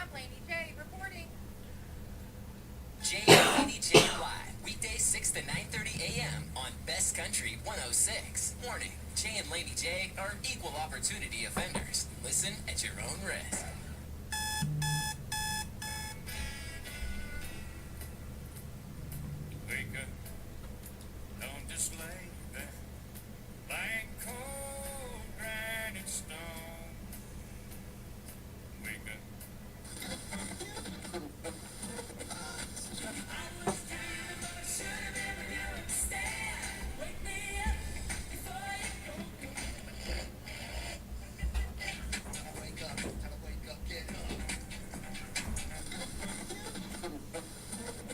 I'm Laney J reporting. Jay and Laney J live, weekdays 6 to 9:30 a.m. on Best Country 106. Warning, Jay and Laney J are equal opportunity offenders. Listen at your own risk. Wake up on display there, like cold granite stone. Wake up.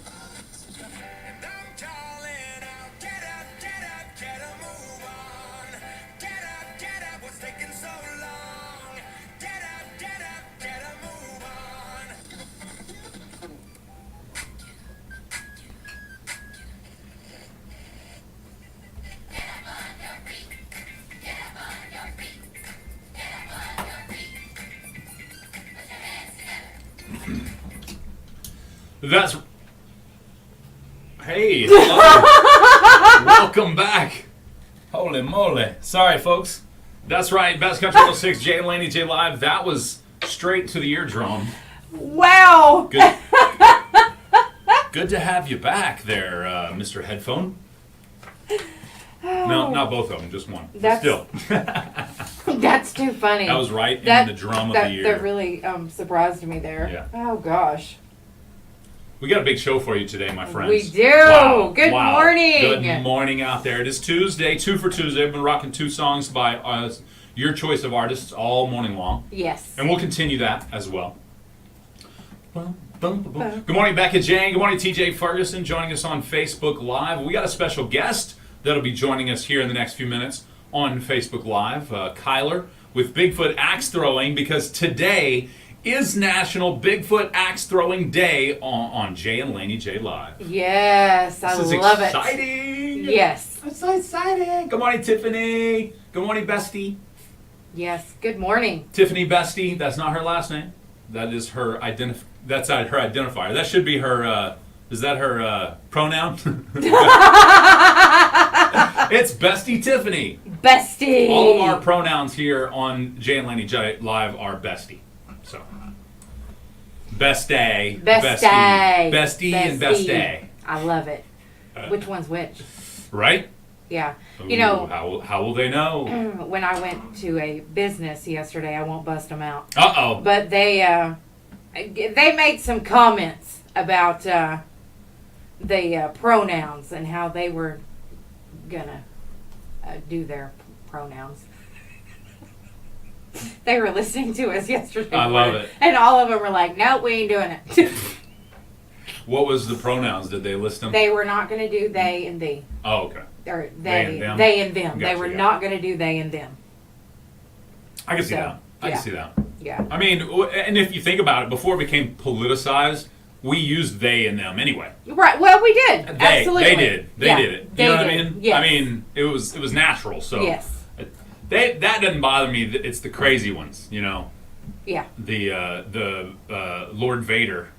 And I'm calling out, get up, get a move on. Get up, what's taking so long? Get up, get a move on. That's. Hey, hello. Welcome back. Holy moly. Sorry, folks. That's right. Best Country 106, Jay and Laney J Live. That was straight to the eardrum. Wow. Good. Good to have you back there, Mr. Headphone. No, not both of them, just one. That's- Still. That's too funny. That was right in the drum of the year. That really surprised me there. Yeah. Oh, gosh. We got a big show for you today, my friends. We do. Wow. Good Wow. morning. Good morning out there. It is Tuesday, 2 for Tuesday. We've been rocking 2 songs by your choice of artists all morning long. Yes. And we'll continue that as well. Good morning, Becca Jane. Good morning, TJ Ferguson, joining us on Facebook Live. We got a special guest that'll be joining us here in the next few minutes on Facebook Live, Kyler, with Bigfoot Axe Throwing, because today is National Bigfoot Axe Throwing Day on Jay and Laney J Live. Yes, I This is love exciting. it. Yes. It's so exciting. Good morning, Tiffany. Good morning, Bestie. Yes. Good morning. Tiffany Bestie. That's not her last name. That is her That's her identifier. That should be her. Is that her pronoun? It's Bestie Tiffany. Bestie. All of our pronouns here on Jay and Laney J Live are Bestie. So, best day, Best bestie, day. bestie, and best day. I love it. Which one's which? Right? Yeah. Ooh, You know, how will they know? when I went to a business yesterday, I won't bust them out, Uh-oh. but they made some comments about the pronouns and how they were gonna do their pronouns. They were listening to us yesterday. I love it. And all of them were like, "Nope, we ain't doing it." What was the pronouns? Did they list them? They were not going to do they and thee, Oh, okay. or They and them? they and them. They Gotcha, were yeah. not going to do they and them. I can see So, that. I yeah. can see that. Yeah. I mean, and if you think about it, before it became politicized, we used they and them anyway. Right. Well, we did. They Absolutely. did. They Yeah, did it. they You know what did. I mean? Yes. I mean, it was natural. So Yes. that doesn't bother me. It's the crazy ones, you know. Yeah. The Lord Vader.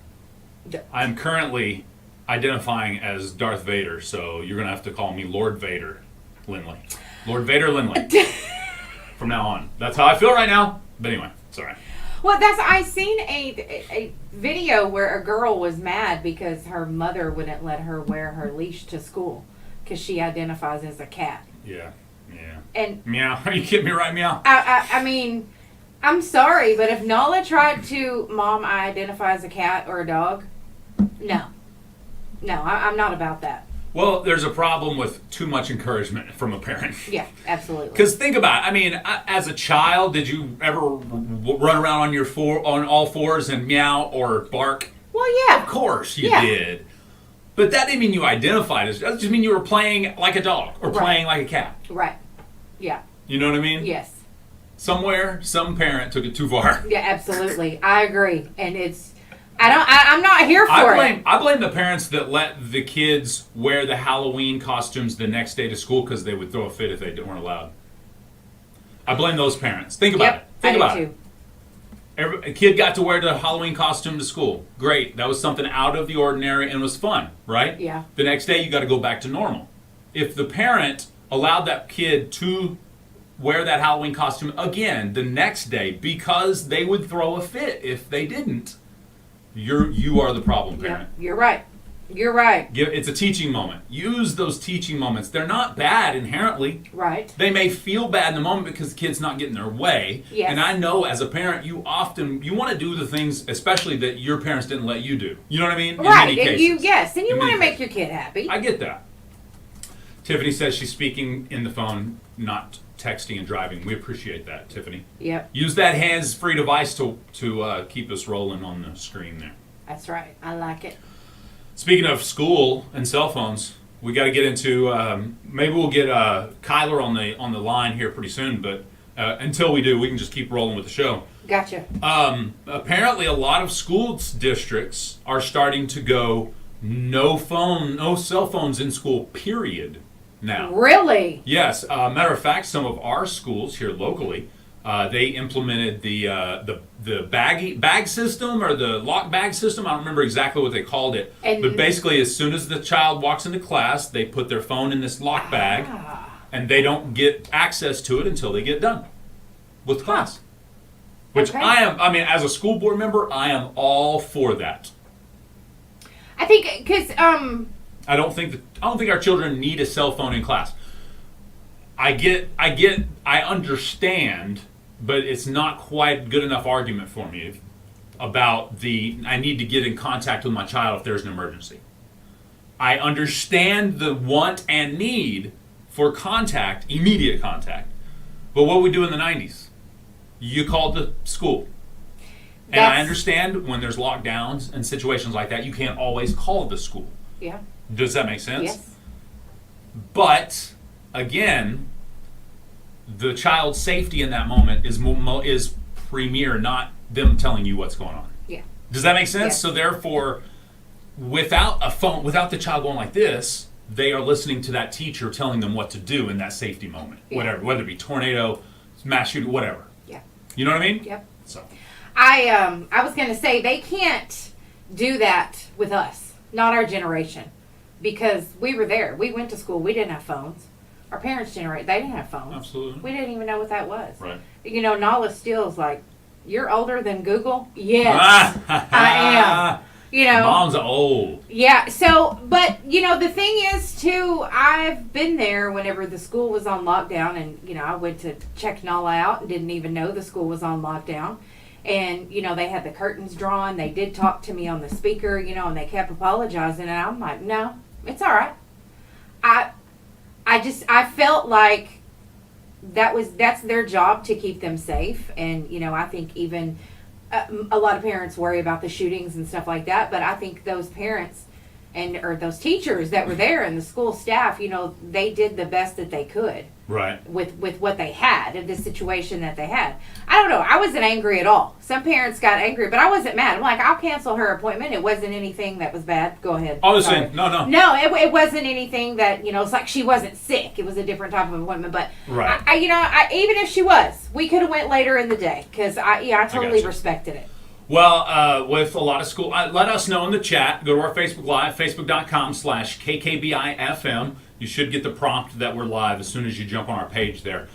I'm currently identifying as Darth Vader, so you're gonna have to call me Lord Vader Lindley. Lord Vader Lindley. From now on, that's how I feel right now. But anyway, it's all right. Well, I seen a video where a girl was mad because her mother wouldn't let her wear her leash to school because she identifies as a cat. Yeah. And Meow. Are you kidding me? Right, meow. I mean, I'm sorry, but if Nala tried to, Mom, I identify as a cat or a dog, no. I'm not about that. Well, there's a problem with too much encouragement from a parent. Yeah, absolutely. Because think about it. I mean, as a child, did you ever run around on all fours and meow or bark? Well, yeah. Of course you Yeah. did. But that didn't mean you identified as. That just mean you were playing like a dog or Right. playing like a cat. Right. Yeah. You know what I mean? Yes. Somewhere, some parent took it too far. Yeah, absolutely. I agree. And I'm not here for it. I blame the parents that let the kids wear the Halloween costumes the next day to school because they would throw a fit if they weren't allowed. I blame those parents. Think about it. Think I do about too. it. A kid got to wear the Halloween costume to school. Great. That was something out of the ordinary and was fun, right? Yeah. The next day, you got to go back to normal. If the parent allowed that kid to wear that Halloween costume again the next day because they would throw a fit if they didn't, you are the problem parent. Yeah, you're right. You're right. It's a teaching moment. Use those teaching moments. They're not bad inherently. Right. They may feel bad in the moment because the kid's not getting their way. Yes. And I know as a parent, you want to do the things, especially that your parents didn't let you do. You know what I mean? Right. In many And cases. and you In want to many make your kid happy. I get that. Tiffany says she's speaking in the phone, not texting and driving. We appreciate that, Tiffany. Yep. Use that hands-free device to keep us rolling on the screen there. That's right. I like it. Speaking of school and cell phones, we got to get into. Maybe we'll get Kyler on the line here pretty soon. But until we do, we can just keep rolling with the show. Gotcha. Apparently, a lot of school districts are starting to go no cell phones in school. Period. Now. Really? Yes. Matter of fact, some of our schools here locally, they implemented the bag system or the lock bag system. I don't remember exactly what they called it. But basically, as soon as the child walks into class, they put their phone in this lock bag, and they don't get access to it until they get done with class. Which Okay. as a school board member, I am all for that. I think because I don't think our children need a cell phone in class. I understand, but it's not quite good enough argument for me about I need to get in contact with my child if there's an emergency. I understand the want and need for contact, immediate contact. But what we do in the 90s, you called the school. And I understand when there's lockdowns and situations like that, you can't always call the school. yeah. Does that make sense? Yes. But again, the child's safety in that moment is premier, not them telling you what's going on. Yeah. Does that make sense? Yes. So therefore, without a phone, without the child going like this, they are listening to that teacher telling them what to do in that safety moment. Yeah. Whatever, whether it be tornado, mass shooting, whatever. Yeah. You know what I mean? Yep. So I was going to say they can't do that with us, not our generation, because we were there. We went to school. We didn't have phones. Our parents' generation, they didn't have phones. absolutely. We didn't even know what that was. Right. You know, Nala Steele's like, you're older than Google? Yes, I am. You know. Mom's old. Yeah, so, but, you know, the thing is, too, I've been there whenever the school was on lockdown, and, you know, I went to check Nala out and didn't even know the school was on lockdown. And, you know, they had the curtains drawn. They did talk to me on the speaker, you know, and they kept apologizing. And I'm like, no, it's all right. I felt like that's their job to keep them safe. And, you know, I think even a lot of parents worry about the shootings and stuff like that. But I think those parents or those teachers that were there and the school staff, you know, they did the best that they could. Right. With what they had in the situation that they had. I don't know. I wasn't angry at all. Some parents got angry, but I wasn't mad. I'm like, I'll cancel her appointment. It wasn't anything that was bad. Go ahead. I was Sorry. saying, no. No, it wasn't anything that, you know, it's like she wasn't sick. It was a different type of appointment. But, Right. Even if she was, we could have went later in the day because I totally gotcha. respected it. Well, with a lot of school, let us know in the chat. Go to our Facebook Live, facebook.com/KKBIFM. You should get the prompt that we're live as soon as you jump on our page there.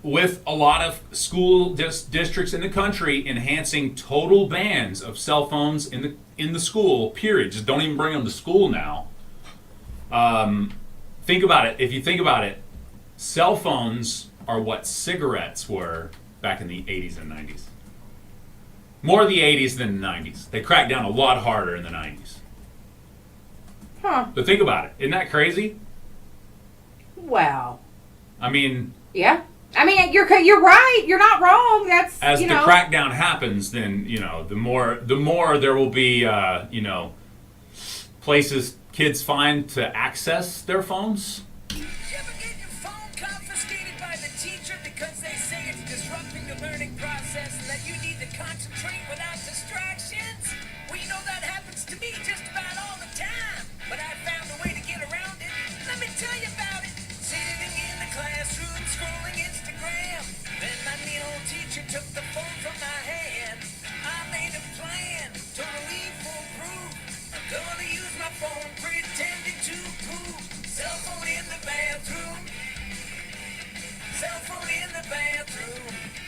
With a lot of school districts in the country enhancing total bans of cell phones in the school, period. Just don't even bring them to school now. Think about it. If you think about it, cell phones are what cigarettes were back in the 80s and 90s. More the 80s than the 90s. They cracked down a lot harder in the 90s. Huh. But think about it. Isn't that crazy? Wow. I mean, Yeah. I mean, you're right. You're not wrong. That's as you the know. crackdown happens, then, you know, the more there will be, you know, places kids find to access their phones. You ever get your phone confiscated by the teacher because they say it's disrupting the learning process and that you need to concentrate without distractions? Well, you know that happens to me just about all the time. But I found a way to get around it. Let me tell you about it. Sitting in the classroom scrolling Instagram. Then my mean old teacher took the phone from my hand.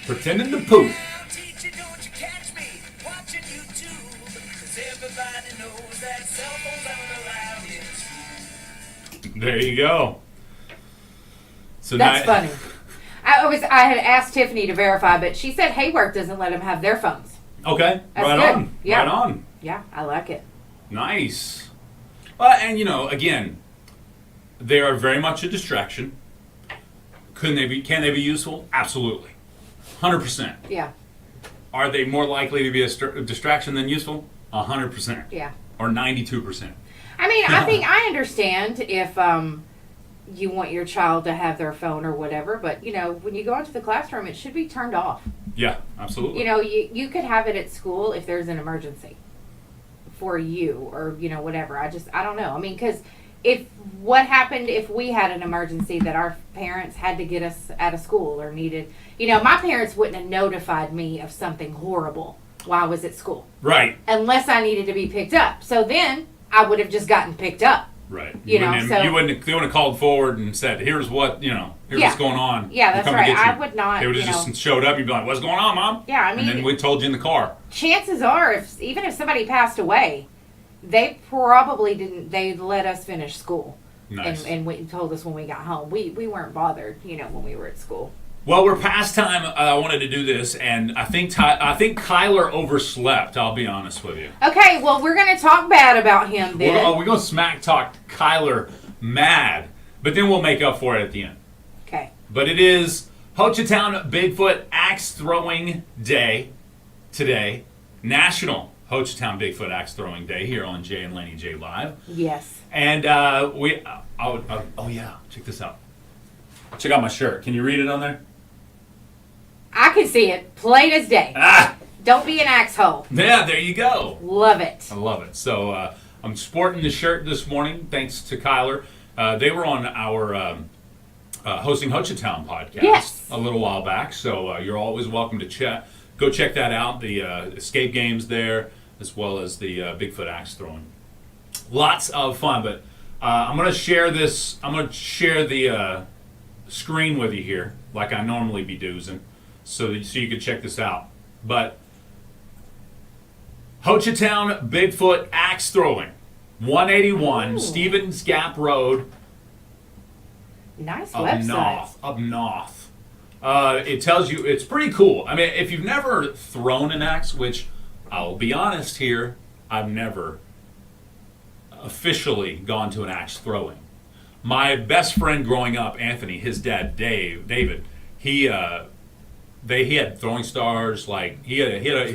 Pretending to poop. Now, teacher, don't you catch me watching YouTube. 'Cause everybody knows that cell phones aren't allowed in school. There you go. So That's now, funny. I had asked Tiffany to verify, but she said Hayworth doesn't let them have their phones. Okay, That's right good. on. Yeah. Right on. Yeah, I like it. Nice. And again, they are very much a distraction. Can they be useful? Absolutely. 100%. Yeah, Are they more likely to be a distraction than useful? 100%. yeah. Or 92%. I mean, I think I understand if you want your child to have their phone or whatever, but when you go into the classroom, it should be turned off. Yeah, absolutely. You could have it at school if there's an emergency for you or whatever. I don't know. I mean, because what happened if we had an emergency that our parents had to get us out of school or needed, my parents wouldn't have notified me of something horrible while I was at school Right. unless I needed to be picked up. So then I would have just gotten picked up. Right. They They wouldn't have called forward and said, here's what's going on. Yeah, We'll that's come and right. get you. I would not, They would have just showed up. You'd be like, what's going on, Mom? Yeah, I mean, and then we told you in the car. chances are, even if somebody passed away, they probably didn't. They let us finish school, Nice. and told us when we got home. We weren't bothered, when we were at school. Well, we're past time. I wanted to do this, and I think Kyler overslept. I'll be honest with you. Okay, well, we're gonna talk bad about him then. We're going to smack talk Kyler mad, but then we'll make up for it at the end. Okay. But it is Hochatown Bigfoot Axe Throwing Day today. National Hochatown Bigfoot Axe Throwing Day here on Jay and Laney J Live. Yes. And oh yeah, check this out. Check out my shirt. Can you read it on there? I can see it, plain as day. Ah! Don't be an axhole. Yeah, there you go. Love it. I love it. So I'm sporting the shirt this morning thanks to Kyler. They were on our Hosting Hochatown podcast Yes. a little while back. So you're always welcome to go check that out. The escape games there, as well as the Bigfoot axe throwing. Lots of fun. But I'm going to share this. I'm going to share the screen with you here, like I normally be doing, so you can check this out. But Hochatown Bigfoot Axe Throwing, 181 Ooh. Stevens Gap Road, Nice website. up north. It tells you, it's pretty cool. I mean, if you've never thrown an axe, which I'll be honest here, I've never officially gone to an axe throwing. My best friend growing up, Anthony, his dad, David, he had throwing stars. Like he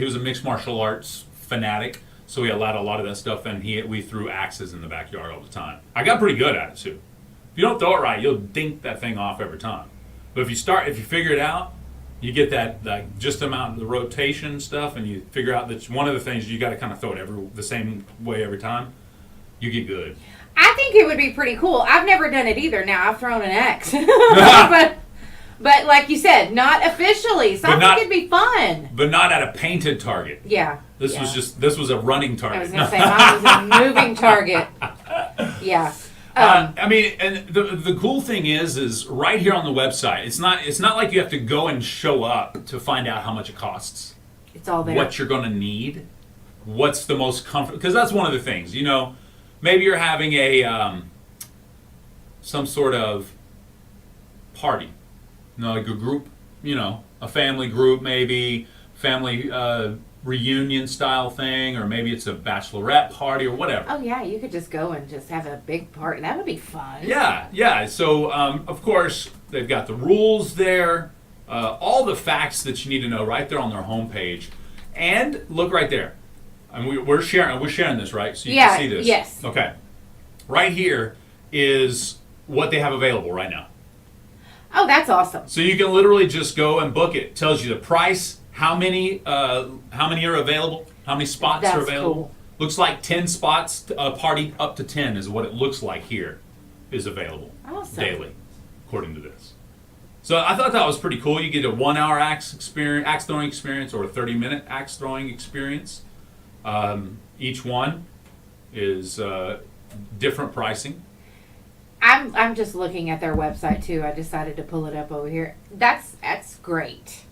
was a mixed martial arts fanatic, so he allowed a lot of that stuff, and we threw axes in the backyard all the time. I got pretty good at it too. If you don't throw it right, you'll dink that thing off every time. But if you figure it out, you get that just amount of the rotation stuff, and you figure out that one of the things you got to kind of throw it the same way every time. You get good. I think it would be pretty cool. I've never done it either. Now I've thrown an axe, but like you said, not officially. So I think it'd be fun. But not at a painted target. Yeah. This was a running target. I was gonna say mine was a moving target. Yeah. I mean, and the cool thing is right here on the website. It's not like you have to go and show up to find out how much it costs. It's all there. What you're gonna need. What's the most comfortable? Because that's one of the things. Maybe you're having a some sort of party, like a group, a family group, maybe family reunion style thing, or maybe it's a bachelorette party or whatever. Oh yeah, you could just go and just have a big party. That would be fun. Yeah. So of course they've got the rules there, all the facts that you need to know right there on their homepage, and look right there. And we're sharing this, right? So you can see this. Yes. Okay. Right here is what they have available right now. Oh, that's awesome. So you can literally just go and book it. It tells you the price, how many are available, how many spots are That's available. cool. Looks like 10 spots, a party up to 10 is what it looks like here is available Awesome. daily, according to this. So I thought that was pretty cool. You get a 1 hour axe throwing experience or a 30-minute axe throwing experience. Each one is different pricing. I'm just looking at their website too. I decided to pull it up over here. That's great.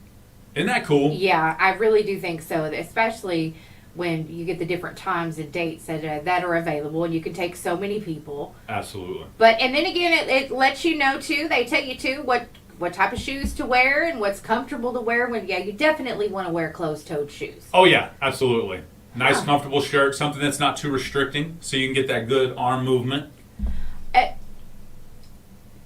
Isn't that cool? Yeah, I really do think so, especially when you get the different times and dates that are available, and you can take so many people. Absolutely. But and then again, it lets you know too. They tell you too what type of shoes to wear and what's comfortable to wear. When you definitely want to wear closed-toed shoes. Oh yeah, absolutely. Nice, comfortable shirt, something that's not too restricting, so you can get that good arm movement.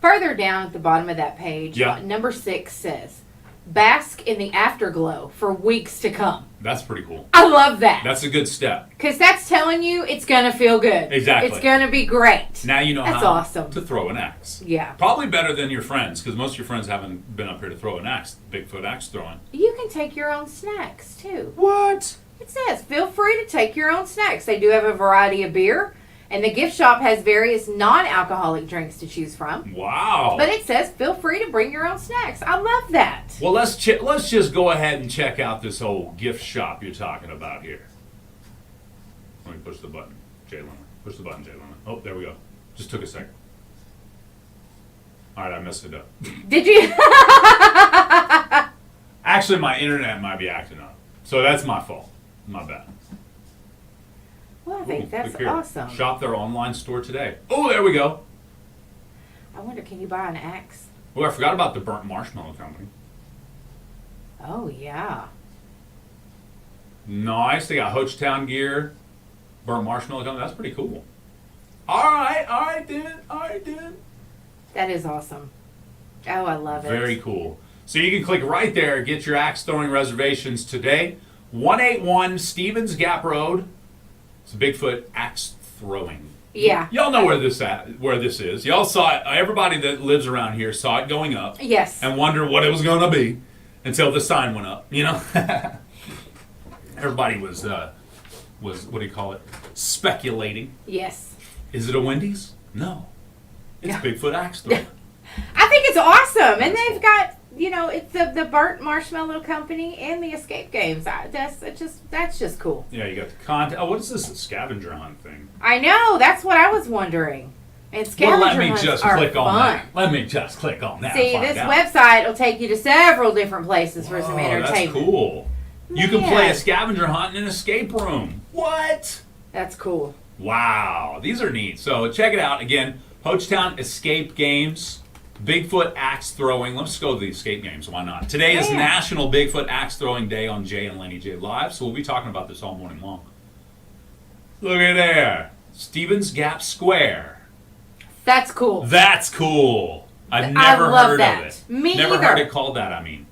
Further down at the bottom of that page, number 6 says, "Bask in the afterglow for weeks to come." That's pretty cool. I love that. That's a good step. Because that's telling you it's going to feel good. Exactly. It's going to be great. Now you know That's how awesome. to throw an axe. Yeah. Probably better than your friends, because most of your friends haven't been up here to throw an axe, Bigfoot axe throwing. You can take your own snacks, too. What? It says, feel free to take your own snacks. They do have a variety of beer, and the gift shop has various non-alcoholic drinks to choose from. Wow. But it says, feel free to bring your own snacks. I love that. Well, let's just go ahead and check out this whole gift shop you're talking about here. Let me push the button, Jay Leno. Push the button, Jay Leno. Oh, there we go. Just took a second. All right, I messed it up. Did you? Actually, my internet might be acting up, so that's my fault. My bad. Well, I think Ooh, that's look here. awesome. Shop their online store today. Oh, there we go. I wonder, can you buy an axe? Oh, I forgot about the Burnt Marshmallow Company. Oh, yeah. Nice. They got Hochtown gear. Burnt Marshmallow Company. That's pretty cool. All right, dude. That is awesome. Oh, I love it. Very cool. So you can click right there, get your axe throwing reservations today. 181 Stevens Gap Road. It's Bigfoot axe throwing. Yeah. Y'all know where this is. Y'all saw it. Everybody that lives around here saw it going up. Yes. And wondered what it was going to be until the sign went up. You know, everybody was what do you call it? Speculating. Yes. Is it a Wendy's? No. It's Yeah. Bigfoot axe throwing. I think it's awesome. And That's they've got, it's the Burnt Marshmallow Company and the Escape Games. That's just cool. Yeah, you got the content. Oh, what is this scavenger hunt thing? I know. That's what I was wondering. And scavenger Well, let me hunts just are click on fun. that. Let me just click on that. See, and find this out. website will take you to several different places for some Oh, entertainment. that's cool. You can Man. play a scavenger hunt in an escape room. What? That's cool. Wow, these are neat. So check it out. Again, Hochtown Escape Games, Bigfoot Axe Throwing. Let's go to the escape games. Why not? Today is Yeah. National Bigfoot Axe Throwing Day on Jay and Laney J Live, so we'll be talking about this all morning long. Look at there. Stevens Gap Square. That's cool. That's cool. I've I never love heard that. of it. Me never either. heard it called that, I mean.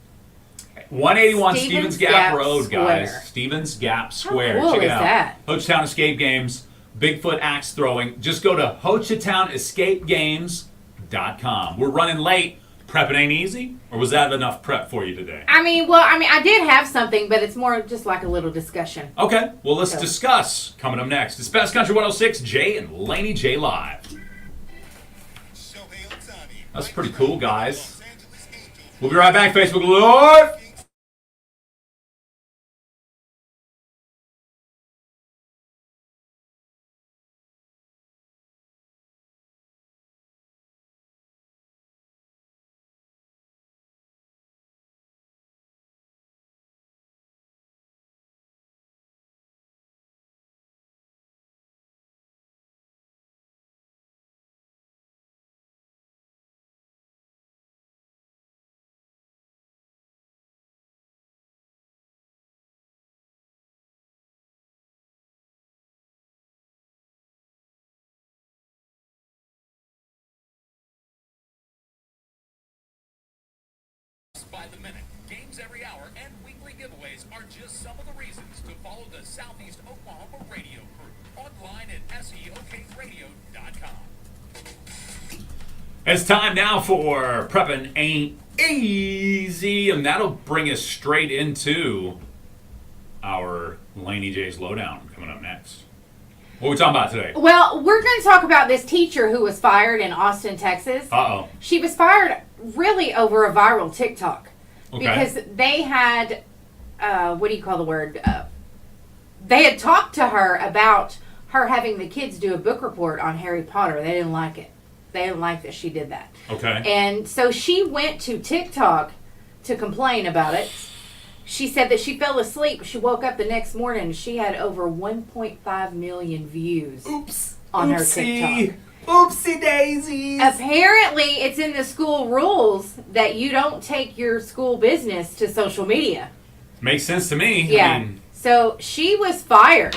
181 Stevens Gap Road, Square. guys. Stevens Gap Square. cool Check it is out. that? Hochtown Escape Games, Bigfoot Axe Throwing. Just go to HochtownEscapeGames.com. We're running late. Prepping ain't easy? Or was that enough prep for you today? I did have something, but it's more just like a little discussion. Okay, well, let's So- discuss. Coming up next, it's Best Country 106, Jay and Laney J Live. That's pretty cool, guys. We'll be right back, Facebook Live. By the minute, games every hour, and weekly giveaways are just some of the reasons to follow the Southeast Oklahoma Radio Crew online at seokradio.com. It's time now for Prepping Ain't Easy, and that'll bring us straight into our Laney J's Lowdown coming up next. What are we talking about today? Well, we're going to talk about this teacher who was fired in Austin, Texas. Uh-oh. She was fired really over a viral TikTok. Okay. Because they had, what do you call the word? They had talked to her about her having the kids do a book report on Harry Potter. They didn't like it. They didn't like that she did that. Okay. And so she went to TikTok to complain about it. She said that she fell asleep. She woke up the next morning and she had over 1.5 million views on her TikTok. Oopsie daisies. Apparently, it's in the school rules that you don't take your school business to social media. Makes sense to me. Yeah. I mean, So she was fired.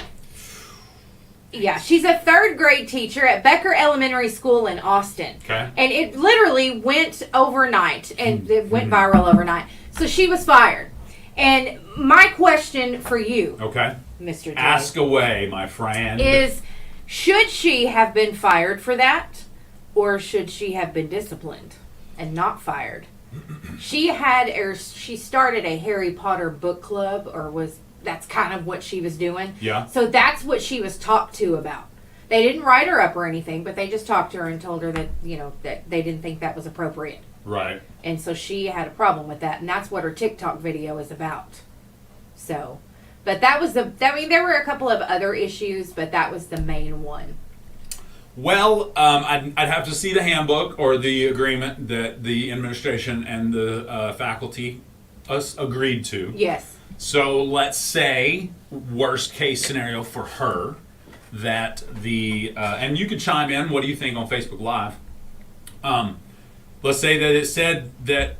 Yeah, she's a 3rd grade teacher at Becker Elementary School in Austin. okay. And it literally went overnight, and it went viral overnight. So she was fired. And my question for you, Okay. Mr. J, Ask away, my friend. is should she have been fired for that, or should she have been disciplined and not fired? She started a Harry Potter book club, that's kind of what she was doing. Yeah. So that's what she was talked to about. They didn't write her up or anything, but they just talked to her and told her that, that they didn't think that was appropriate. Right. And so she had a problem with that, and that's what her TikTok video is about. So, but that was there were a couple of other issues, but that was the main one. Well, I'd have to see the handbook or the agreement that the administration and the faculty agreed to. Yes. So let's say, worst case scenario for her, that and you could chime in, what do you think on Facebook Live? Let's say that it said that,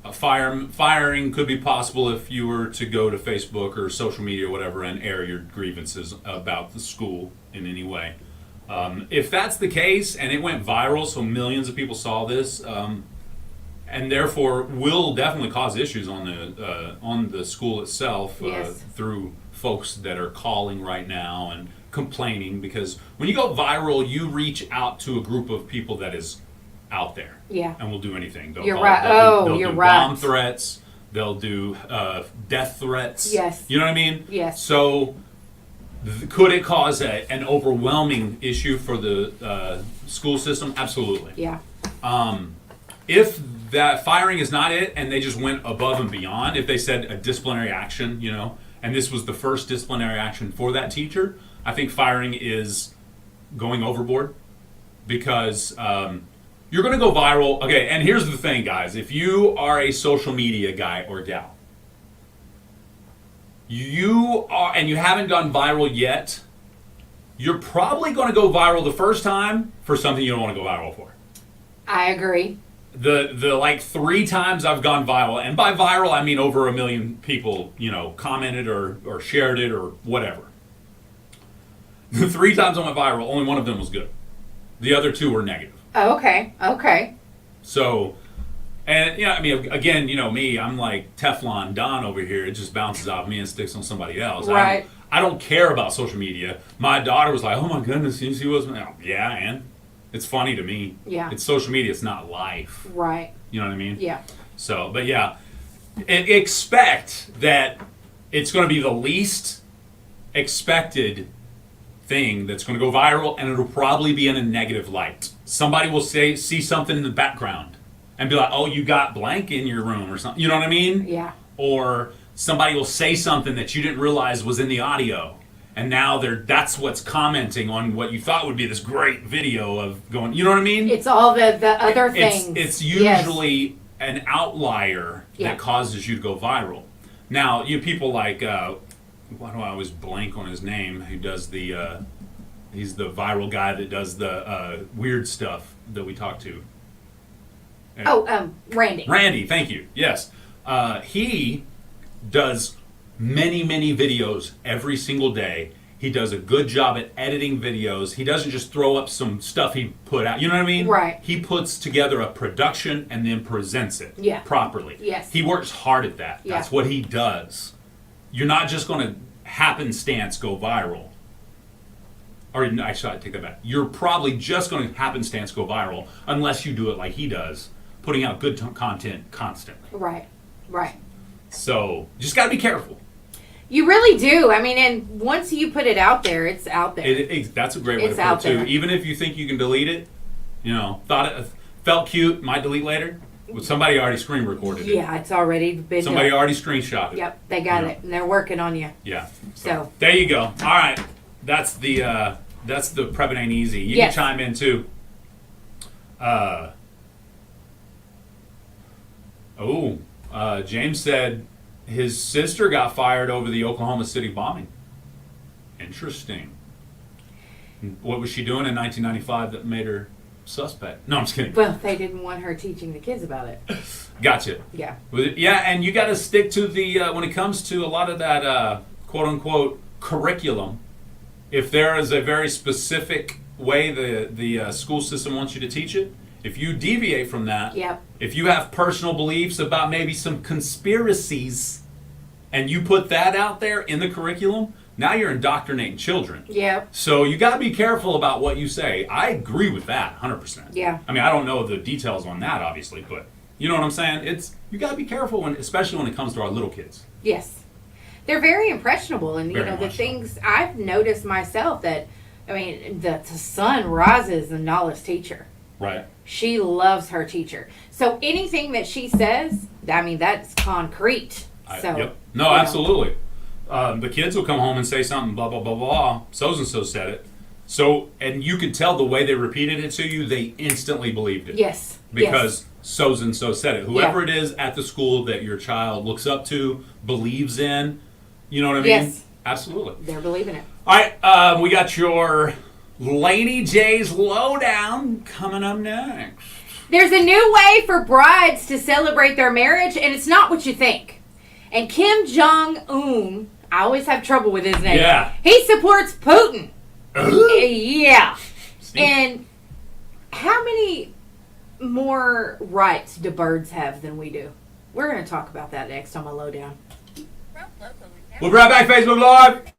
a firing could be possible if you were to go to Facebook or social media or whatever and air your grievances about the school in any way. If that's the case and it went viral, so millions of people saw this, and therefore will definitely cause issues on the school itself Yes. through folks that are calling right now and complaining, because when you go viral, you reach out to a group of people that is out there. Yeah. And will do anything. They'll You're call- right. they'll do- they'll You're do right. bomb threats. They'll do death threats. Yes. You know what I mean? Yes. So could it cause an overwhelming issue for the school system? Absolutely. Yeah. If that firing is not it and they just went above and beyond, if they said a disciplinary action, and this was the first disciplinary action for that teacher, I think firing is going overboard, because you're going to go viral. Okay, and here's the thing, guys. If you are a social media guy or gal, and you haven't gone viral yet, you're probably going to go viral the first time for something you don't want to go viral for. I agree. The like 3 times I've gone viral, and by viral I mean over 1 million people, commented or shared it or whatever. The 3 times I went viral, only one of them was good. The other 2 were negative. Oh, okay. So, and again, me, I'm like Teflon Don over here. It just bounces off me and sticks on somebody else. Right. I don't care about social media. My daughter was like, "Oh my goodness, you see what's yeah," and it's funny to me. Yeah. It's social media. It's not life. Right. You know what I mean? Yeah. So, but yeah, expect that it's going to be the least expected thing that's going to go viral, and it'll probably be in a negative light. Somebody will see something in the background and be like, "Oh, you got blank in your room," or something. You know what I mean? Yeah. Or somebody will say something that you didn't realize was in the audio, and now that's what's commenting on what you thought would be this great video of going. You know what I mean? It's all the other things. It's Yes. usually an outlier Yeah. that causes you to go viral. Now, you people like, why do I always blank on his name? Who does he's the viral guy that does the weird stuff that we talk to. Randy. Randy, thank you. Yes. He does many, many videos every single day. He does a good job at editing videos. He doesn't just throw up some stuff he put out. You know what I mean? Right. He puts together a production and then presents it Yeah. properly. Yes. He works hard at that. Yeah. That's what he does. You're not just going to happenstance go viral. Or actually, I take that back. You're probably just going to happenstance go viral unless you do it like he does, putting out good content constantly. Right. So, just got to be careful. You really do. I mean, and once you put it out there, it's out there. That's a great way It's to put out it too. there. Even if you think you can delete it, thought it felt cute, might delete later. Well, somebody already screen recorded it. Yeah, it's already been Somebody done. already screenshot it. Yep, they got Yeah. it, and they're working on you. Yeah. So. There you go. All right. That's the Prep It Ain't Easy. You Yes. can chime in too. James said his sister got fired over the Oklahoma City bombing. Interesting. What was she doing in 1995 that made her suspect? No, I'm just kidding. Well, they didn't want her teaching the kids about it. Gotcha. Yeah. Yeah, and you got to stick to the, when it comes to a lot of that quote-unquote curriculum, if there is a very specific way the school system wants you to teach it, if you deviate from that, Yep. if you have personal beliefs about maybe some conspiracies and you put that out there in the curriculum, now you're indoctrinating children. Yep. So you got to be careful about what you say. I agree with that 100%. Yeah. I mean, I don't know the details on that, obviously, but you know what I'm saying? You got to be careful, especially when it comes to our little kids. Yes. They're very impressionable. And, Very you know, the much so. things I've noticed myself that, I mean, the sun rises in Nala's teacher. Right. She loves her teacher. So anything that she says, I mean, that's concrete. So, Yep. No, you know. absolutely. The kids will come home and say something, blah, blah, blah, blah, so-and-so said it. So, and you could tell the way they repeated it to you, they instantly believed it. Yes. Because so-and-so said it. Whoever Yeah. it is at the school that your child looks up to, believes in, you know what I mean? Yes. Absolutely. They're believing it. All right, we got your Laney J's Lowdown coming up next. There's a new way for brides to celebrate their marriage, and it's not what you think. And Kim Jong-un, I always have trouble with his name. Yeah. He supports Putin. Yeah. And how many more rights do birds have than we do? We're going to talk about that next on my Lowdown. We'll be right back, Facebook Live.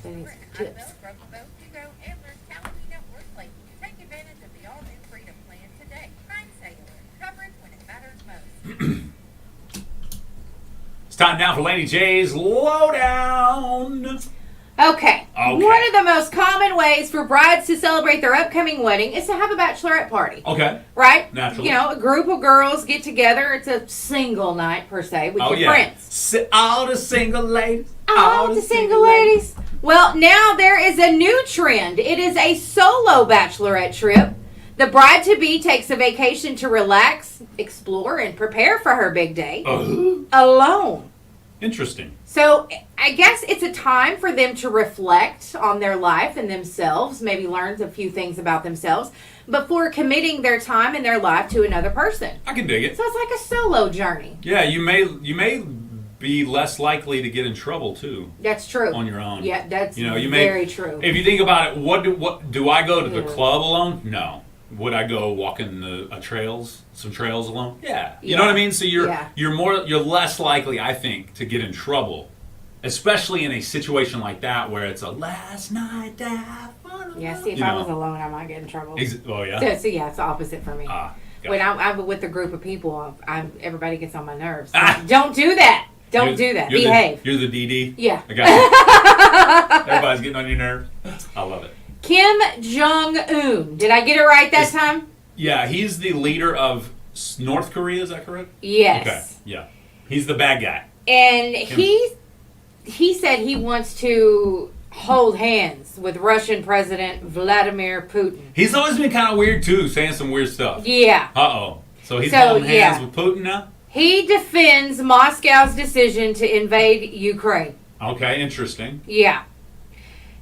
That needs chips. From both to go and learn Talamina Workplace. Take advantage of the all-new Freedom Plan today. Crime Sailor. Coverage when it matters most. It's time now for Laney J's Lowdown. Okay. Okay. One of the most common ways for brides to celebrate their upcoming wedding is to have a bachelorette party. Okay. Right? Naturally. You know, a group of girls get together. It's a single night, per se, with your friends. All the single ladies. All the single ladies. Well, now there is a new trend. It is a solo bachelorette trip. The bride-to-be takes a vacation to relax, explore, and prepare for her big day alone. Interesting. So I guess it's a time for them to reflect on their life and themselves, maybe learn a few things about themselves before committing their time and their life to another person. I can dig it. So it's like a solo journey. Yeah, you may be less likely to get in trouble too That's true. on your own. Yeah, that's you may, very true. If you think about it, what do I go to the Yeah. club alone? No. Would I go walking some trails alone? Yeah. You know what I mean? So you're less likely, I think, to get in trouble, especially in a situation like that where it's a last night to have fun. Yeah, see, if You I know. was alone, I might get in trouble. Oh yeah. So yeah, it's the opposite for me. Ah, When gotcha. I'm with a group of people, everybody gets on my nerves. Ah. Don't do that. Don't You're- do that. you're Behave. You're the DD. Yeah. I got you. Everybody's getting on your nerves. I love it. Kim Jong-un. Did I get it right that time? Yeah, he's the leader of North Korea. Is that correct? Yes. Okay. Yeah. He's the bad guy. And he said he wants to hold hands with Russian President Vladimir Putin. He's always been kind of weird too, saying some weird stuff. Yeah. Uh oh. So he's So, holding hands yeah. with Putin now. He defends Moscow's decision to invade Ukraine. Okay, interesting. Yeah.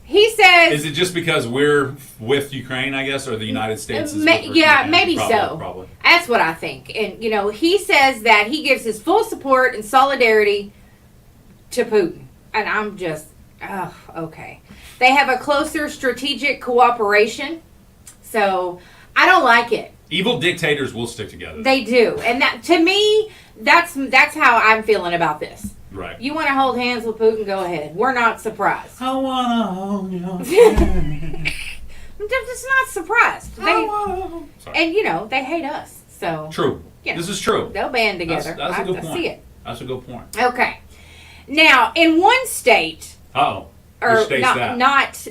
He says... Is it just because we're with Ukraine, I guess, or the United States is with yeah, Ukraine? maybe Probably, so. Probably. That's what I think. And, he says that he gives his full support and solidarity to Putin. And I'm just, okay. They have a closer strategic cooperation. So, I don't like it. Evil dictators will stick together. They do. And that, to me, that's how I'm feeling about this. Right. You want to hold hands with Putin, go ahead. We're not surprised. I want to hold your hand. I'm just not surprised. Sorry. And, they hate us. So, True. This is true. they'll band together. That's a good I point. see it. That's a good point. Okay. Now, in one state, Uh-oh. or Which state's that? not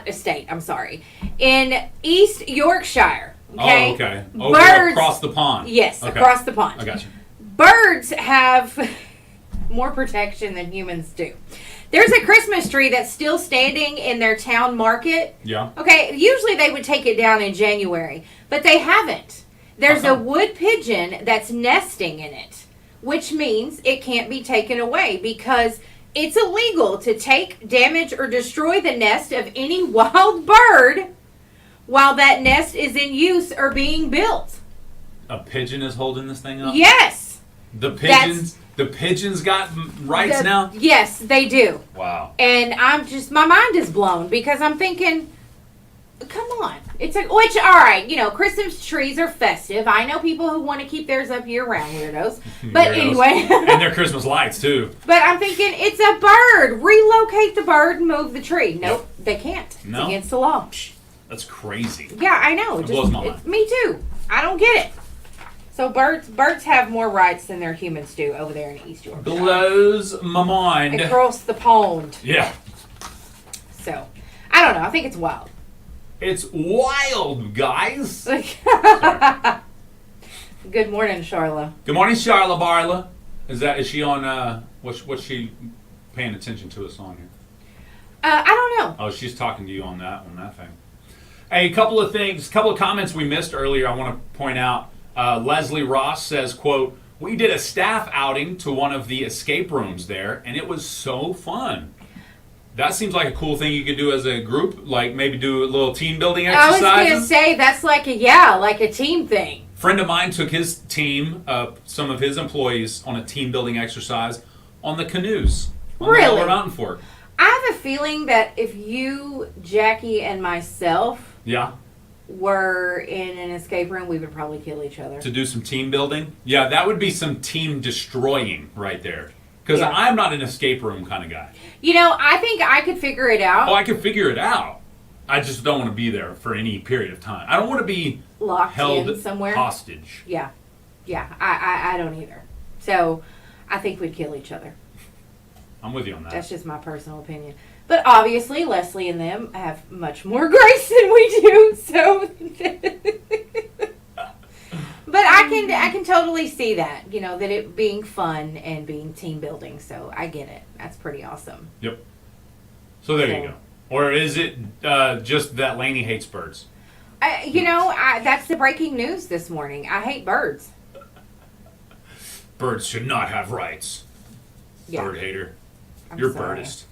a state, I'm sorry. In East Yorkshire, okay? Oh, okay. Over Birds, across the pond. yes, Okay. across the pond. I got you. Birds have more protection than humans do. There's a Christmas tree that's still standing in their town market. Yeah. Okay, usually they would take it down in January, but they haven't. There's a wood pigeon that's nesting in it, which means it can't be taken away because it's illegal to take, damage, or destroy the nest of any wild bird while that nest is in use or being built. A pigeon is holding this thing up? Yes. The pigeons got rights now? Yes, they do. Wow. And my mind is blown because I'm thinking, come on. It's like, which, all right, Christmas trees are festive. I know people who want to keep theirs up year round, weirdos. But Weirdos. anyway. And their Christmas lights, too. But I'm thinking, it's a bird. Relocate the bird and move the tree. Nope, they can't. It's No? against the law. That's crazy. Yeah, I know. It blows my mind. Me too. I don't get it. So birds have more rights than their humans do over there in East Yorkshire. Blows my mind. Across the pond. Yeah. So, I don't know. I think it's wild. It's wild, guys. Good morning, Charla. Good morning, Charla Barla. Is she on, what's she paying attention to us on here? I don't know. Oh, she's talking to you on that thing. Hey, a couple of comments we missed earlier I want to point out. Leslie Ross says, quote, "We did a staff outing to one of the escape rooms there, and it was so fun." That seems like a cool thing you could do as a group, like maybe do a little team building exercises. I was going to say, that's like a team thing. Friend of mine took his team, some of his employees, on a team building exercise on the canoes on the Lower Mountain Fork. I have a feeling that if you, Jackie, and myself were in an escape room, we would probably kill each other. To do some team building? Yeah, that would be some team destroying right there. Because I'm not an escape room kind of guy. I think I could figure it out. Oh, I could figure it out. I just don't want to be there for any period of time. I don't want to be held in somewhere hostage. Yeah, I don't either. So I think we'd kill each other. I'm with you on that. That's just my personal opinion. But obviously, Leslie and them have much more grace than we do. So, but I can totally see that. That it being fun and being team building. So I get it. That's pretty awesome. Yep. So there you go. Or is it just that Laney hates birds? That's the breaking news this morning. I hate birds. Birds should not have rights. Yeah. Bird hater. I'm You're sorry. birdist.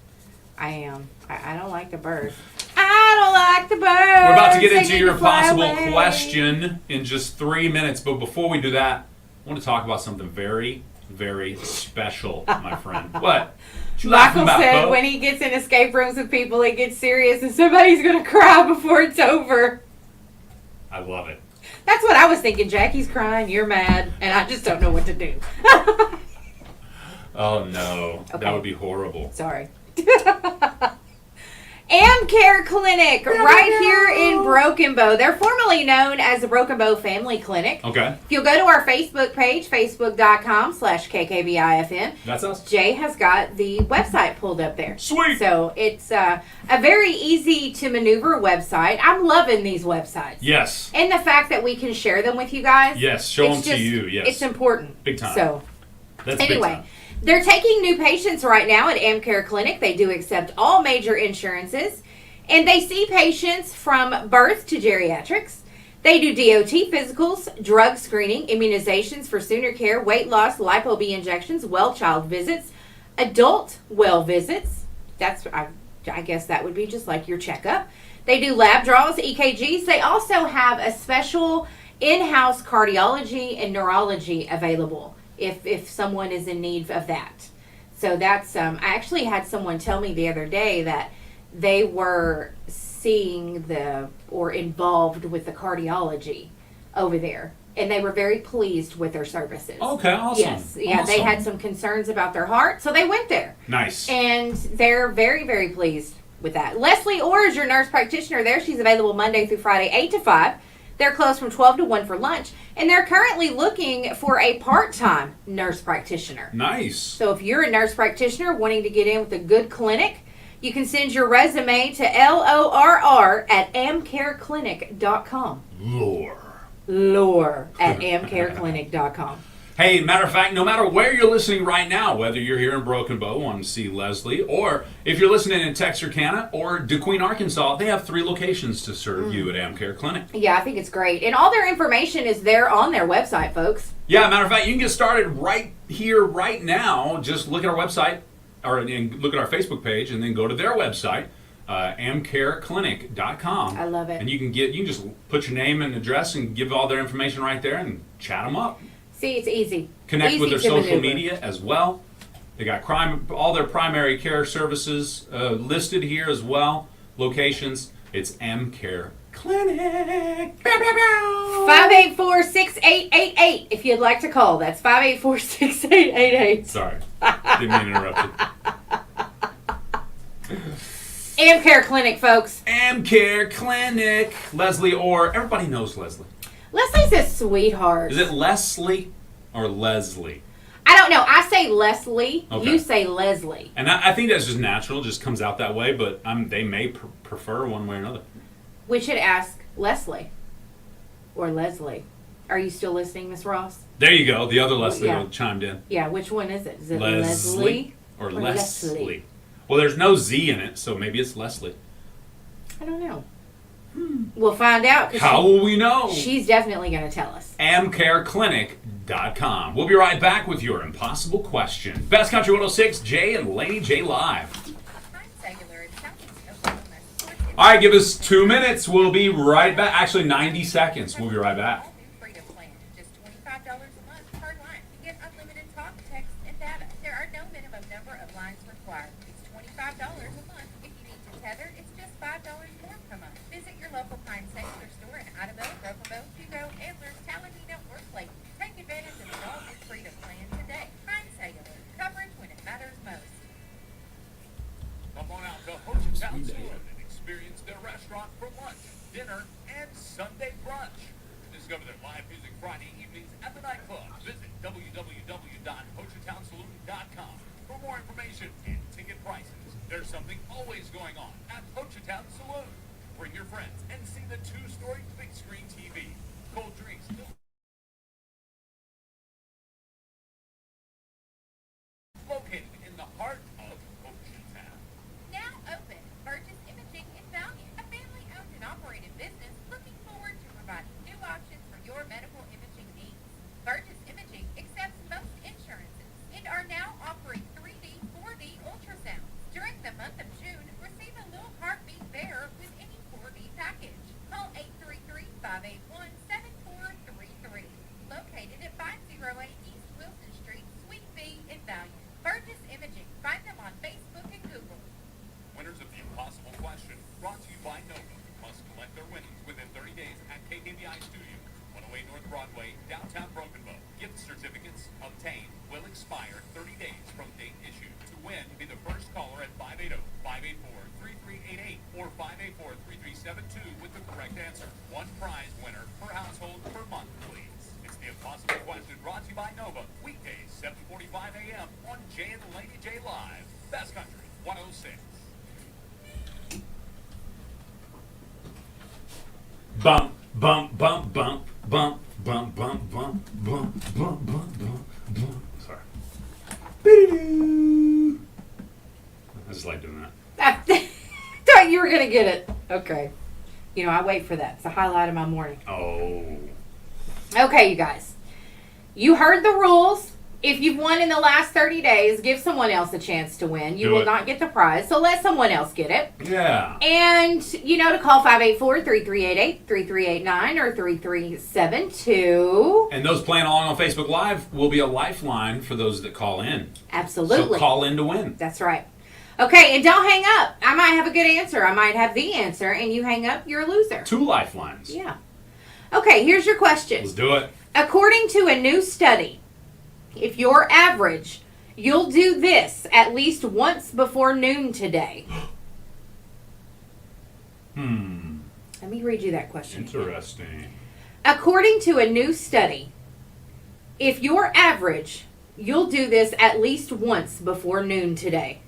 I am. I don't like the birds. I don't like the birds. We're about to get They into need your to fly possible away. question in just 3 minutes. But before we do that, I want to talk about something very, very special, my friend. What? You laughing Michael about, said Bo? when he gets in escape rooms with people, it gets serious and somebody's going to cry before it's over. I love it. That's what I was thinking. Jackie's crying, you're mad, and I just don't know what to do. Oh, no. Okay. That would be horrible. Sorry. Amcare Clinic, right here in Broken Bow. They're formerly known as the Broken Bow Family Clinic. Okay. If you'll go to our Facebook page, facebook.com/KKBIFM, That's us. Jay has got the website pulled up there. Sweet. So it's a very easy to maneuver website. I'm loving these websites. Yes. And the fact that we can share them with you guys. Yes. Show them to you. Yes. It's important. Big time. So That's big anyway. time. They're taking new patients right now at Amcare Clinic. They do accept all major insurances. And they see patients from birth to geriatrics. They do DOT physicals, drug screening, immunizations for sooner care, weight loss, lipo-B injections, well child visits, adult well visits. I guess that would be just like your checkup. They do lab draws, EKGs. They also have a special in-house cardiology and neurology available if someone is in need of that. So that's I actually had someone tell me the other day that they were seeing or involved with the cardiology over there, and they were very pleased with their services. Okay, awesome. Yes, yeah, they Awesome. had some concerns about their heart, so they went there. Nice. And they're very, very pleased with that. Leslie Orr is your nurse practitioner there. She's available Monday through Friday, 8 to 5. They're closed from 12 to 1 for lunch. And they're currently looking for a part-time nurse practitioner. Nice. So if you're a nurse practitioner wanting to get in with a good clinic, you can send your resume to lorr@amcareclinic.com. Lore at amcareclinic.com. Hey, matter of fact, no matter where you're listening right now, whether you're here in Broken Bow wanting to see Leslie, or if you're listening in Texarkana or DeQueen, Arkansas, they have 3 locations to serve you at AmCare Clinic. Yeah, I think it's great. And all their information is there on their website, folks. Yeah, matter of fact, you can get started right here, right now. Just look at our website, and look at our Facebook page, and then go to their website, amcareclinic.com. I love it. And you can just put your name and address and give all their information right there and chat them up. See, it's easy. Connect Easy with their to social maneuver. media as well. They got all their primary care services listed here as well. Locations. It's AmCare Clinic. 584-6888 if you'd like to call. That's 584-6888. Sorry. Didn't mean to interrupt you. AmCare Clinic, folks. AmCare Clinic. Leslie Orr. Everybody knows Leslie. Leslie's a sweetheart. Is it Leslie or Leslie? I don't know. I say Leslie. Okay. You say Leslie. And I think that's just natural. Just comes out that way. But they may prefer one way or another. We should ask Leslie or Leslie. Are you still listening, Miss Ross? There you go. The other Leslie Yeah. chimed in. Yeah, which one is it? Is it Leslie Leslie or Leslie? Leslie? Well, there's no Z in it, so maybe it's Leslie. I don't know. We'll find out. 'Cause How will we know? she's definitely going to tell us. AmCareClinic.com. We'll be right back with your impossible question. Best Country 106, Jay and Laney J live. Time Cellular in Southeast Oklahoma. All right, give us 2 minutes. We'll be right back. Actually, 90 seconds. We'll be right back. All new Freedom Plan, just $25 a month per line. You get unlimited talk, text, and data. There are no minimum number of lines required. It's $25 a month. If you need to tether, it's just $5 more per month. Visit your local Pine Cellular store in Idaho, Brokenville, Hugo, Antlers, Taladino, or Clayton. Take advantage of the all new Freedom Plan today. Pine Cellular, coverage when it matters most. Come on out to Ho Chi Town Saloon and experience their restaurant for lunch, dinner, and Sunday brunch. Discover their live music Friday evenings at the nightclub. Visit www.hochitownsaloon.com for more information and ticket prices. There's something always going on at Ho Chi Town Saloon. Bring your friends and see the 2-story big screen TV. Cold drinks. Located in the heart of Ho Chi Town. Now open, Burgess Imaging in Valiant, a family-owned and operated business looking forward to providing new options for your medical imaging needs. Burgess Imaging accepts most insurances and are now offering 3D, 4D ultrasounds. During the month of June, receive a little heartbeat there with any 4D package. Call 833-581-7433. Located at 508 East Wilson Street, Suite B in Valiant. Burgess Imaging. Find them on Facebook and Google. Winners of the Impossible Question, brought to you by Nova, must collect their winnings within 30 days at KKBI Studios, 108 North Broadway, downtown Broken Bow. Gift certificates obtained will expire 30 days from date issued. To win, be the first caller at 580-584-3388 or 584-3372 with the correct answer. One prize winner per household per month, please. It's the Impossible Question, brought to you by Nova, weekdays 7:45 a.m. on Jay and Laney J Live. Best Country 106. Bump, bump, bump, bump, bump, bump, bump, bump, bump, bump, bump, bump, bump. Sorry. Be-doo-doo. I just like doing that. I thought you were going to get it. Okay. You know, I wait for that. It's a highlight of my morning. Oh. Okay, you guys. You heard the rules. If you've won in the last 30 days, give someone else a chance to win. You Do will it. not get the prize, so let someone else get it. Yeah. And, you know, to call 584-3388, 3389, or 3372. And those playing along on Facebook Live will be a lifeline for those that call in. Absolutely. So call in to win. That's right. Okay, and don't hang up. I might have a good answer. I might have the answer, and you hang up, you're a loser. 2 lifelines. Yeah. Okay, here's your question. Let's do it. According to a new study, if you're average, you'll do this at least once before noon today. Let me read you that question. Interesting. According to a new study, if you're average, you'll do this at least once before noon today.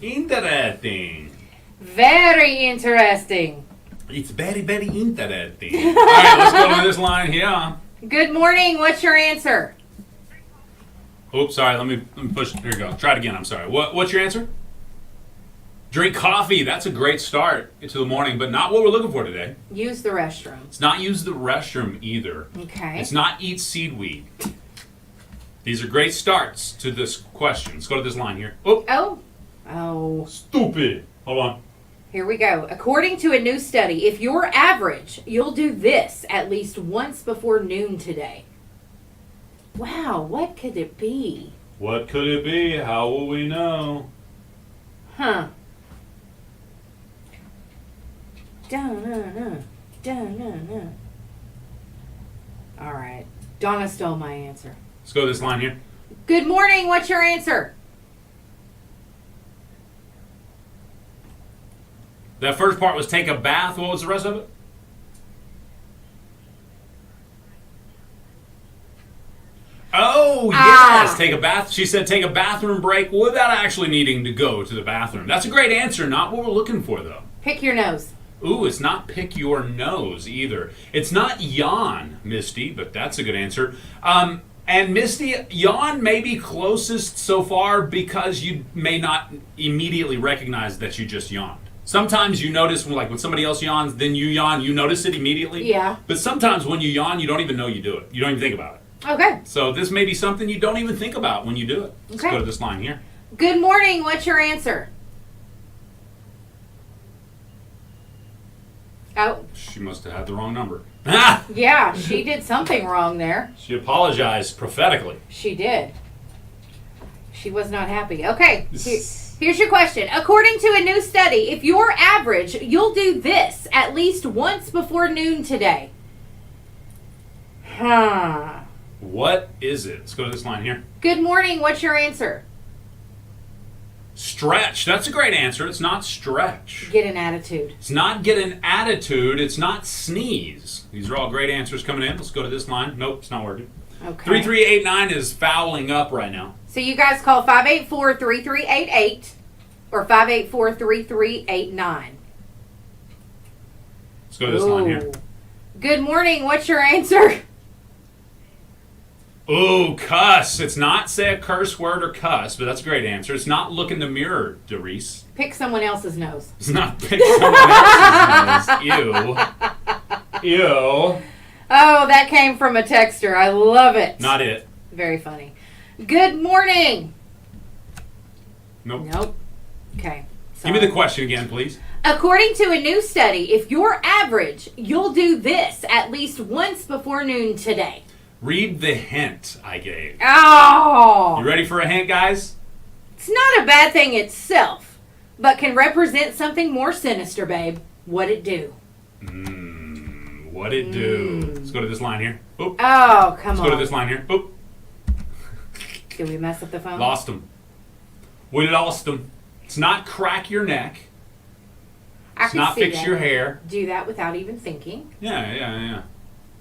Interesting. Very interesting. It's very, very interesting. All right, let's go to this line here. Good morning. What's your answer? Oops, sorry. Let me push. Here you go. Try it again. I'm sorry. What's your answer? Drink coffee. That's a great start to the morning, but not what we're looking for today. Use the restroom. It's not use the restroom either. Okay. It's not eat seaweed. These are great starts to this question. Let's go to this line here. Oh, Oh. stupid. Hold on. Here we go. According to a new study, if you're average, you'll do this at least once before noon today. Wow, what could it be? What could it be? How will we know? Huh. Dun-na-na. Dun-na-na. All right. Donna stole my answer. Let's go to this line here. Good morning. What's your answer? That first part was take a bath. What was the rest of it? Oh, yes. Take a bath. She said take a bathroom break without actually needing to go to the bathroom. That's a great answer. Not what we're looking for, though. Pick your nose. Ooh, it's not pick your nose either. It's not yawn, Misty, but that's a good answer. And Misty, yawn may be closest so far because you may not immediately recognize that you just yawned. Sometimes you notice when somebody else yawns, then you yawn, you notice it immediately. Yeah. But sometimes when you yawn, you don't even know you do it. You don't even think about it. Okay. So this may be something you don't even think about when you do it. Let's Okay. go to this line here. Good morning. What's your answer? Oh, She must have had the wrong number. yeah, she did something wrong there. She apologized prophetically. She did. She was not happy. Okay, here's your question. According to a new study, if you're average, you'll do this at least once before noon today. Huh. What is it? Let's go to this line here. Good morning. What's your answer? Stretch. That's a great answer. It's not stretch. Get an attitude. It's not get an attitude. It's not sneeze. These are all great answers coming in. Let's go to this line. Nope, it's not working. Okay. 3389 is fouling up right now. So you guys call 584-3388 or 584-3389. Let's go to this line here. Ooh. Good morning. What's your answer? Ooh, cuss. It's not say a curse word or cuss, but that's a great answer. It's not look in the mirror, Doris. Pick someone else's nose. It's not pick someone else's nose. Ew. Ew. Oh, that came from a texter. I love it. Not it. Very funny. Good morning. Nope. Nope. Okay. Give me the question again, please. According to a new study, if you're average, you'll do this at least once before noon today. Read the hint I gave. Oh! You ready for a hint, guys? It's not a bad thing itself, but can represent something more sinister, babe. What'd it do? What'd it do? Let's go to this line here. Oop. Oh, come Let's on. go to this line here. Oop. Did we mess up the phone? Lost him. We lost him. It's not crack your neck. I It's can not see fix that. your hair. Do that without even thinking. Yeah. Yeah.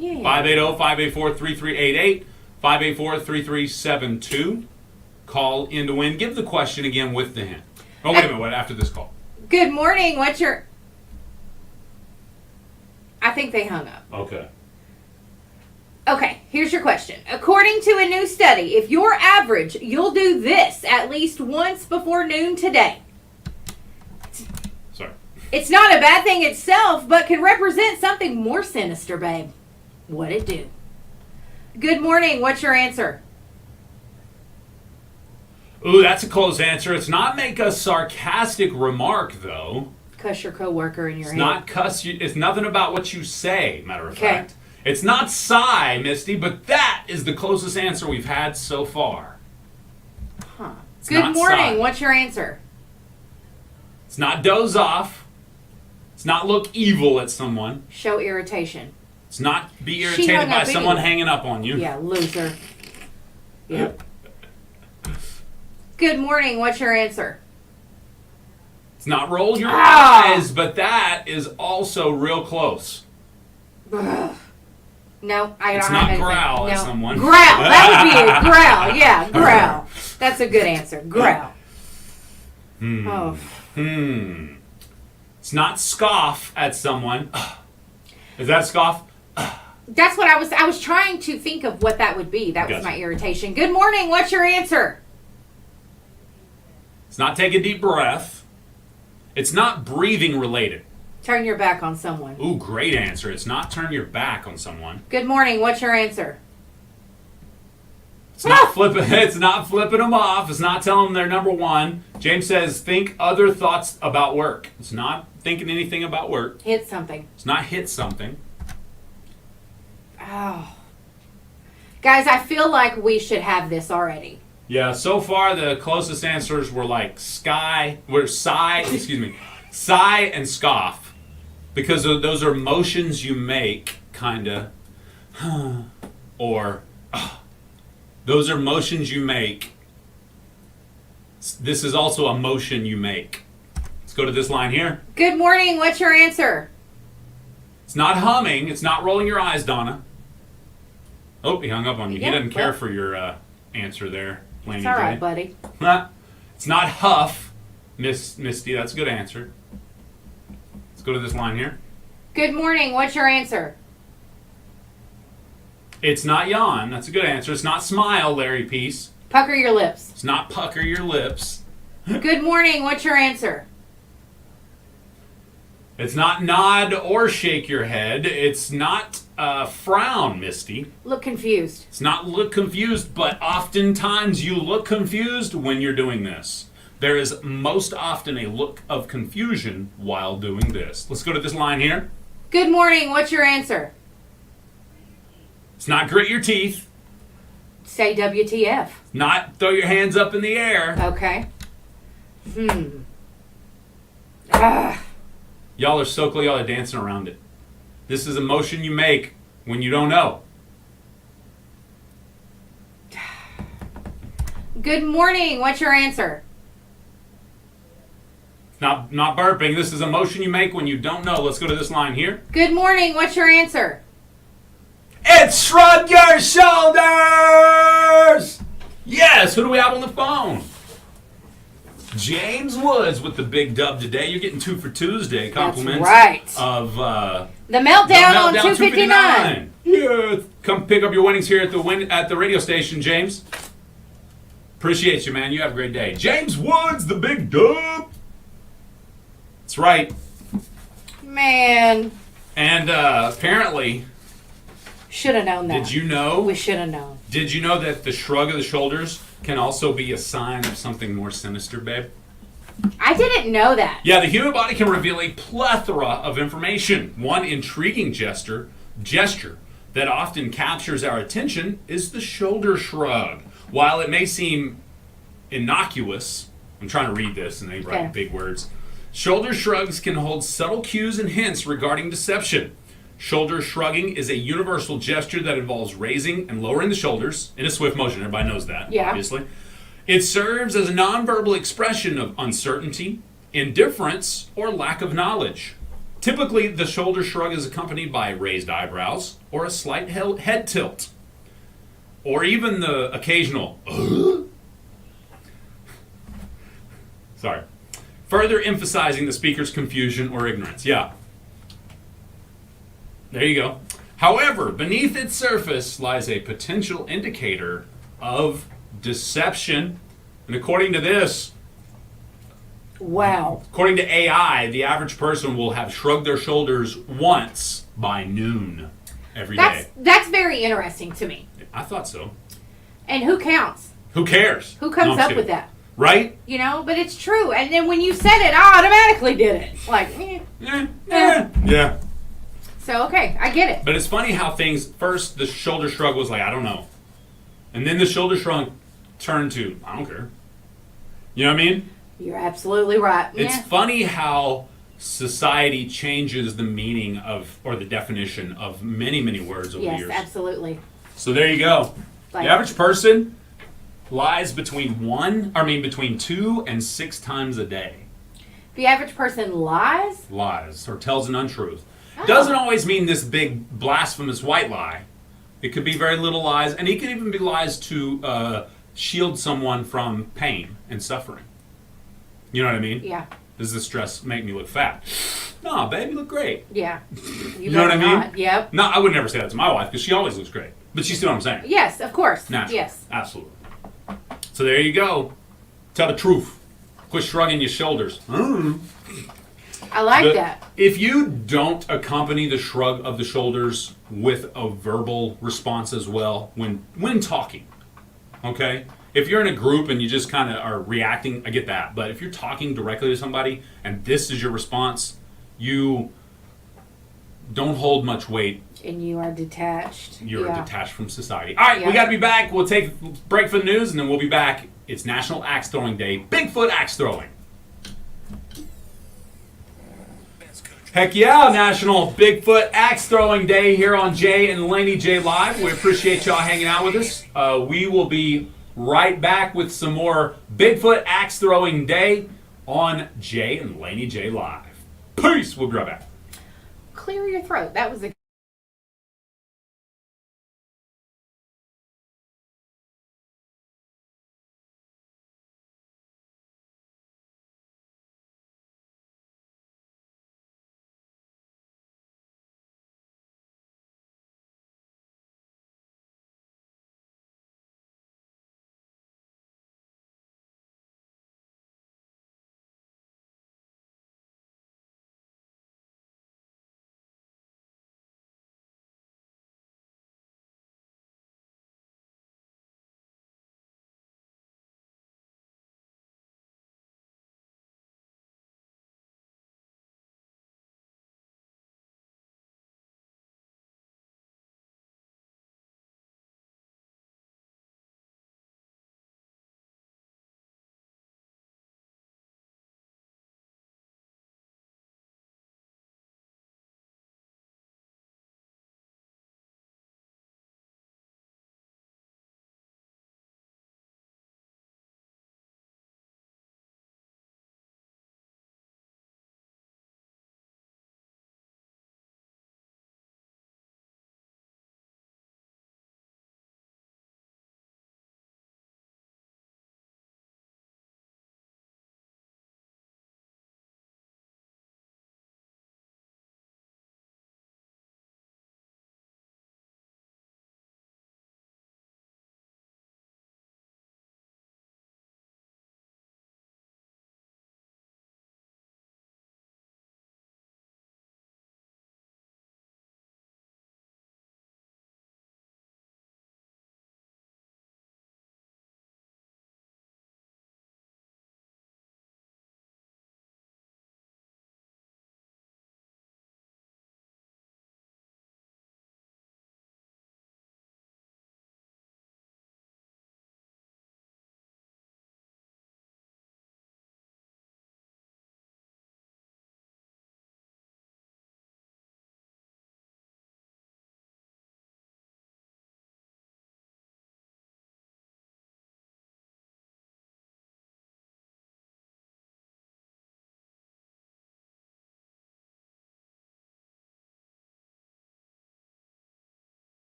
580-584-3388. 584-3372. Call in to win. Give the question again with the hint. Oh, wait a minute. What after this call? Good morning. What's your... I think they hung up. Okay. Okay, here's your question. According to a new study, if you're average, you'll do this at least once before noon today. Sorry. It's not a bad thing itself, but can represent something more sinister, babe. What'd it do? Good morning. What's your answer? Ooh, that's a close answer. It's not make a sarcastic remark, though. Cuss your coworker in your It's head. not cuss you. It's nothing about what you say, matter of Okay. fact. It's not sigh, Misty, but that is the closest answer we've had so far. Huh. It's Good not morning. sigh. What's your answer? It's not doze off. It's not look evil at someone. Show irritation. It's not be She irritated hung by up someone anyway. hanging up on you. Yeah, loser. Yep. Good morning. What's your answer? It's not roll your Ah! eyes, but that is also real close. Ugh. No, I don't It's have not anything. growl at No. someone. Growl. That would be it. Growl. Yeah, growl. That's a good answer. Growl. Oh. It's not scoff at someone. Is that scoff? That's what I was trying to think of what that would be. That was Gotcha. my irritation. Good morning. What's your answer? It's not take a deep breath. It's not breathing related. Turn your back on someone. Ooh, great answer. It's not turn your back on someone. Good morning. What's your answer? It's not flipping. It's not flipping them off. It's not telling them they're number one. James says, think other thoughts about work. It's not thinking anything about work. Hit something. It's not hit something. Oh. Guys, I feel like we should have this already. Yeah, so far the closest answers were like sigh and scoff. Because those are motions you make, kinda. Or, those are motions you make. This is also a motion you make. Let's go to this line here. Good morning. What's your answer? It's not humming. It's not rolling your eyes, Donna. Oh, he hung up on you. Yeah, He doesn't care well. for your answer there, Laney It's all right, J. buddy. It's not huff, Misty. That's a good answer. Let's go to this line here. Good morning. What's your answer? It's not yawn. That's a good answer. It's not smile, Larry Peace. Pucker your lips. It's not pucker your lips. Good morning. What's your answer? It's not nod or shake your head. It's not frown, Misty. Look confused. It's not look confused, but oftentimes you look confused when you're doing this. There is most often a look of confusion while doing this. Let's go to this line here. Good morning. What's your answer? It's not grit your teeth. Say WTF. Not throw your hands up in the air. Okay. Ah. Y'all are so cool. Y'all are dancing around it. This is a motion you make when you don't know. Good morning. What's your answer? Not burping. This is a motion you make when you don't know. Let's go to this line here. Good morning. What's your answer? It's shrug your shoulders! Yes, who do we have on the phone? James Woods with the big dub today. You're getting 2 for Tuesday. Compliments right. of The meltdown on 259. Yeah, come pick up your winnings here at the radio station, James. Appreciate you, man. You have a great day. James Woods, the big dub. That's right. Man. And apparently, Should have known that. did you know? We should have known. Did you know that the shrug of the shoulders can also be a sign of something more sinister, babe? I didn't know that. Yeah, the human body can reveal a plethora of information. One intriguing gesture that often captures our attention is the shoulder shrug. While it may seem innocuous, I'm trying to read this and they write Okay. big words. Shoulder shrugs can hold subtle cues and hints regarding deception. Shoulder shrugging is a universal gesture that involves raising and lowering the shoulders in a swift motion. Everybody knows that, Yeah. obviously. It serves as a nonverbal expression of uncertainty, indifference, or lack of knowledge. Typically, the shoulder shrug is accompanied by raised eyebrows or a slight head tilt, or even the occasional sorry, further emphasizing the speaker's confusion or ignorance. Yeah. There you go. However, beneath its surface lies a potential indicator of deception. And according to this, Wow. According to AI, the average person will have shrugged their shoulders once by noon every day. That's very interesting to me. I thought so. And who counts? Who cares? Who comes No, I'm up kidding. with that? Right? You know, but it's true. And then when you said it, I automatically did it. Like, Yeah. So, okay, I get it. But it's funny how things, first the shoulder shrug was like, I don't know. And then the shoulder shrug turned to, I don't care. You know what I mean? You're absolutely right. It's Yeah. funny how society changes the meaning of, or the definition of many, many words over the Yes, years. absolutely. So there you go. Like- The average person lies between 2 and 6 times a day. The average person lies? Lies or tells an untruth. Oh. Doesn't always mean this big blasphemous white lie. It could be very little lies, and it could even be lies to shield someone from pain and suffering. You know what I mean? Yeah. Does this dress make me look fat? No, babe, you look great. Yeah. You know what I better mean? not. Yep. No, I would never say that to my wife because she always looks great. But you see what I'm saying? Yes, of course. Natural. Yes. Absolutely. So there you go. Tell the truth. Quit shrugging your shoulders. I like But that. if you don't accompany the shrug of the shoulders with a verbal response as well when talking, okay? If you're in a group and you just kind of are reacting, I get that. But if you're talking directly to somebody and this is your response, you don't hold much weight. And you are detached. You're Yeah. detached from society. All right, we Yeah. got to be back. We'll take a break for the news and then we'll be back. It's National Axe Throwing Day. Bigfoot axe throwing. Heck yeah, National Bigfoot Axe Throwing Day here on Jay and Laney J Live. We appreciate y'all hanging out with us. We will be right back with some more Bigfoot Axe Throwing Day on Jay and Laney J Live. Peace. We'll be right back. Clear your throat. That was a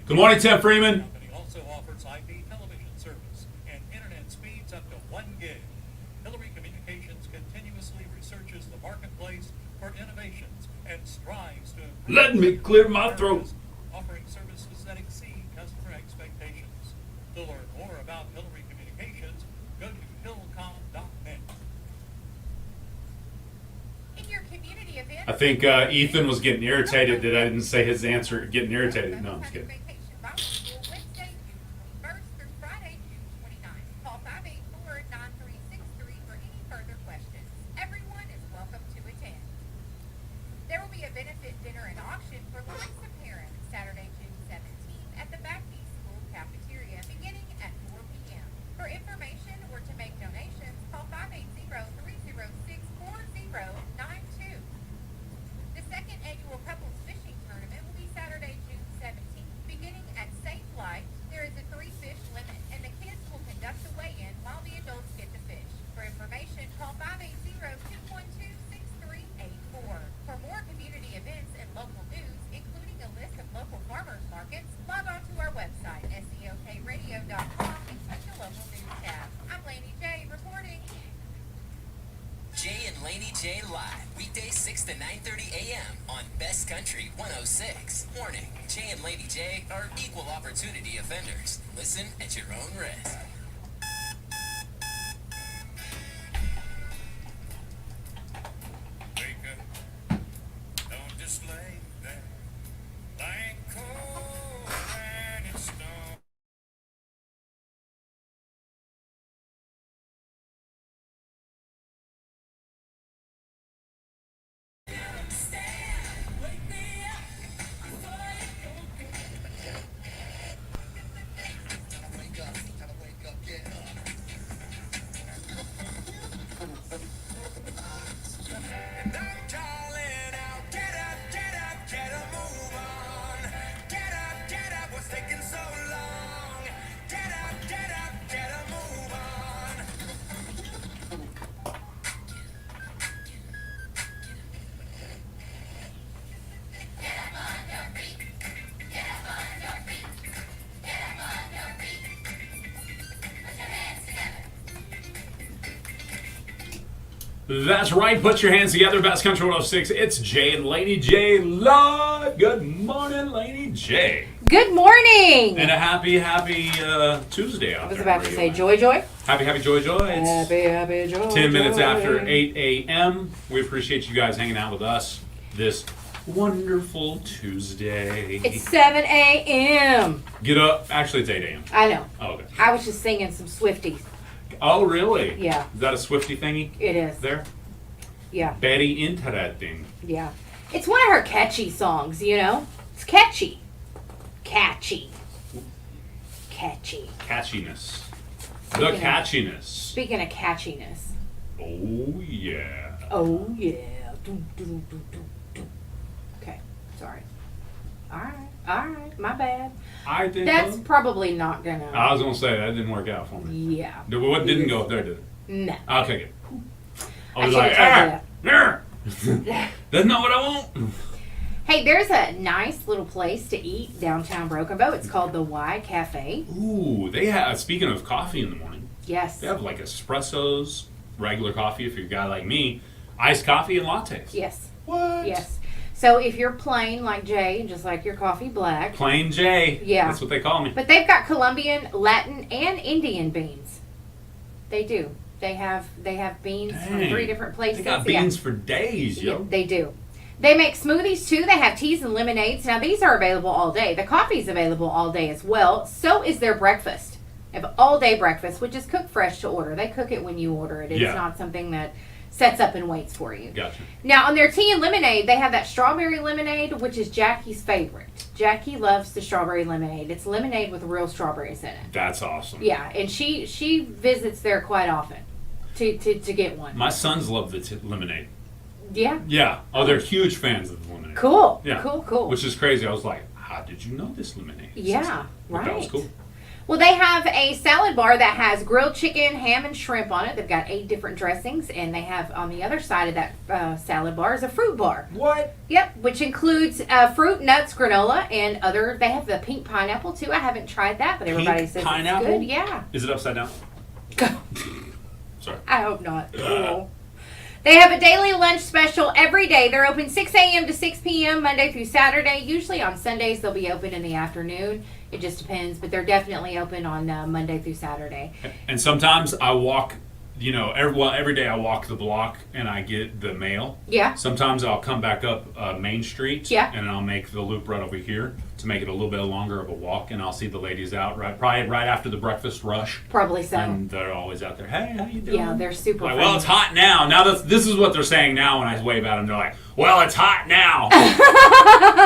Good morning, Tim Freeman. The company also offers IP television service and internet speeds up to 1 gig. Hillary Communications continuously researches the marketplace for innovations and strives to improve. Let me clear my throat. Offering services that exceed customer expectations. To learn more about Hillary Communications, go to hillcom.net. In your community event. I think Ethan was getting irritated that I didn't say his answer. Getting irritated. No, I'm just kidding. Vacation Bible School Wednesday, June 21st through Friday, June 29th. Call 584-9363 for any further questions. Everyone is welcome to attend. There will be a benefit dinner and auction for Louisa parents Saturday, June 17th at the Backey School cafeteria beginning at 4 p.m. For information or to make donations, call 580-306-4092. The second annual couples fishing tournament will be Saturday, June 17th, beginning at Safe Light. There is a 3-fish limit, and the kids will conduct the weigh-in while the adults get to fish. For information, call 580-212-6384. For more community events and local news, including a list of local farmers markets, log on to our website, seokradio.com, and click the local news tab. I'm Laney J reporting. Jay and Laney J live, weekdays 6 to 9:30 a.m. on Best Country 106. Warning, Jay and Laney J are equal opportunity offenders. Listen at your own risk. Wake up, don't just lay there like cold granite stone. And I'm calling out, get a move on. Get up, what's taking so long? Get a move on. That's right. Put your hands together. Best Country 106. It's Jay and Laney J live. Good morning, Laney J. Good morning. And a happy Tuesday out I was there. about to say joy. Happy joy. It's Happy joy. 10 minutes after 8 a.m. We appreciate you guys hanging out with us this wonderful Tuesday. It's 7 a.m. Get up. Actually, it's 8 a.m. I know. Oh, okay. I was just singing some Swifties. Oh, really? Yeah. Is that a Swiftie thingy It is. there? Yeah. Very interesting. Yeah. It's one of her catchy songs, you know? It's catchy. Catchy. Catchiness. Speaking The of- catchiness. Speaking of catchiness. Oh, yeah. Oh, yeah. Do, do, do, do, do. Okay. Sorry. All right. My bad. I think That's so. probably not gonna. I was going to say, that didn't work out for me. Yeah. What didn't go up there, did it? No. Okay, good. I I was should've like, told you that's not what I want. Hey, there's a nice little place to eat downtown Broken Bow. It's called the Y Cafe. Ooh, they have, speaking of coffee in the morning, Yes. they have like espressos, regular coffee if you're a guy like me, iced coffee and lattes. Yes. What? Yes. So if you're plain like Jay, just like your coffee black, Plain J. Yeah. That's what they call me. but they've got Colombian, Latin, and Indian beans. They do. They have beans from Dang. 3 different places. They got Yeah. beans for days, Yeah, yo. they do. They make smoothies too. They have teas and lemonades. Now these are available all day. The coffee's available all day as well. So is their breakfast. They have all day breakfast, which is cooked fresh to order. They cook it when you order it. It's Yeah. not something that sets up and waits for you. Gotcha. Now on their tea and lemonade, they have that strawberry lemonade, which is Jackie's favorite. Jackie loves the strawberry lemonade. It's lemonade with real strawberries in it. That's awesome. Yeah, and she visits there quite often to get one. My sons love the lemonade. Yeah. Yeah. Oh, they're huge fans of the lemonade. Cool. Yeah. Cool. Which is crazy. I was like, how did you know this lemonade? Yeah, But that was right. cool. Well, they have a salad bar that has grilled chicken, ham, and shrimp on it. They've got 8 different dressings, and they have on the other side of that salad bar is a fruit bar. What? Yep, which includes fruit, nuts, granola, and other. They have the pink pineapple too. I haven't tried that, but everybody says pineapple? it's good. Yeah. Is it upside down? Sorry. I hope not. Cool. They have a daily lunch special every day. They're open 6 a.m. to 6 p.m. Monday through Saturday. Usually on Sundays they'll be open in the afternoon. It just depends, but they're definitely open on Monday through Saturday. And sometimes I walk, every day I walk the block and I get the mail. Yeah. Sometimes I'll come back up Main Street. Yeah. And I'll make the loop right over here to make it a little bit longer of a walk, and I'll see the ladies out probably right after the breakfast rush. Probably so. And they're always out there. Hey, how you doing? Yeah, they're super like, friendly. well, it's hot now. This is what they're saying now when I wave at them. They're like, well, it's hot now.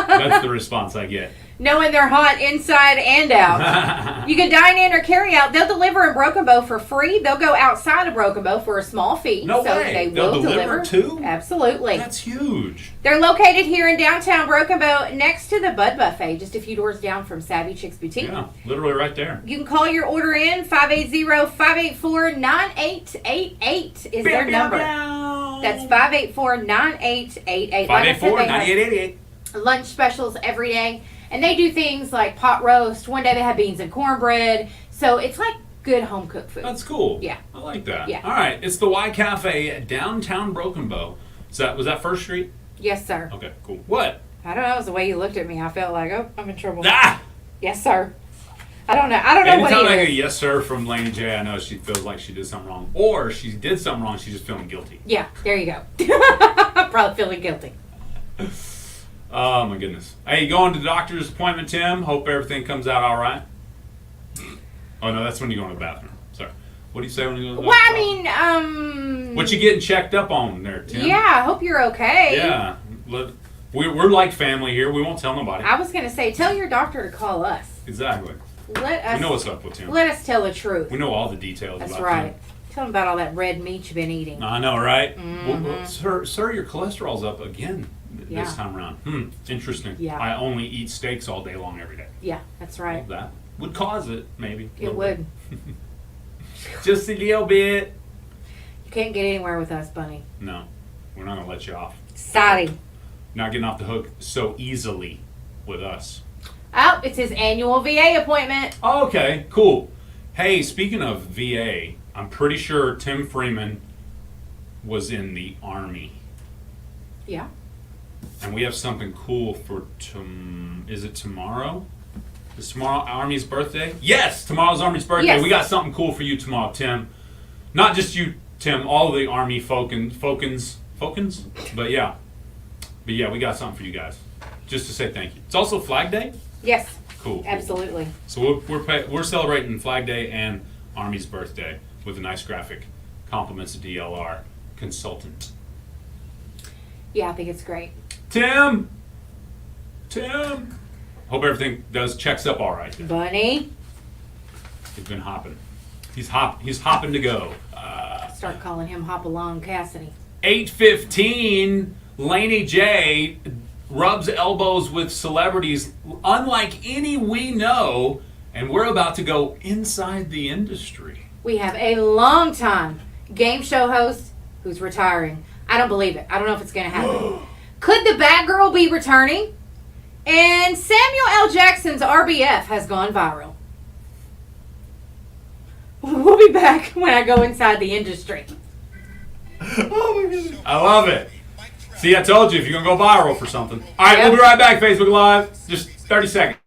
That's the response I get. Knowing they're hot inside and out. You can dine in or carry out. They'll deliver in Broken Bow for free. They'll go outside of Broken Bow for a small fee. No so way. They They'll will deliver too? Absolutely. That's huge. They're located here in downtown Broken Bow next to the Bud Buffet, just a few doors down from Savvy Chicks Boutique. Yeah, literally right there. You can call your order in 580-584-9888 is their number. That's 584-9888. 584-9888. Lunch specials every day. And they do things like pot roast. One day they have beans and cornbread. So it's like good home cooked food. That's cool. Yeah. I like that. Yeah. All right. It's the Y Cafe at downtown Broken Bow. Was that First Street? Yes, sir. Okay, cool. What? I don't know. It was the way you looked at me. I felt like, oh, I'm in trouble. Ah! Yes, sir. I don't know. I don't know Anytime what I it get a is. yes sir from Laney J, I know she feels like she did something wrong. Or she did something wrong, she's just feeling guilty. Yeah, there you go. I'm probably feeling guilty. Oh my goodness. Hey, you going to the doctor's appointment, Tim? Hope everything comes out all right. Oh no, that's when you go to the bathroom. Sorry. What do you say when you go to the Well, doctor? I mean, What you getting checked up on there, Tim? yeah, I hope you're okay. Yeah. We're like family here. We won't tell nobody. I was going to say, tell your doctor to call us. Exactly. Let us We know what's up with Tim. let us tell the truth. We know all the details That's about right. Tim. Tell them about all that red meat you've been eating. I know, right? Mm-hmm. Well, sir, your cholesterol's up again Yeah. this time around. Interesting. Yeah. I only eat steaks all day long every day. Yeah, that's right. That would cause it, maybe. a It little would. bit. Just a little bit. You can't get anywhere with us, Bunny. No, we're not going to let you off. Sorry. Not getting off the hook so easily with us. Oh, it's his annual VA appointment. Oh, okay, cool. Hey, speaking of VA, I'm pretty sure Tim Freeman was in the Army. Yeah. And we have something cool for is it tomorrow? Is tomorrow Army's birthday? Yes, tomorrow's Army's birthday. Yes. We got something cool for you tomorrow, Tim. Not just you, Tim, all of the Army Fokins? But yeah, we got something for you guys. Just to say thank you. It's also Flag Day? Yes. Cool. Absolutely. So we're celebrating Flag Day and Army's birthday with a nice graphic. Compliments to DLR consultant. Yeah, I think it's great. Tim! Hope everything checks up all right. Bunny. He's been hopping. He's hopping to go. Start calling him Hop Along Cassidy. 8:15, Laney J rubs elbows with celebrities unlike any we know, and we're about to go inside the industry. We have a long time game show host who's retiring. I don't believe it. I don't know if it's going to happen. Could the bad girl be returning? And Samuel L. Jackson's RBF has gone viral. We'll be back when I go inside the industry. Oh my goodness. I love it. See, I told you if you're going to go viral for something. All right, we'll be right back, Facebook Live. Just 30 seconds.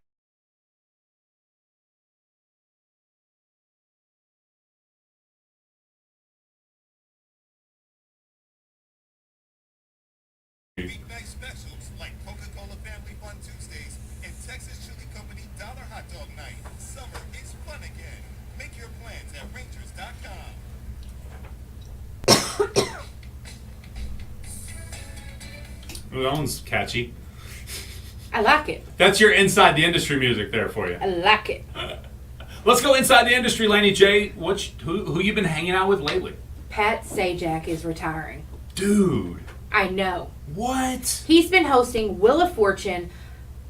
Big bag specials like Coca-Cola Family Fun Tuesdays and Texas Chili Company Dollar Hot Dog Night. Summer is fun again. Make your plans at Rangers.com. That one's catchy. I like it. That's your inside the industry music there for you. I like it. Let's go inside the industry, Laney J. Who you been hanging out with lately? Pat Sajak is retiring. Dude. I know. What? He's been hosting Wheel of Fortune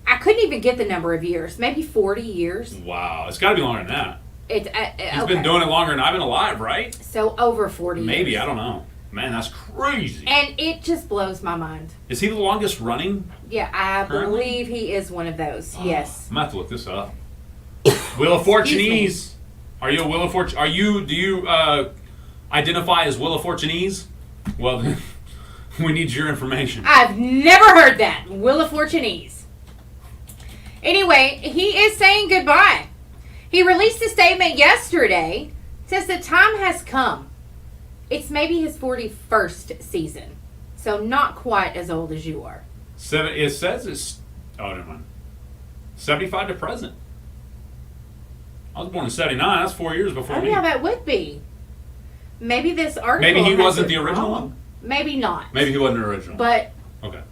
I couldn't even get the number of years. Maybe 40 years. Wow. It's got to be longer than that. He's been doing it longer than I've been alive, right? So over 40 Maybe. years. I don't know. Man, that's crazy. And it just blows my mind. Is he the longest running? Yeah, I Currently? believe he is one of those. Yes. I'm going to have to look this up. Wheel of Fortunese. Are you a Wheel of Fortune? Do you identify as Wheel of Fortunese? Well, then, we need your information. I've never heard that. Wheel of Fortunese. Anyway, he is saying goodbye. He released a statement yesterday. Says the time has come. It's maybe his 41st season. So not quite as old as you are. It says it's... Oh, never mind. 75 to present. I was born in 79. That's 4 years before Oh, me. yeah, that would be. Maybe this article... Maybe he has wasn't it the original wrong. one? Maybe not. Maybe he wasn't the original. But, Okay.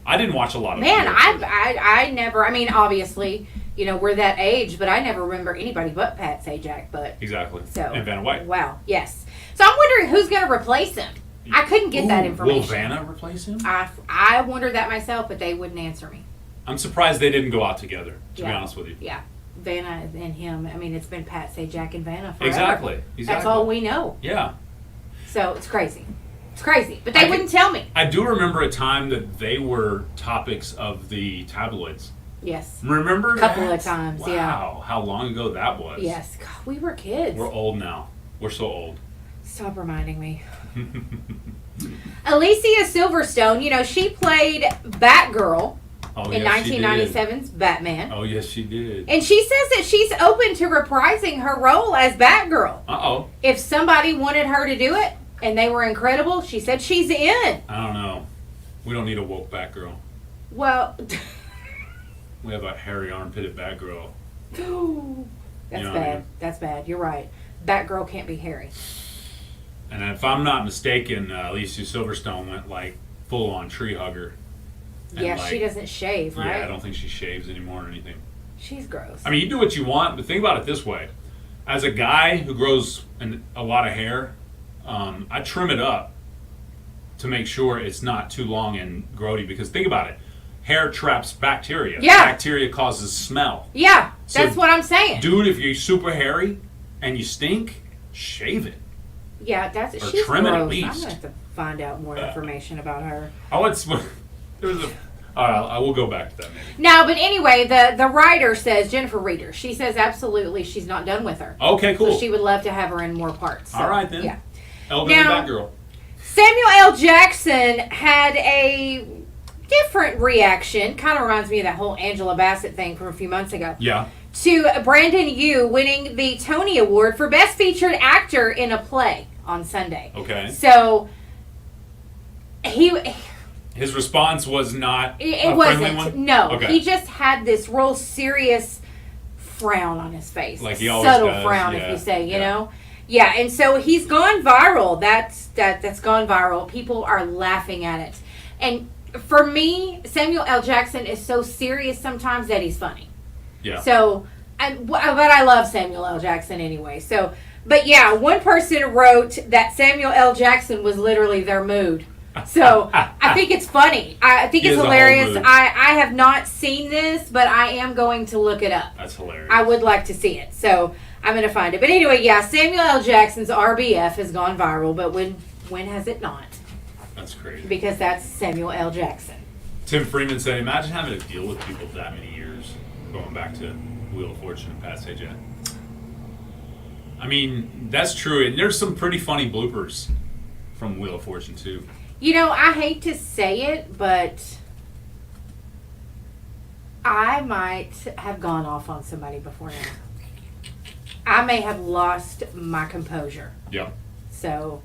I didn't watch a lot of man, it. I never... I mean, obviously, you know, we're that age, but I never remember anybody but Pat Sajak. But Exactly. so... And Vanna White. Wow, yes. So I'm wondering who's going to replace him. I couldn't get that information. Will Vanna replace him? I wondered that myself, but they wouldn't answer me. I'm surprised they didn't go out together, to be Yeah. honest with you. Yeah. Vanna and him. I mean, it's been Pat Sajak and Vanna forever. Exactly. That's all we know. Yeah. So it's crazy. It's crazy. But they I wouldn't tell me. I do remember a time that they were topics of the tabloids. Yes. Remember Couple that? of times, wow, yeah. Wow, how long ago that was. Yes. God, we were kids. We're old now. We're so old. Stop reminding me. Alicia Silverstone, you know, she played Batgirl Oh, in yes, she did. 1997's Batman. Oh, yes, she did. And she says that she's open to reprising her role as Batgirl. Uh-oh. If somebody wanted her to do it and they were incredible, she said she's in. I don't know. We don't need a woke Batgirl. Well, We have a hairy armpitted Batgirl. that's You know what I bad. mean? That's bad. You're right. Batgirl can't be hairy. And if I'm not mistaken, Alicia Silverstone went like full-on tree hugger. And, Yeah, like, she doesn't shave, right? Yeah, I don't think she shaves anymore or anything. She's gross. I mean, you do what you want, but think about it this way. As a guy who grows a lot of hair, I trim it up to make sure it's not too long and grody. Because think about it. Hair traps bacteria. Yeah. Bacteria causes smell. Yeah, So, that's what I'm saying. Dude, if you're super hairy and you stink, shave it. Yeah, that's Or she's trim it gross. at I'm least. gonna have to find out more information about her. I want there was a. All right, I will go back to that maybe. No, but anyway, the writer says, Jennifer Reeder, she says absolutely she's not done with her. Okay, cool. So she would love to have her in more parts. So, All right then. Yeah. Elderly Now- Batgirl. Samuel L. Jackson had a different reaction. Kind of reminds me of that whole Angela Bassett thing from a few months ago. Yeah. To Brandon Yu winning the Tony Award for Best Featured Actor in a Play on Sunday. Okay. So His response was not it a friendly wasn't. one? No, Okay. he just had this real serious frown on his face. Like he always subtle does, frown, yeah, if you say, you yeah. know. Yeah, and so he's gone viral. That's gone viral. People are laughing at it. And for me, Samuel L. Jackson is so serious sometimes that he's funny. Yeah. So, but I love Samuel L. Jackson anyway. So, but yeah, one person wrote that Samuel L. Jackson was literally their mood. So I think it's funny. I think He it's is a whole hilarious. mood. I have not seen this, but I am going to look it up. That's hilarious. I would like to see it. So I'm going to find it. But anyway, yeah, Samuel L. Jackson's RBF has gone viral, but when has it not? That's crazy. Because that's Samuel L. Jackson. Tim Freeman said, imagine having to deal with people that many years, going back to Wheel of Fortune and Pat Sajak. I mean, that's true. And there's some pretty funny bloopers from Wheel of Fortune, too. You know, I hate to say it, but I might have gone off on somebody before now. I may have lost my composure. Yep. So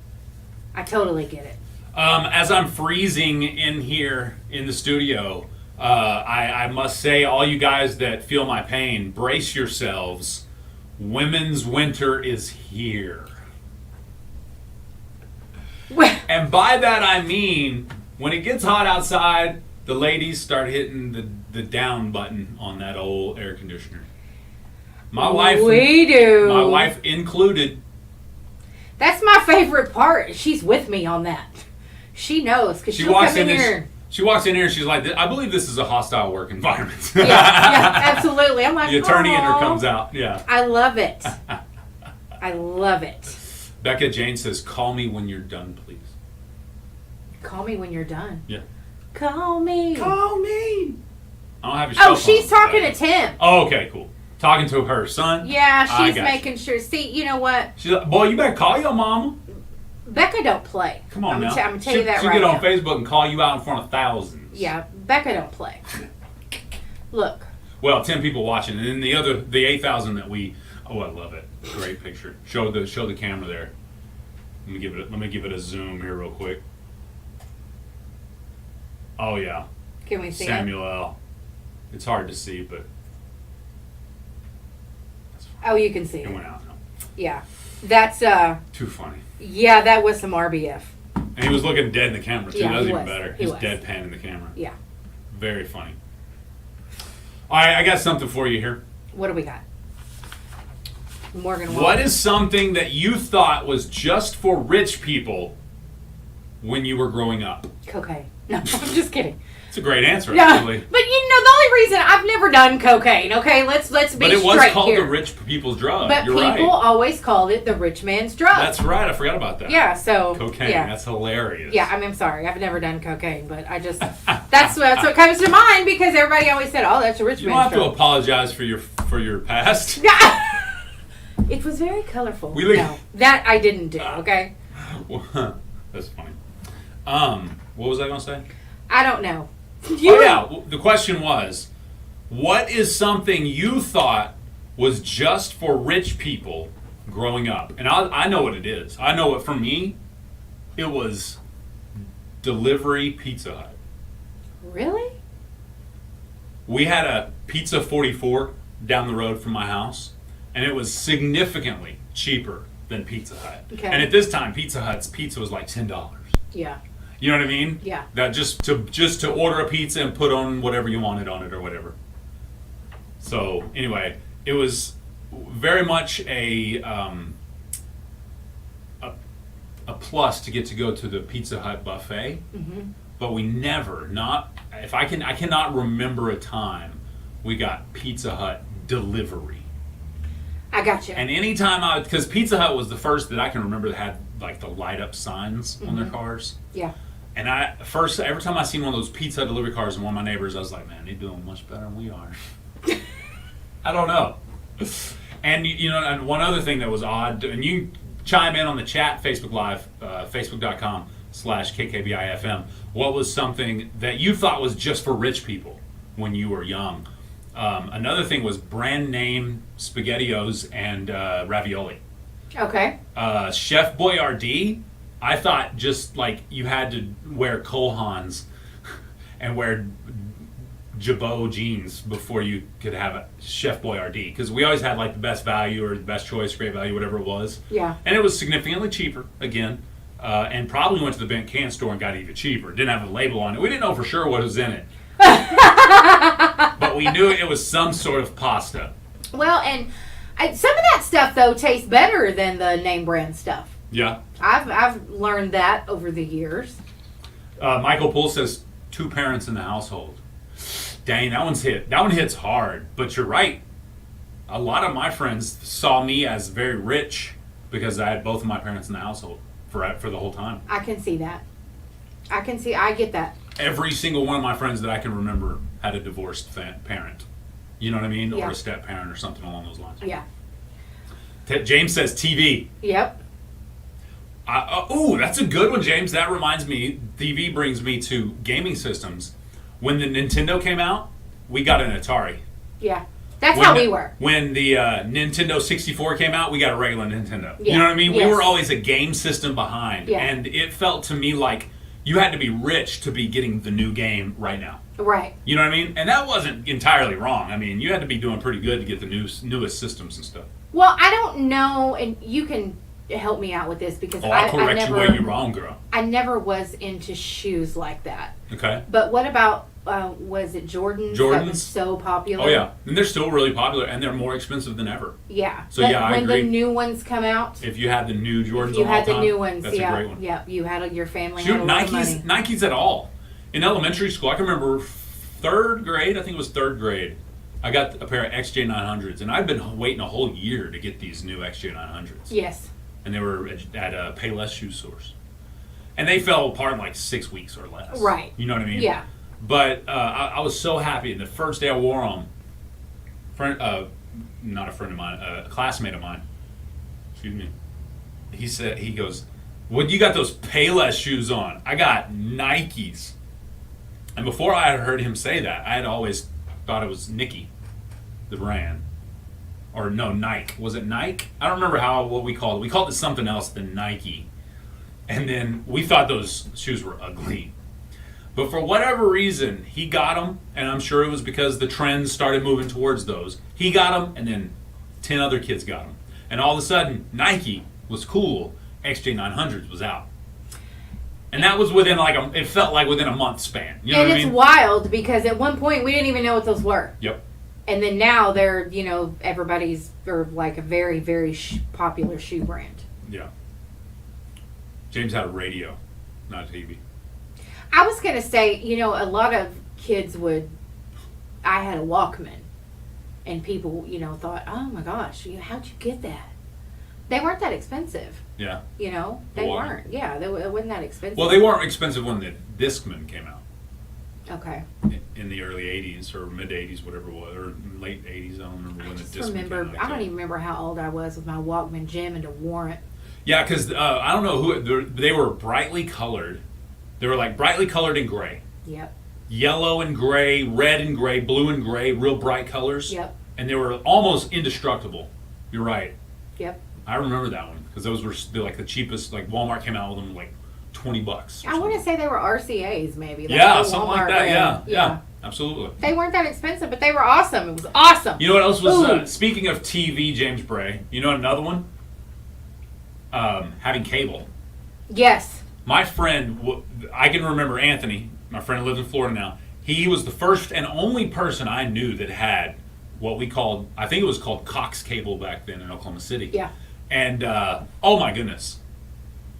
I totally get it. As I'm freezing in here in the studio, I must say, all you guys that feel my pain, brace yourselves. Women's winter is here. And by that I mean, when it gets hot outside, the ladies start hitting the down button on that old air conditioner. My wife included. That's my favorite part. She's with me on that. She knows because She she'll walks come in in here. She walks in here and she's like, I believe this is a hostile work environment. Yeah, absolutely. I'm like, The attorney in her "Aw." comes out. Yeah. I love it. I love it. Becca Jane says, call me when you're done, please. Call me when you're done. Yeah. Call me. Call me. I don't have your cell Oh, she's phone, talking Becca. to Tim. Oh, okay, cool. Talking to her son? Yeah, I she's got making sure. See, you know what? She's like, boy, you better call your mama. Becca don't play. Come on I'm now. I'm gonna tell you that she'll right get on now. Facebook and call you out in front of thousands. Yeah, Becca don't play. Look, Well, 10 people watching, and then the 8,000 that we. Oh, I love it. Great picture. Show the camera there. Let me give it a zoom here real quick. Oh yeah, can we see Samuel L. It's hard to see, but it? Oh, you can see it it. went out now. Yeah, that's Too funny. yeah, that was some RBF. And he was looking dead in the camera too. Yeah, That was he even was. better. He He's was. deadpan in the camera. Yeah. Very funny. All right, I got something for you here. What do we got? Morgan. What is something that you thought was just for rich people when you were growing up? cocaine? No, I'm just kidding. It's a great answer, Yeah, actually. but you know the only reason I've never done cocaine. Okay, let's be But it was straight called here. the rich people's drug. But You're people right. always called it the rich man's drug. That's right. I forgot about that. yeah. So Cocaine. Yeah. That's hilarious. Yeah, I mean, I'm sorry. I've never done cocaine, but I just that's what comes to mind because everybody always said, "Oh, that's a rich You don't have man's to drug." apologize for your past. It was very colorful. We li- No, that I didn't do. Okay, That's funny. What was I going to say? I don't know. Oh yeah, the question was, what is something you thought was just for rich people growing up? And I know what it is. I know it for me. It was delivery Pizza Hut. Really? We had a Pizza 44 down the road from my house, and it was significantly cheaper than Pizza Hut. Okay. And at this time, Pizza Hut's pizza was like $10. Yeah. You know what I mean? Yeah. That just to order a pizza and put on whatever you wanted on it or whatever. So anyway, it was very much a plus to get to go to the Pizza Hut buffet, but we never I cannot remember a time we got Pizza Hut delivery. I got you. And anytime because Pizza Hut was the first that I can remember that had like the light up signs on their cars. Yeah. And every time I seen one of those Pizza Hut delivery cars in one of my neighbors, I was like, man, they're doing much better than we are. I don't know. And and one other thing that was odd, and you can chime in on the chat, Facebook Live, facebook.com/KKBIFM. What was something that you thought was just for rich people when you were young? Another thing was brand name SpaghettiOs and ravioli. Okay. Chef Boyardee, I thought just like you had to wear Cole Haans and wear Jabot jeans before you could have a Chef Boyardee, because we always had like the best value or the best choice, great value, whatever it was. Yeah. And it was significantly cheaper again, and probably went to the Bent Can store and got it even cheaper. Didn't have a label on it. We didn't know for sure what was in it, but we knew it was some sort of pasta. Well, and some of that stuff though tastes better than the name brand stuff. Yeah. I've learned that over the years. Michael Poole says 2 parents in the household. Dang, that one hits hard. But you're right. A lot of my friends saw me as very rich because I had both of my parents in the household for the whole time. I can see that. I get that. Every single one of my friends that I can remember had a divorced parent. You know what I mean? Yeah. Or a step parent or something along those lines. Yeah. James says TV. Yep. Ooh, that's a good one, James. That reminds me, TV brings me to gaming systems. When the Nintendo came out, we got an Atari. Yeah. That's how we were. When the Nintendo 64 came out, we got a regular Nintendo. Yeah. You know what I mean? Yes. We were always a game system behind. Yeah. And it felt to me like you had to be rich to be getting the new game right now. Right. You know what I mean? And that wasn't entirely wrong. I mean, you had to be doing pretty good to get the newest systems and stuff. Well, I don't know, and you can help me out with this because I'll I correct never, you where you're wrong, girl. I never was into shoes like that. Okay. But what about was it Jordans? That Jordans? was so popular. Oh, yeah. And they're still really popular, and they're more expensive than ever. Yeah. So, But yeah, I when agree. the new ones come out, If you had the new Jordans if you on all had the time, new ones, that's yeah, a great one. yeah, you had your family Shoot, had a lot of money. Nike's at all. In elementary school, I can remember third grade. I think it was third grade. I got a pair of XJ900s, and I've been waiting a whole year to get these new XJ900s. Yes. And they were at a Payless shoe source, and they fell apart in like 6 weeks or less. Right. You know what I mean? Yeah. But I was so happy. And the first day I wore them, not a friend of mine, a classmate of mine. Excuse me. He goes, "What you got those Payless shoes on?" I got Nikes. And before I had heard him say that, I had always thought it was Nike, the brand. Or no, Nike. Was it Nike? I don't remember what we called it. We called it something else than Nike. And then we thought those shoes were ugly. But for whatever reason, he got them, and I'm sure it was because the trends started moving towards those. He got them, and then 10 other kids got them. And all of a sudden, Nike was cool. XJ900s was out. And that was within it felt like within a month span. You know And what I it's mean? wild because at one point we didn't even know what those were. Yep. And then now they're, everybody's, they're like a very, very popular shoe brand. Yeah. James had a radio, not a TV. I was going to say, a lot of kids I had a Walkman. And people, thought, oh my gosh, how'd you get that? They weren't that expensive. Yeah. They Walkman. weren't. Yeah, it wasn't that expensive. Well, they weren't expensive when the Discman came out Okay. in the early 80s or mid 80s, whatever it was, or late 80s. I don't remember when the Discman came out. I don't even remember how old I was with my Walkman Jim and a warrant. Yeah, because I don't know they were brightly colored. They were like brightly colored in gray. Yep. Yellow and gray, red and gray, blue and gray, real bright colors. Yep. And they were almost indestructible. You're right. Yep. I remember that one because those were like the cheapest. Like Walmart came out with them like $20. I want to say they were RCAs maybe. Like Yeah, the something like Walmart that. brand. Yeah, absolutely. They weren't that expensive, but they were awesome. It was awesome. You know what else was? Ooh. Speaking of TV, James Bray. You know another one? Having cable. Yes. My friend, I can remember Anthony. My friend who lives in Florida now. He was the first and only person I knew that had what we called, I think it was called Cox Cable back then in Oklahoma City. Yeah. And oh my goodness,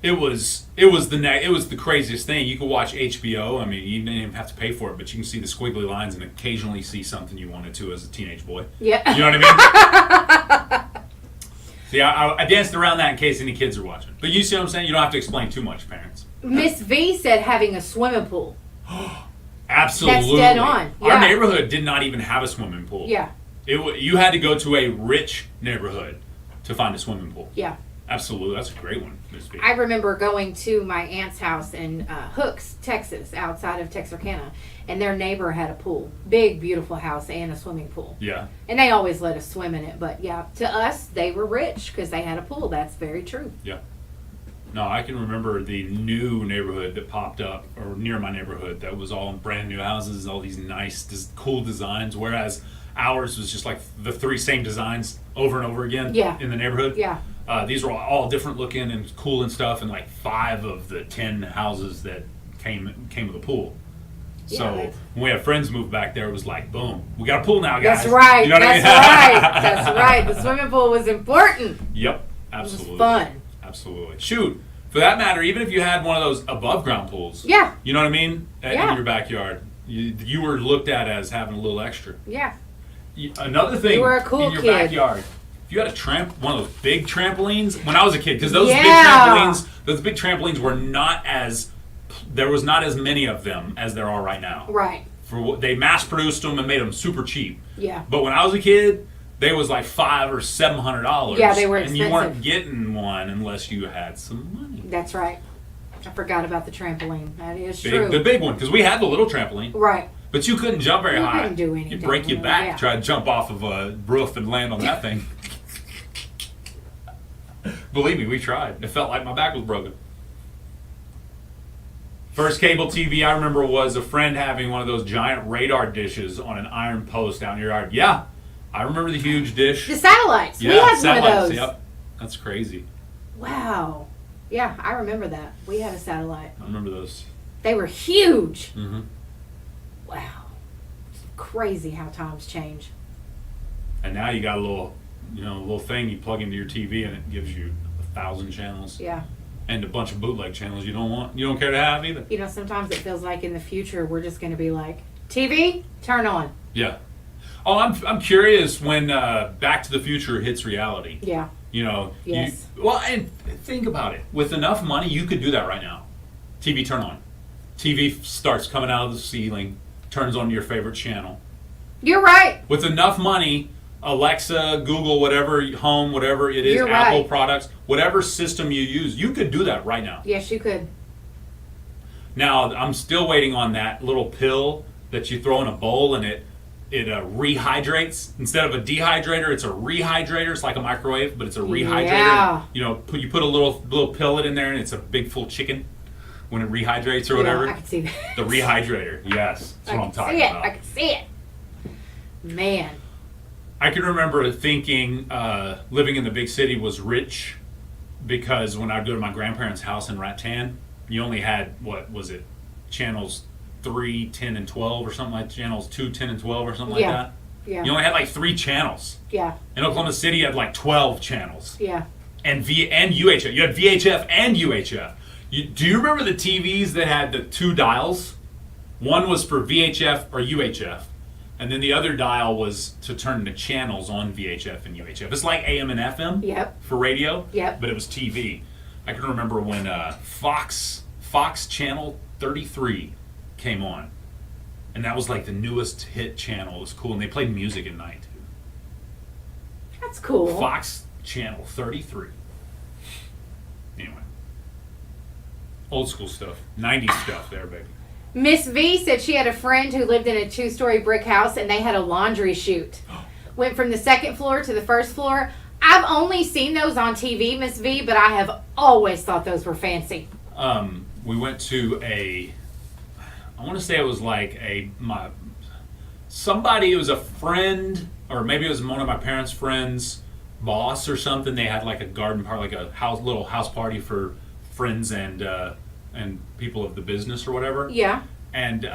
it was the craziest thing. You could watch HBO. I mean, you didn't even have to pay for it, but you can see the squiggly lines and occasionally see something you wanted to as a teenage boy. Yeah. You know what I mean? See, I danced around that in case any kids are watching. But you see what I'm saying? You don't have to explain too much, parents. Miss V said having a swimming pool. Absolutely. That's dead on. Yeah. Our neighborhood did not even have a swimming pool. Yeah. You had to go to a rich neighborhood to find a swimming pool. Yeah. Absolutely. That's a great one, Miss B. I remember going to my aunt's house in Hooks, Texas, outside of Texarkana, and their neighbor had a pool. Big, beautiful house and a swimming pool. Yeah. And they always let us swim in it. But yeah, to us, they were rich because they had a pool. That's very true. Yeah. No, I can remember the new neighborhood that popped up, or near my neighborhood, that was all brand new houses, all these nice, cool designs, whereas ours was just like the three same designs over and over again in the neighborhood. Yeah. These were all different looking and cool and stuff, and like 5 of the 10 houses that came with a pool. So when we had friends move back there, it was like, boom, we got a pool now, guys. That's right. You know what I mean? That's right. The swimming pool was important. Yep, absolutely. It was fun. Absolutely. Shoot, for that matter, even if you had one of those above ground pools, Yeah. you know what I mean, in Yeah. your backyard, you were looked at as having a little extra. Yeah. Another thing You were a cool in your kid. backyard, if you had one of those big trampolines, when I was a kid, because those big trampolines were there was not as many of them as there are right now. Right. They mass produced them and made them super cheap. Yeah. But when I was a kid, they was like $500 or $700. Yeah, they were and you weren't expensive. getting one unless you had some money. That's right. I forgot about the trampoline. That is true. The big one, because we had the little trampoline. Right. But you couldn't jump very You high. couldn't do anything. You'd break your back, Yeah. try to jump off of a roof and land on that thing. Believe me, we tried. It felt like my back was broken. First cable TV I remember was a friend having one of those giant radar dishes on an iron post out in your yard. Yeah, I remember the huge dish. The satellites. Yeah, we had satellites. one of those. Yep, that's crazy. Wow. Yeah, I remember that. We had a satellite. I remember those. They were huge. Mm-hmm. Wow. It's crazy how times change. And now you got a little thing you plug into your TV and it gives you 1,000 channels. Yeah. and a bunch of bootleg channels you don't care to have either. You know, sometimes it feels like in the future we're just going to be like, TV, turn on. Yeah. Oh, I'm curious when Back to the Future hits reality. Yeah. You know. Yes. And think about it. With enough money, you could do that right now. TV turn on. TV starts coming out of the ceiling, turns on your favorite channel. You're right. With enough money, Alexa, Google, whatever, Home, whatever it is, You're Apple right. products, whatever system you use, you could do that right now. Yes, you could. Now, I'm still waiting on that little pill that you throw in a bowl and it rehydrates. Instead of a dehydrator, it's a rehydrator. It's like a microwave, but it's a rehydrator. Yeah. You know, you put a little pellet in there and it's a big full chicken when it rehydrates or whatever. Yeah, I can see that. The rehydrator, yes. That's what I'm talking about. I can see it. Man. I can remember thinking living in the big city was rich because when I'd go to my grandparents' house in Rattan, you only had, what was it, channels 3, 10, and 12 or something like channels 2, 10, and 12 or something like Yeah. that. Yeah. You only had like 3 channels. Yeah. In Oklahoma City, you had like 12 channels. Yeah. And UHF. You had VHF and UHF. Do you remember the TVs that had the 2 dials? One was for VHF or UHF. And then the other dial was to turn the channels on VHF and UHF. It's like AM and FM Yep. for radio, Yep. but it was TV. I can remember when Fox Channel 33 came on. And that was like the newest hit channel. It was cool. And they played music at night, too. That's cool. Fox Channel 33. Anyway. Old school stuff. 90s stuff there, baby. Miss V said she had a friend who lived in a 2-story brick house and they had a laundry chute. Went from the 2nd floor to the 1st floor. I've only seen those on TV, Miss V, but I have always thought those were fancy. We went to I want to say it was like it was a friend, or maybe it was one of my parents' friends' boss or something. They had like a garden party, like a little house party for friends and people of the business or whatever. Yeah. And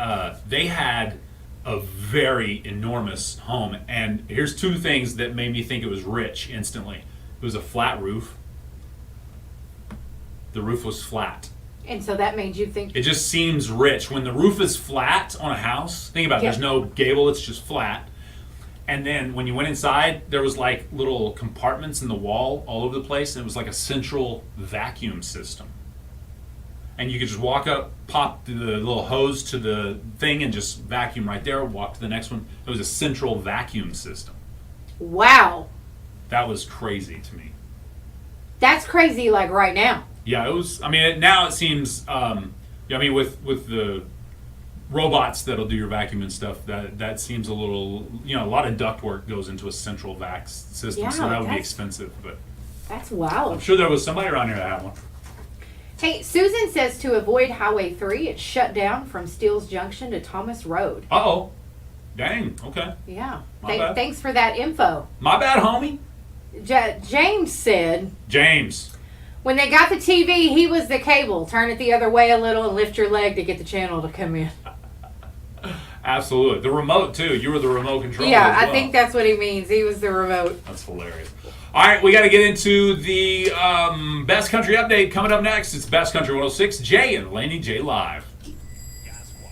they had a very enormous home. And here's 2 things that made me think it was rich instantly. It was a flat roof. The roof was flat. And so that made you think. It just seems rich. When the roof is flat on a house, think about it, Yeah. there's no gable, it's just flat. And then when you went inside, there was like little compartments in the wall all over the place, and it was like a central vacuum system. And you could just walk up, pop the little hose to the thing, and just vacuum right there, walk to the next one. It was a central vacuum system. Wow. That was crazy to me. That's crazy, like right now. Yeah, it was. I mean, now it seems. With the robots that'll do your vacuum and stuff, that seems a little. A lot of duct work goes into a central vac system, Yeah, so that would be that's- expensive. But That's I'm wild. sure there was somebody around here that had one. Hey, Susan says to avoid Highway 3, it's shut down from Steeles Junction to Thomas Road. Uh-oh. Dang. Okay. Yeah. My bad. Thanks for that info. My bad, homie. James said James. when they got the TV, he was the cable. Turn it the other way a little and lift your leg to get the channel to come in. Absolutely. The remote, too. You were the remote control. Yeah, as well. I think that's what he means. He was the remote. That's hilarious. All right, we got to get into the Best Country Update coming up next. It's Best Country 106, Jay and Laney J Live.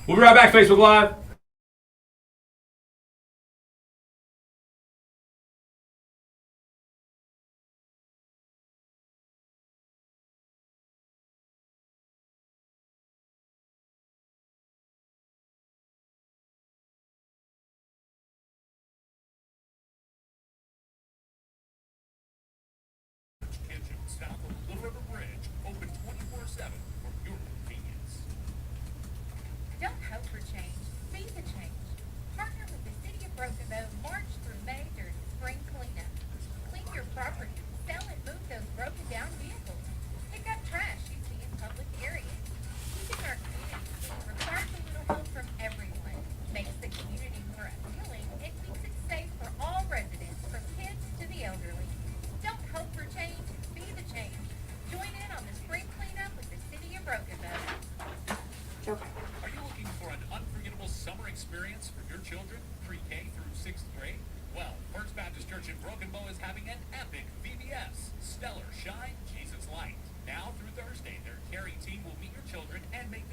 We'll be right back, Facebook Live. Kitchen, south of Little River Bridge, open 24/7 for your convenience. Don't hope for change, be the change. Partner with the City of Broken Bow March through May during spring cleanup. Clean your property, sell and move those broken down vehicles. Pick up trash you see in public areas. Keeping our community clean requires a little help from everyone. Makes the community more appealing and keeps it safe for all residents, from kids to the elderly. Don't hope for change, be the change. Join in on the spring cleanup with the City of Broken Bow. Okay. Are you looking for an unforgettable summer experience for your children, pre-K through 6th grade? Well, First Baptist Church in Broken Bow is having an epic VBS, Stellar Shine Jesus Light, now through Thursday,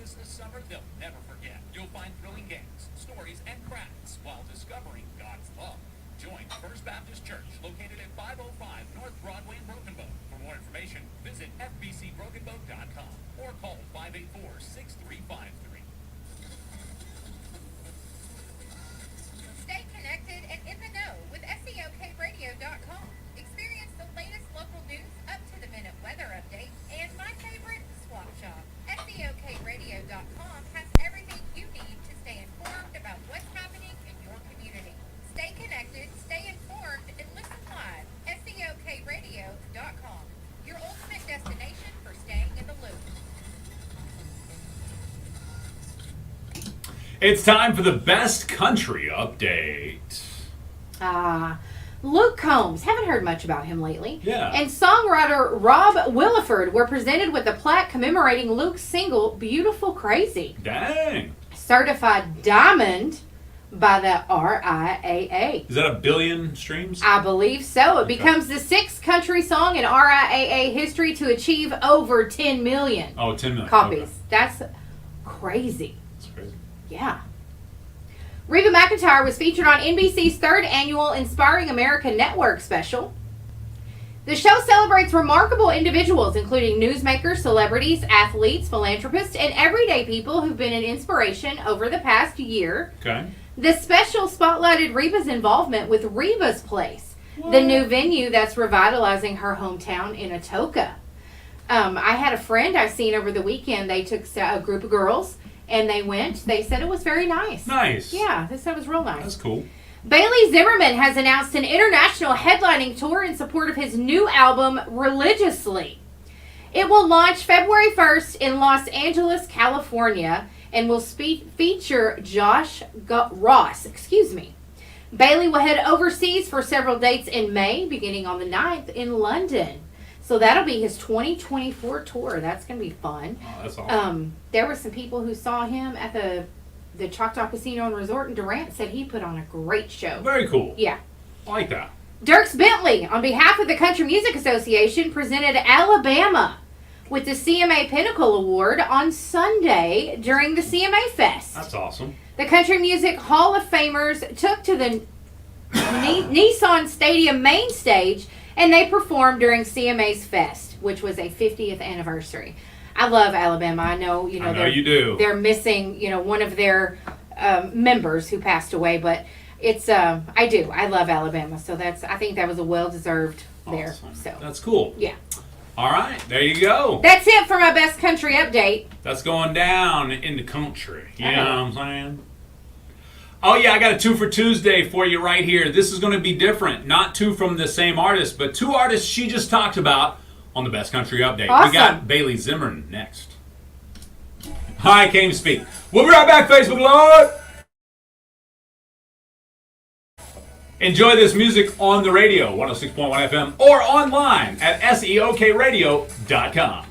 this summer they'll never forget. You'll find thrilling games, stories, and crafts while discovering God's love. Join First Baptist Church, located at 505 North Broadway in Broken Bow. For more information, visit fbcbrokenbow.com or call 584-6353. Stay connected and in the know with SEOKradio.com. Experience the latest local news, up-to-the-minute weather updates, and my favorite, Swap Shop. SEOKradio.com has everything you need to stay informed about what's happening in your community. Stay connected, stay informed, and listen live. SEOKradio.com, your ultimate destination for staying in the loop. It's time for the best country update. Luke Combs, haven't heard much about him lately. Yeah. And songwriter Rob Williford were presented with a plaque commemorating Luke's single, Beautiful Crazy. Dang. Certified diamond by the RIAA. Is that 1 billion streams? I believe so. It Okay. becomes the 6th country song in RIAA history to achieve over 10 million Oh, 10 million. copies. Okay. That's crazy. That's crazy. Yeah. Reba McEntire was featured on NBC's 3rd annual Inspiring America Network special. The show celebrates remarkable individuals, including newsmakers, celebrities, athletes, philanthropists, and everyday people who've been an inspiration over the past year. Okay. The special spotlighted Reba's involvement with Reba's Place, the new venue that's revitalizing her hometown in Atoka. I had a friend I seen over the weekend. They took a group of girls and they went. They said it was very nice. Nice. Yeah, they said it was real nice. That's cool. Bailey Zimmerman has announced an international headlining tour in support of his new album, Religiously. It will launch February 1st in Los Angeles, California, and will feature Josh Ross. Bailey will head overseas for several dates in May, beginning on the 9th in London. So that'll be his 2024 tour. That's going to be fun. Oh, that's awesome. There were some people who saw him at the Choctaw Casino and Resort, and Durant said he put on a great show. Very cool. Yeah. I like that. Dierks Bentley, on behalf of the Country Music Association, presented Alabama with the CMA Pinnacle Award on Sunday during the CMA Fest. That's awesome. The Country Music Hall of Famers took to the Nissan Stadium main stage, and they performed during CMA's Fest, which was a 50th anniversary. I love Alabama. I know I know you do. They're missing, one of their members who passed away, but it's I do. I love Alabama, so I think that was a well-deserved there. Awesome. So That's cool. yeah, All right. There you go. that's it for my best country update. That's going down in the country. You Uh-huh. know what I'm saying? Oh, yeah, I got a 2 for Tuesday for you right here. This is going to be different. Not 2 from the same artist, but 2 artists she just talked about on the Best Country Update. Awesome. We got Bailey Zimmerman next. Hi, came to speak. We'll be right back, Facebook Live. Enjoy this music on the radio, 106.1 FM, or online at SEOKradio.com.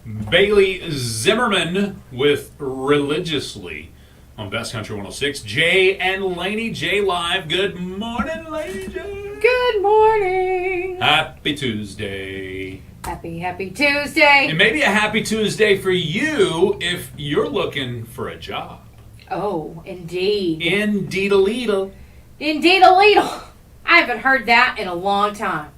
Bailey Zimmerman with Religiously on Best Country 106. Jay and Laney J live. Good morning, Laney J. Good morning. Happy Tuesday. Happy Tuesday. And maybe a happy Tuesday for you if you're looking for a job. Oh, indeed. Indeed-a-leedle. Indeed-a-leedle. I haven't heard that in a long time.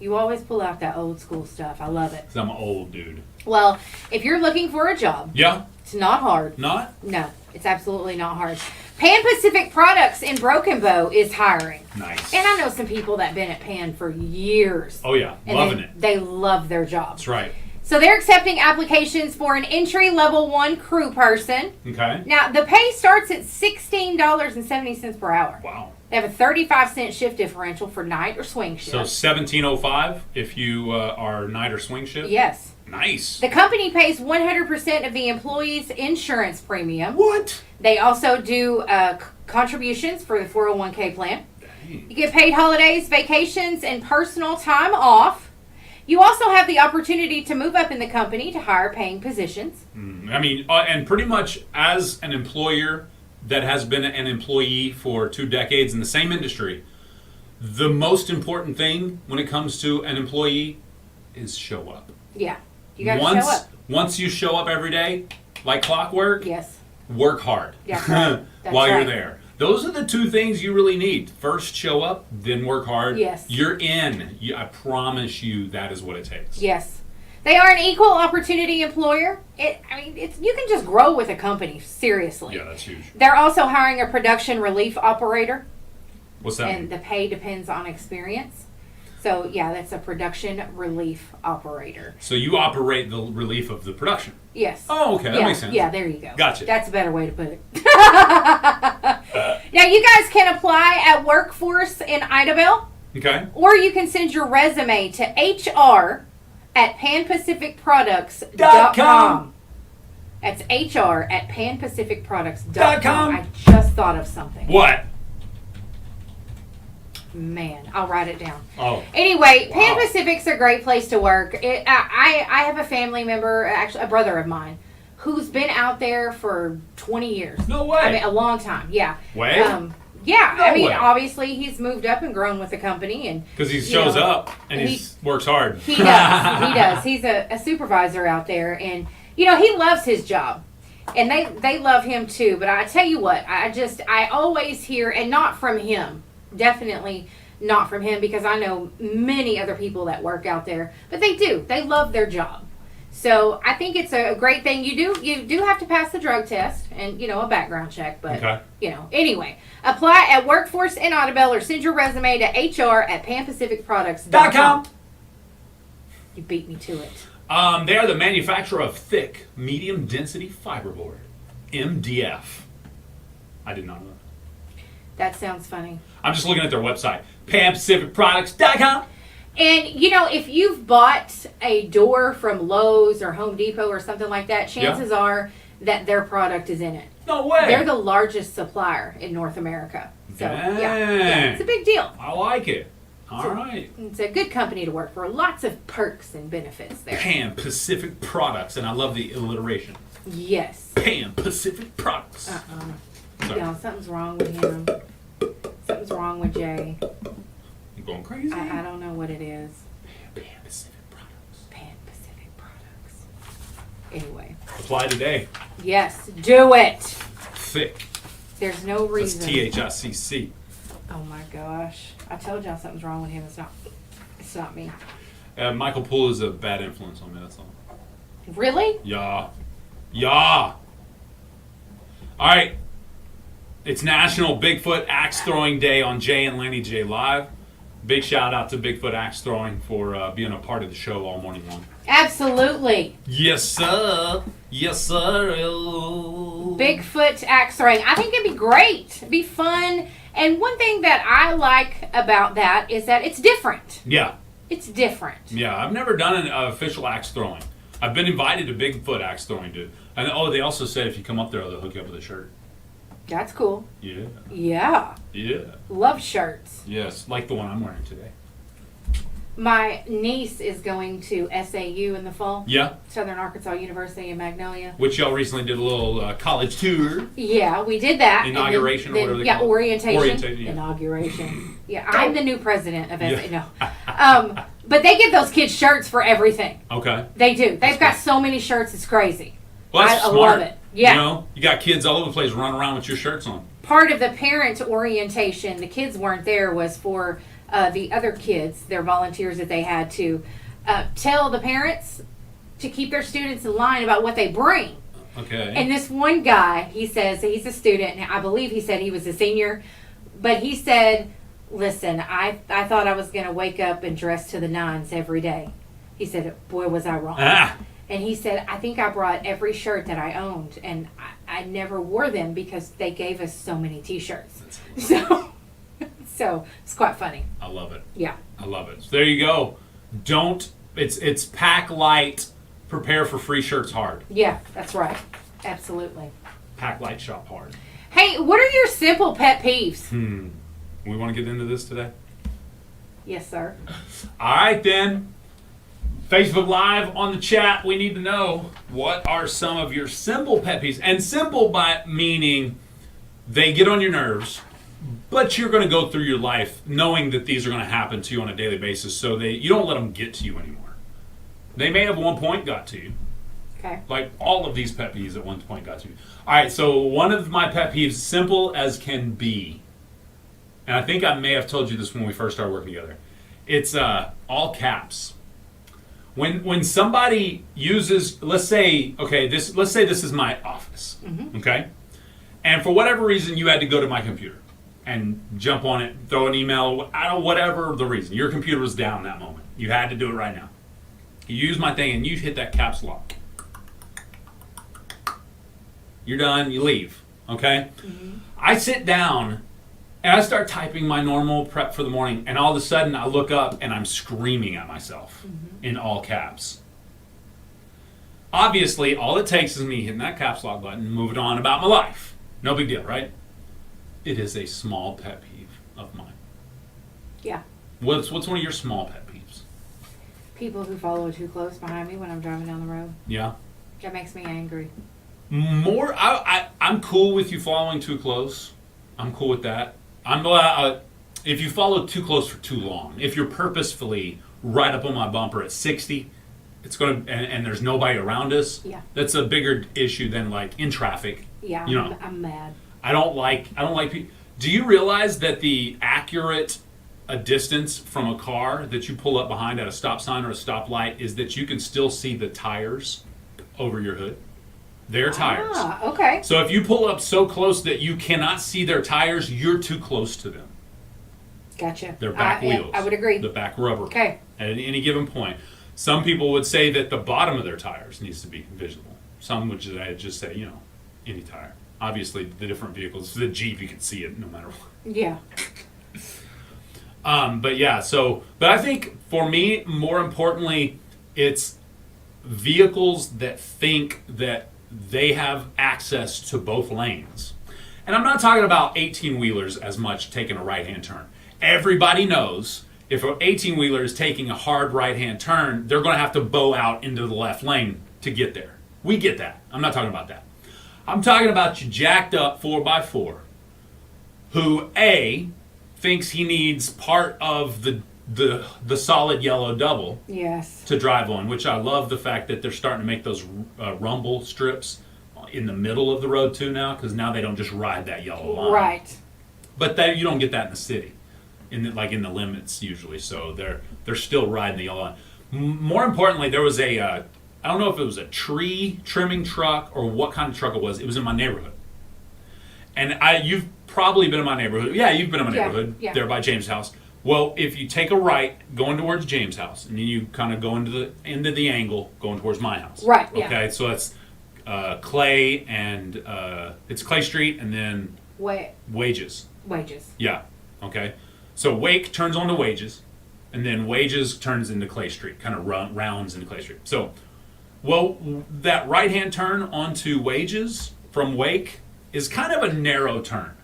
You always pull out that old school stuff. I love it. 'Cause I'm an old dude. Well, if you're looking for a job, Yeah? it's not hard. Not? No, it's absolutely not hard. Pan Pacific Products in Broken Bow is hiring. Nice. And I know some people that have been at Pan for years. Oh, yeah. And Loving they, it. They love their jobs. That's right. So they're accepting applications for an entry level 1 crew person. Okay. Now, the pay starts at $16.70 per hour. Wow. They have a 35-cent shift differential for night or swing shift. So 1705 if you are night or swing shift? Yes. Nice. The company pays 100% of the employee's insurance premium. What? They also do contributions for the 401k plan. Dang. You get paid holidays, vacations, and personal time off. You also have the opportunity to move up in the company to higher paying positions. I mean, and pretty much as an employer that has been an employee for 2 decades in the same industry, the most important thing when it comes to an employee is show up. Yeah. You got to show up. Once you show up every day, like clockwork, Yes. work hard That's right. That's while you're right. there. Those are the 2 things you really need. First, show up, then work hard. Yes. You're in. I promise you that is what it takes. Yes. They are an equal opportunity employer. You can just grow with a company, seriously. Yeah, that's huge. They're also hiring a production relief operator, What's that and mean? the pay depends on experience. So, yeah, that's a production relief operator. So you operate the relief of the production. Yes. Oh, okay. That yeah, makes sense. Yeah, there you go. Gotcha. That's a better way to put it. Now, you guys can apply at Workforce in Idabel, Okay. or you can send your resume to HR@panpacificproducts.com. .com. That's HR@panpacificproducts.com. .com. I just thought of something. What? Man, I'll write it down. Oh. Anyway, Pan Wow. Pacific's a great place to work. I have a family member, actually a brother of mine, who's been out there for 20 years. No way. I mean, a long time. Yeah. Way? Yeah. No I mean, way. obviously he's moved up and grown with the company, and Because he you shows know, up and he works hard. he does. He does. He's a supervisor out there, and he loves his job, and they love him too. But I tell you what, I always hear, and not from him, definitely not from him, because I know many other people that work out there, but they love their job. So I think it's a great thing. You do have to pass the drug test and a background check, but Okay. anyway, apply at Workforce in Audubell or send your resume to HR@panpacificproducts.com. You beat me to it. They are the manufacturer of thick, medium density fiberboard. MDF. I did not know that. That sounds funny. I'm just looking at their website. PanPacificProducts.com. And if you've bought a door from Lowe's or Home Depot or something like that, chances are that their product is in it. No way. They're the largest supplier in North America. So yeah, Dang. it's a big deal. I like it. All right. It's a good company to work for. Lots of perks and benefits there. Pan Pacific Products, and I love the alliteration. Yes. Pan Pacific Products. Sorry. No, something's wrong with him. Something's wrong with Jay. I'm going crazy. I don't know what it is. Pan Pacific Products. Pan Pacific Products. Anyway. Apply today. Yes, do it. Thick. There's no That's reason. THICC. Oh my gosh. I told y'all something's wrong with him. It's not me. Michael Poole is a bad influence on me, that's all. Really? Yeah. Yeah. All right. It's National Bigfoot Axe Throwing Day on Jay and Laney J Live. Big shout out to Bigfoot Axe Throwing for being a part of the show all morning long. Absolutely. Yes, sir. Yes, sir. Bigfoot axe throwing. I think it'd be great. It'd be fun. And one thing that I like about that is that it's different. Yeah. It's different. Yeah, I've never done an official axe throwing. I've been invited to Bigfoot axe throwing, dude. And they also said if you come up there, they'll hook you up with a shirt. That's cool. Yeah. Yeah. Yeah. Love shirts. Yes, like the one I'm wearing today. My niece is going to SAU in the fall. Yeah. Southern Arkansas University in Magnolia. Which y'all recently did a little college tour. Yeah, we did that. and Inauguration or whatever they yeah, call it. orientation. Orientation, yeah. Inauguration. Yeah, I'm the new president of SAU. Yeah. No. But they give those kids shirts for everything. Okay. They do. They've That's got good. so many shirts, it's crazy. Well, that's I smart. love it. Yeah. You know, you got kids all over the place running around with your shirts on. Part of the parent orientation, the kids weren't there, was for the other kids, their volunteers that they had to tell the parents to keep their students in line about what they bring. Okay. And this one guy, he says he's a student, and I believe he said he was a senior, but he said, listen, I thought I was going to wake up and dress to the nines every day. He said, boy, was I wrong. Ah. And he said, I think I brought every shirt that I owned, and I never wore them because they gave us so many T-shirts. So it's quite funny. I love it. Yeah. I love it. So there you go. It's pack light, prepare for free shirts hard. Yeah, that's right. Absolutely. Pack light, shop hard. Hey, what are your simple pet peeves? We want to get into this today? Yes, sir. All right, then. Facebook Live on the chat. We need to know, what are some of your simple pet peeves? And simple by meaning they get on your nerves, but you're going to go through your life knowing that these are going to happen to you on a daily basis, so you don't let them get to you anymore. They may have at one point got to you. Okay. Like all of these pet peeves at one point got to you. All right, so one of my pet peeves, simple as can be, and I think I may have told you this when we first started working together. It's all caps. When somebody uses, let's say this is my office, okay? And for whatever reason, you had to go to my computer and jump on it, throw an email, whatever the reason. Your computer was down that moment. You had to do it right now. You use my thing and you hit that caps lock. You're done, you leave, okay? I sit down and I start typing my normal prep for the morning, and all of a sudden I look up and I'm screaming at myself in all caps. Obviously, all it takes is me hitting that caps lock button and moving on about my life. No big deal, right? It is a small pet peeve of mine. Yeah. What's one of your small pet peeves? People who follow too close behind me when I'm driving down the road. Yeah. That makes me angry. I'm cool with you following too close. I'm cool with that. If you follow too close for too long, if you're purposefully right up on my bumper at 60, it's going to, and there's nobody around us. Yeah. That's a bigger issue than like in traffic. Yeah, You know, I'm mad. I don't like people. Do you realize that the accurate distance from a car that you pull up behind at a stop sign or a stoplight is that you can still see the tires over your hood? Their tires. Ah, okay. So if you pull up so close that you cannot see their tires, you're too close to them. Gotcha. Their back Yeah, wheels. I would agree. The back rubber. Okay. At any given point. Some people would say that the bottom of their tires needs to be visible. Some would just say, any tire. Obviously, the different vehicles, the Jeep, you can see it no matter what. Yeah. But I think for me, more importantly, it's vehicles that think that they have access to both lanes. And I'm not talking about 18-wheelers as much taking a right-hand turn. Everybody knows if an 18-wheeler is taking a hard right-hand turn, they're going to have to bow out into the left lane to get there. We get that. I'm not talking about that. I'm talking about you jacked up 4x4 who, A, thinks he needs part of the solid yellow double Yes. to drive on, which I love the fact that they're starting to make those rumble strips in the middle of the road too now, because now they don't just ride that yellow line. Right. But you don't get that in the city, in the limits usually. So they're still riding the yellow line. More importantly, there was I don't know if it was a tree trimming truck or what kind of truck it was. It was in my neighborhood, and you've probably been in my neighborhood. Yeah, you've been in my neighborhood there by James' house. Well, if you take a right going towards James' house, and then you kind of go into the end of the angle going towards my house. Right, yeah. Okay, so that's Clay and it's Clay Street and then Wages. Wages. Yeah. Okay. So Wake turns onto Wages, and then Wages turns into Clay Street, kind of rounds into Clay Street. So, that right-hand turn onto Wages from Wake is kind of a narrow turn.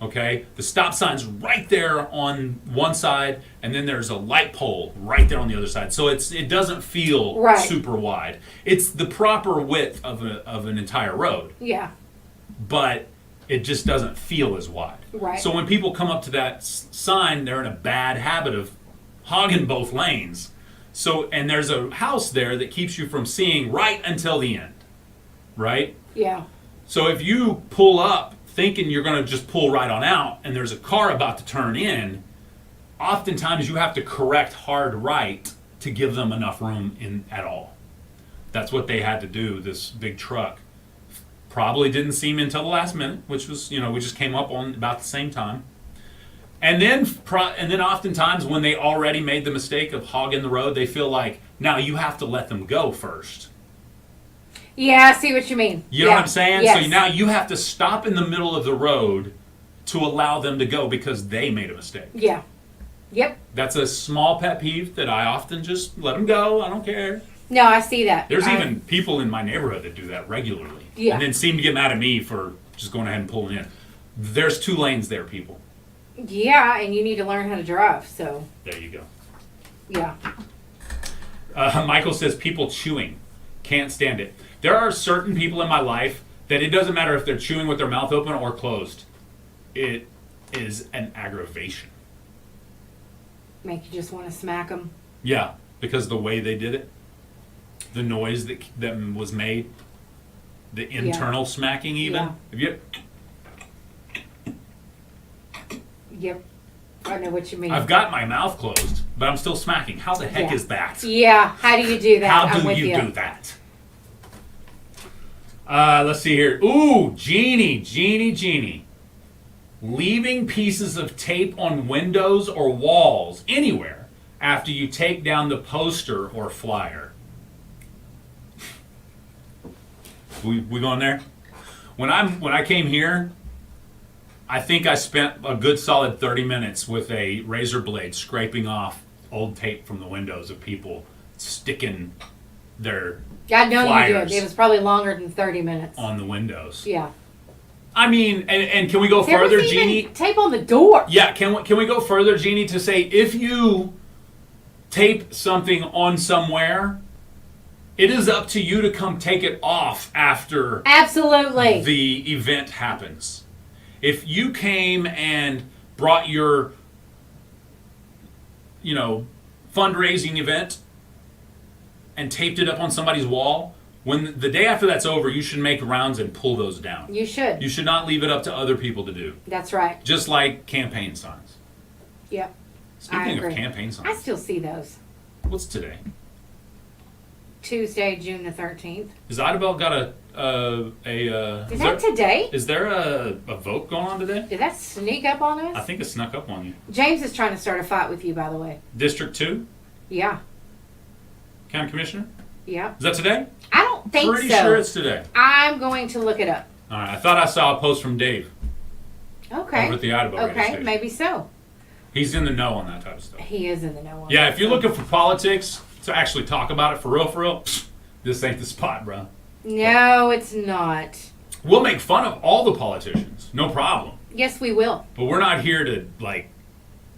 Okay, the stop sign's right there on one side, and then there's a light pole right there on the other side. So it doesn't feel Right. super wide. It's the proper width of an entire road, Yeah. but it just doesn't feel as wide. Right. So when people come up to that sign, they're in a bad habit of hogging both lanes. So and there's a house there that keeps you from seeing right until the end, right? Yeah. So if you pull up thinking you're going to just pull right on out and there's a car about to turn in, oftentimes you have to correct hard right to give them enough room in at all. That's what they had to do, this big truck. Probably didn't see me until the last minute, which was, we just came up on about the same time. And then oftentimes when they already made the mistake of hogging the road, they feel like, now you have to let them go first. Yeah, I see what you mean. You know what I'm saying? Yes. So now you have to stop in the middle of the road to allow them to go because they made a mistake. Yeah. Yep. That's a small pet peeve that I often just let them go. I don't care. No, I see that. There's even people in my neighborhood that do that regularly. Yeah. And then seem to get mad at me for just going ahead and pulling in. There's 2 lanes there, people. Yeah, and you need to learn how to drive, so. There you go. Yeah. Michael says people chewing. Can't stand it. There are certain people in my life that it doesn't matter if they're chewing with their mouth open or closed. It is an aggravation. Make you just want to smack them. Yeah, because the way they did it, the noise that was made, the internal smacking even. Yeah. Have you? Yep. I know what you mean. I've got my mouth closed, but I'm still smacking. How the heck Yeah. is that? Yeah, how do you do that? How I'm do with you do that? Let's see here. Ooh, Genie. Leaving pieces of tape on windows or walls anywhere after you take down the poster or flyer. We going there? When I came here, I think I spent a good solid 30 minutes with a razor blade scraping off old tape from the windows of people sticking their I know you flyers did. It was probably longer than 30 minutes. on the windows. Yeah. I mean, and can we go There further, was even Jeannie? tape on the door. Yeah, can we go further, Jeannie, to say if you tape something on somewhere, it is up to you to come take it off after Absolutely. the event happens. If you came and brought your, fundraising event and taped it up on somebody's wall, when the day after that's over, you should make rounds and pull those down. You should. You should not leave it up to other people to do. That's right. Just like campaign signs. Yep. Speaking of agree. campaign I signs, still see those. what's today? Tuesday, June the 13th. Has Idabel got Is that today? Is there a vote going on today? Did that sneak up on I us? think it snuck up on you. James is trying to start a fight with you, by the way. District 2, Yeah. County Commissioner? Yeah. Is that today? I don't think Pretty so. sure it's today. I'm going to look it up. All right, I thought I saw a post from Dave Okay. over at the Idabel radio Okay, station. maybe so. He's in the know on that type of stuff. He is in the know. on Yeah, that if you're stuff. looking for politics to actually talk about it for real, this ain't the spot, bro. No, it's not. We'll make fun of all the politicians, no problem. Yes, we will. But we're not here to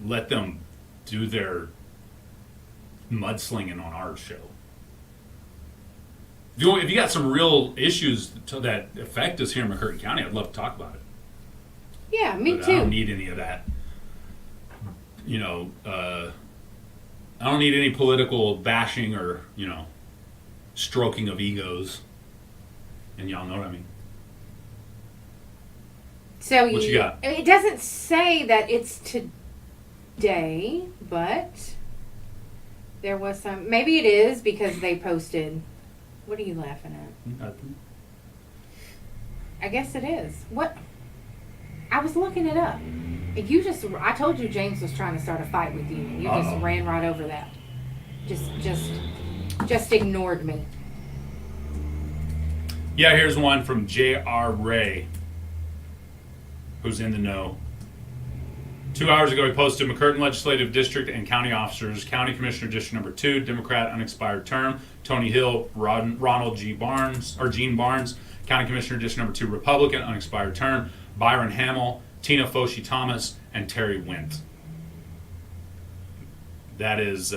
let them do their mudslinging on our show. If you got some real issues that affect us here in McCurtain County, I'd love to talk about it. Yeah, me But too. I don't need any of that. I don't need any political bashing or stroking of egos. And y'all know what I mean. So What you got? It doesn't say that it's today, but there was some. Maybe it is because they posted. What are you laughing at? Nothing. I guess it is. What? I was looking it up. I told you James was trying to start a fight with you, and you just Uh-oh. ran right over that. Just ignored me. Yeah, here's one from J.R. Ray, who's in the know. 2 hours ago, he posted McCurtain Legislative District and county officers, County Commissioner District Number 2, Democrat, unexpired term, Tony Hill, Ronald Gene Barnes, County Commissioner District Number 2, Republican, unexpired term, Byron Hamill, Tina Foshi Thomas, and Terry Wint. That is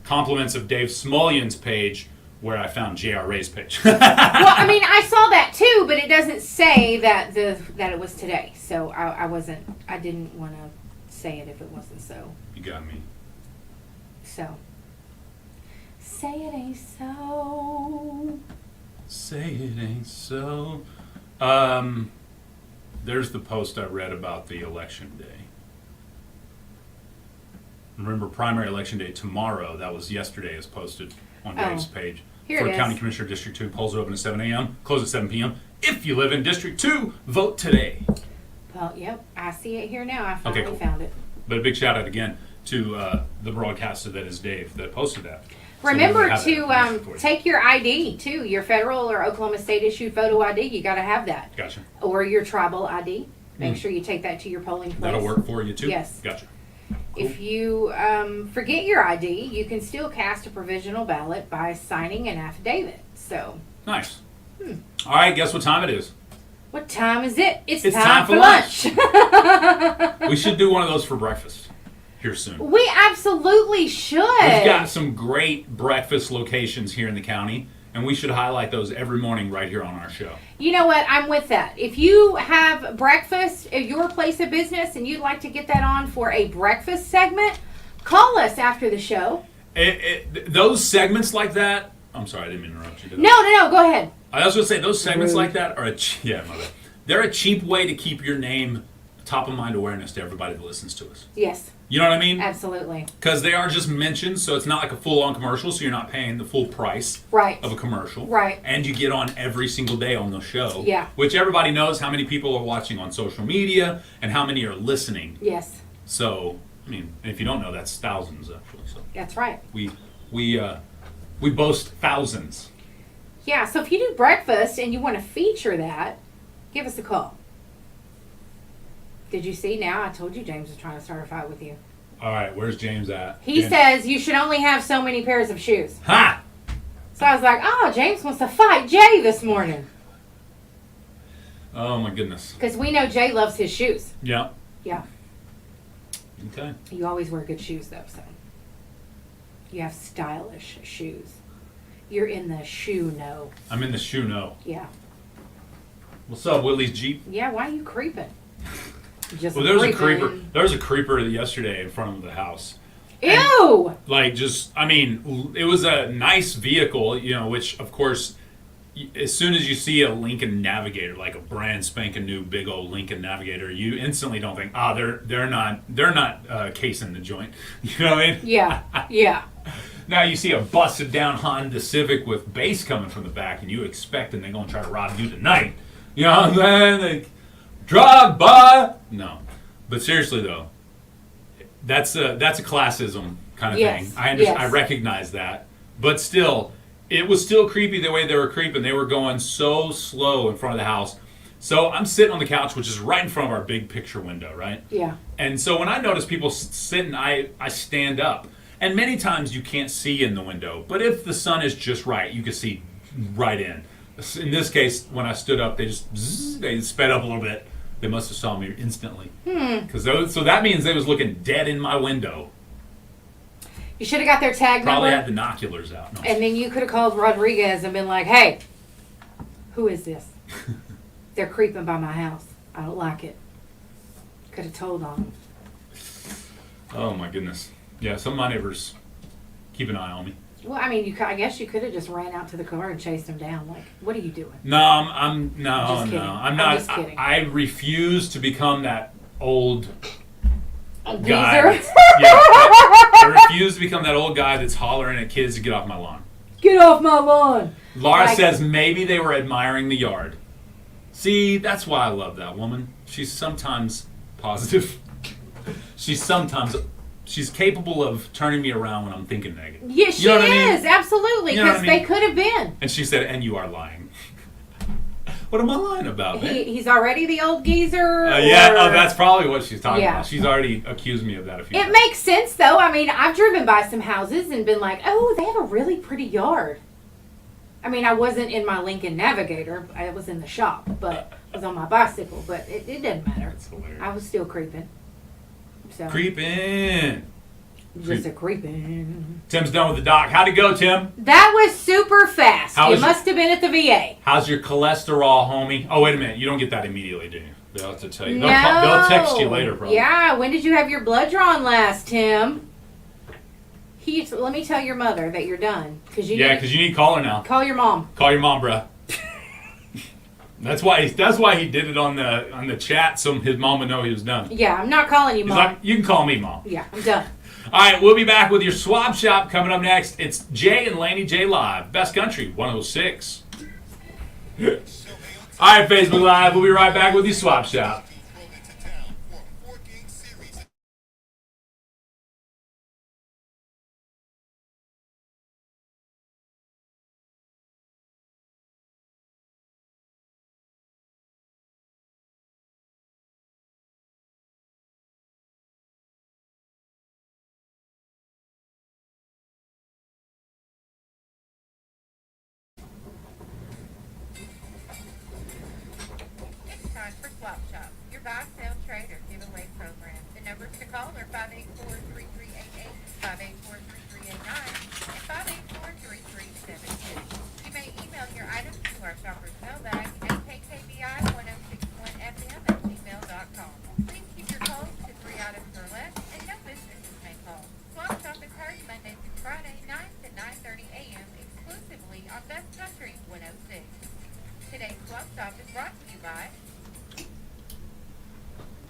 compliments of Dave Smullion's page, where I found J.R. Ray's page. Well, I mean, I saw that too, but it doesn't say that that it was today. So I didn't want to say it if it wasn't so. You got me. So. Say it ain't so. Say it ain't so. There's the post I read about the election day. Remember, primary election day tomorrow. That was yesterday, is posted on Dave's page. Here For it is. County Commissioner District 2, polls are open at 7 a.m., close at 7 p.m. If you live in District 2, vote today. Well, yep, I see it here now. I finally cool. found it. But a big shout out again to the broadcaster that is Dave that posted that. So Remember we have that to information for you. take your ID too, your federal or Oklahoma State issued photo ID. You got to have that, Gotcha. or your tribal ID. Make sure you take that to your polling place. That'll work for you too? Yes. Gotcha. If you forget your ID, you can still cast a provisional ballot by signing an affidavit. So, Nice. All right, guess what time it is? what time is it? It's time for lunch. We should do one of those for breakfast here soon. We absolutely should. We've got some great breakfast locations here in the county, and we should highlight those every morning right here on our show. You know what? I'm with that. If you have breakfast at your place of business and you'd like to get that on for a breakfast segment, call us after the show. Those segments like that, I'm sorry, I didn't mean to interrupt you. Did I? No, go ahead. I was going to say, those segments Rude. like that are my bad. They're a cheap way to keep your name top of mind awareness to everybody that listens to us. Yes, You know what I mean? absolutely. Because they are just mentioned, so it's not like a full-on commercial, so you're not paying the full price Right. of a commercial. Right. And you get on every single day on the show. Yeah. Which everybody knows how many people are watching on social media and how many are listening. Yes, So, I mean, if you don't know, that's thousands, actually. So that's right. we boast thousands. Yeah, so if you do breakfast and you want to feature that, give us a call. Did you see now? I told you James was trying to start a fight with you. All right, where's James at? He James- says you should only have so many pairs of shoes. Ha! So I was like, oh, James wants to fight Jay this morning. Oh, my goodness. Because we know Jay loves his shoes. Yeah. Yeah. Okay. You always wear good shoes, though, so. You have stylish shoes. You're in the shoe know. I'm in the shoe no. Yeah. What's up, Willie's Jeep? Yeah, why are you creeping? Just Well, there was a creeping. creeper. There was a creeper yesterday in front of the house. Ew! Like, just, I mean, it was a nice vehicle, you know, which, of course, as soon as you see a Lincoln Navigator, like a brand spanking new big old Lincoln Navigator, you instantly don't think, they're not casing the joint. You know what I mean? Yeah, yeah. Now you see a busted down Honda Civic with bass coming from the back, and you expecting they're gonna try to rob you tonight. You know what I'm saying? Like, drive by. No, but seriously though, that's a classism kind of Yes, thing. I yes. I recognize that, but still, it was still creepy the way they were creeping. They were going so slow in front of the house. So I'm sitting on the couch, which is right in front of our big picture window, right? Yeah. And so when I notice people sitting, I stand up. And many times you can't see in the window, but if the sun is just right, you can see right in. In this case, when I stood up, they sped up a little bit. They must have saw me instantly. So that means they was looking dead in my window. You should have got their tag Probably number. had binoculars out. No. And then you could have called Rodriguez and been like, hey, who is this? They're creeping by my house. I don't like it. Could have told on them. Oh my goodness. Yeah, some of my neighbors keep an eye on me. Well, I mean, I guess you could have just ran out to the car and chased them down. Like, what are you doing? No, I'm Just no, kidding. I'm I'm not. just kidding. I refuse to become that old A guy. geezer? I refuse to become that old guy that's hollering at kids to get off my lawn. Get off my lawn. Laura Like- says maybe they were admiring the yard. See, that's why I love that woman. She's sometimes positive. She's capable of turning me around when I'm thinking negative. Yeah, she You know what I mean? is. Absolutely. You know what Because I mean? they could have been. And she said, and you are lying. What am I lying about, man? He's already the old geezer. Yeah, or- that's probably what she's talking Yeah. about. She's already accused me of that a few It times. makes sense, though. I mean, I've driven by some houses and been like, oh, they have a really pretty yard. I mean, I wasn't in my Lincoln Navigator. I was in the shop, but I was on my bicycle. But it didn't matter. That's hilarious. I was still creeping. So Creeping. just a creeping. Tim's done with the doc. How'd it go, Tim? That was super fast. How You was your- must have been at the VA. How's your cholesterol, homie? Oh, wait a minute. You don't get that immediately, do you? They'll have to tell you. No. They'll text you later, probably. Yeah. When did you have your blood drawn last, Tim? Let me tell your mother that you're done. Because Yeah, because you need to call her now. call your mom. Call your mom, bruh. That's why he did it on the chat, so his mom would know he was done. Yeah, I'm not calling you He's mom. like, you can call me mom. Yeah, I'm done. All right, we'll be back with your swap shop coming up next. It's Jay and Laney J Live, Best Country 106. All right, Facebook Live, we'll be right back with your swap shop. Roll into town for a 4-game series. It's time for Swap Shop, your buy, sell, trade, or giveaway program. The numbers to call are 584-3388, 584-3389, and 584-3372. You may email your items to our shopper's mailbag at kkbi1061fm@gmail.com. Please keep your calls to 3 items or less, and no businesses may call. Swap Shop is heard Monday through Friday, 9 to 9:30 a.m. exclusively on Best Country 106. Today's Swap Shop is brought to you by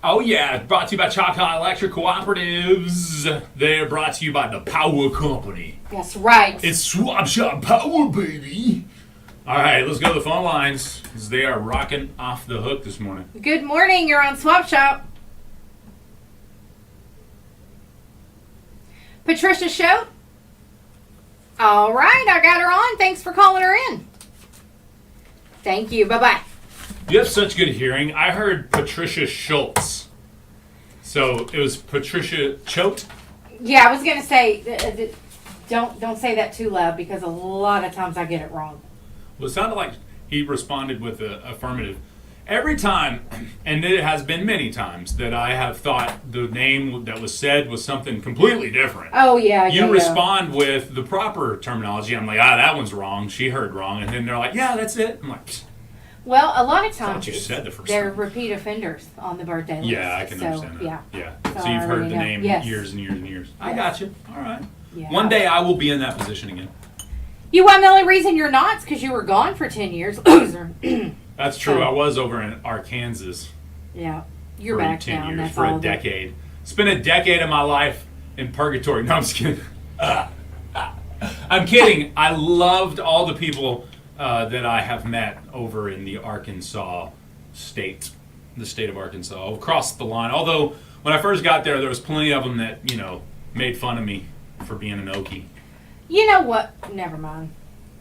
Oh, yeah, brought to you by Choctaw Electric Cooperatives. They're brought to you by the Power Company. That's right. It's Swap Shop Power, baby. All right, let's go to the phone lines, because they are rocking off the hook this morning. Good morning. You're on Swap Shop. Patricia Show. All right, I got her on. Thanks for calling her in. Thank you. Bye-bye. You have such good hearing. I heard Patricia Schultz. So it was Patricia Choate? Yeah, I was gonna say, don't say that too loud because a lot of times I get it wrong. Well, it sounded like he responded with an affirmative. Every time, and it has been many times, that I have thought the name that was said was something completely different. Oh yeah, You yeah. respond with the proper terminology. I'm like, that one's wrong. She heard wrong. And then they're like, yeah, that's it. I'm like, psst. Well, a lot of thought times you said the first they're time. repeat offenders on the birthday list. Yeah, I can So, understand that. Yeah. Yeah. So So you've I heard already the know. name Yes. years and years and years. I Yes. got you. All right. Yeah. One day I will be in that position again. You won. The only reason you're not is because you were gone for 10 years, loser. That's true. So- I was over in Arkansas Yeah, you're for back 10 now. years, That's for all a that- decade. Spent a decade of my life in purgatory. No, I'm just kidding. I'm kidding. I loved all the people that I have met over in the Arkansas state, the state of Arkansas, across the line. Although when I first got there was plenty of them that, made fun of me for being an Okie. You know what? Never mind.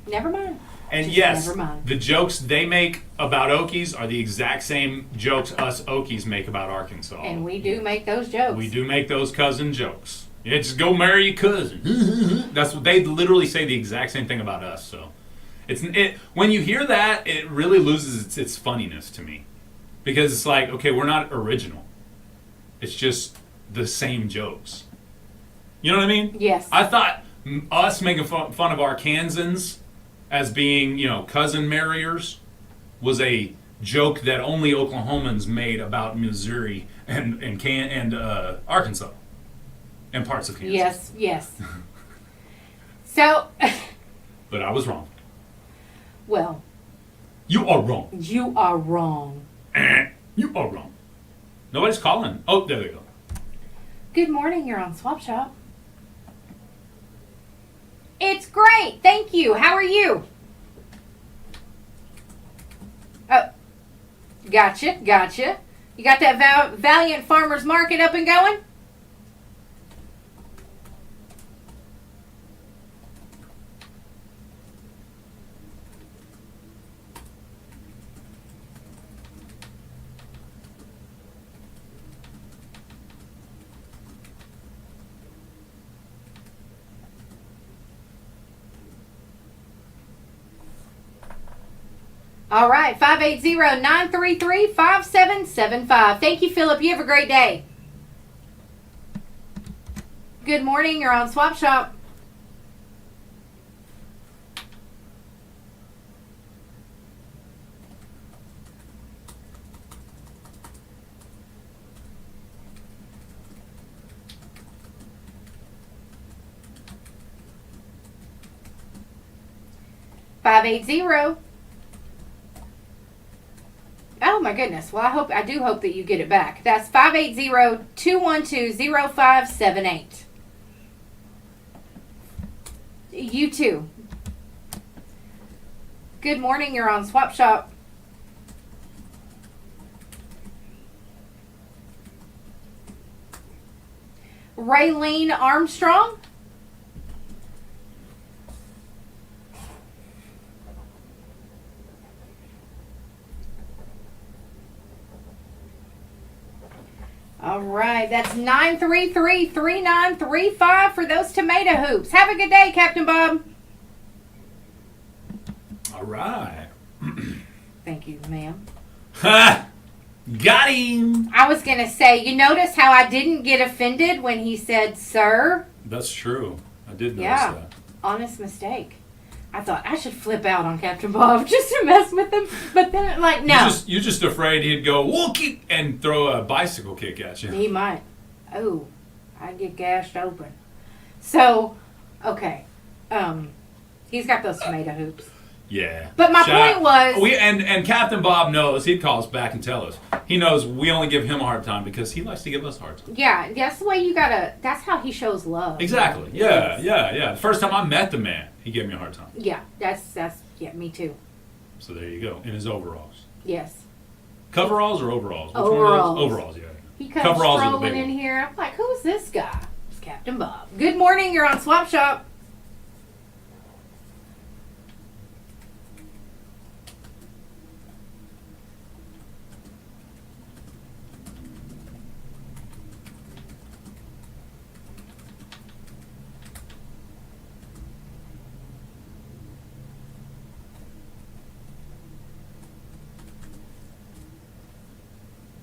Never mind. And Just yes, never mind. the jokes they make about Okies are the exact same jokes us Okies make about Arkansas. And we do make those jokes. We do make those cousin jokes. Yeah, just go marry your cousin. That's what they literally say, the exact same thing about us. So, when you hear that, it really loses its funniness to me, because it's like, okay, we're not original. It's just the same jokes. You know what I mean? Yes. I thought us making fun of Arkansans as being, cousin marriers was a joke that only Oklahomans made about Missouri and Arkansas and parts of Kansas. Yes, yes. So, But I was wrong. well, You are wrong. you are wrong. You are wrong. Nobody's calling. Oh, there they go. Good morning, you're on Swap Shop. It's great, thank you. How are you? Oh, gotcha. You got that Valiant Farmers Market up and going? All right, 580-933-5775. Thank you, Philip. You have a great day. Good morning. You're on Swap Shop. Five eight zero. Oh my goodness. Well, I do hope that you get it back. That's 580-212-0578. You too. Good morning. You're on Swap Shop. Raylene Armstrong. All right, that's 933-3935 for those tomato hoops. Have a good day, Captain Bob. All right. Thank you, ma'am. Ha! Got him. I was going to say, you notice how I didn't get offended when he said, sir? That's true. I did notice Yeah, that. honest mistake. I thought I should flip out on Captain Bob just to mess with him, but then, like, no. You're just afraid he'd go, Wookie, and throw a bicycle kick at you. He might. Oh, I'd get gashed open. So, okay. He's got those tomato hoops. Yeah. But my point was... And Captain Bob knows. He'd call us back and tell us. He knows we only give him a hard time because he likes to give us a hard time. Yeah, that's the way you gotta... That's how he shows love. Exactly. Yeah. The first time I met the man, he gave me a hard time. Yeah, that's yeah, me too. So there you go. In his overalls. Yes. Coveralls or overalls? Which Overalls. one of those? Overalls, yeah. He comes Coveralls are the strolling big in one. here. I'm like, who's this guy? It's Captain Bob. Good morning. You're on Swap Shop.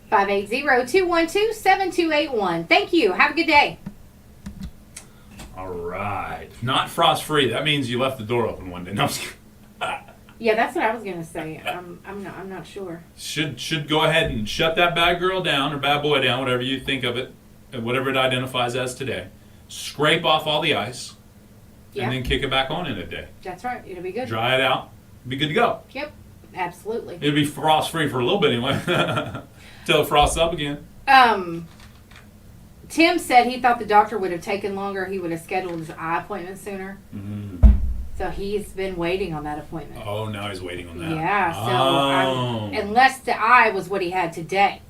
Five 580-212-7281. Thank you. Have a good day. All right. Not frost free. That means you left the door open one day. No, I'm just kidding. Yeah, that's what I was gonna say. I'm not sure. Should go ahead and shut that bad girl down or bad boy down, whatever you think of it, whatever it identifies as today. Scrape off all the ice, Yeah, and then kick it back on in a day. that's right. It'll be good. Dry it out. Be good to go. Yep, absolutely. It'll be frost free for a little bit anyway, till it frosts up again. Tim said he thought the doctor would have taken longer. He would have scheduled his eye appointment sooner. Mm. So he's been waiting on that appointment. Oh, now he's waiting on that. Yeah, so Oh. unless the eye was what he had today.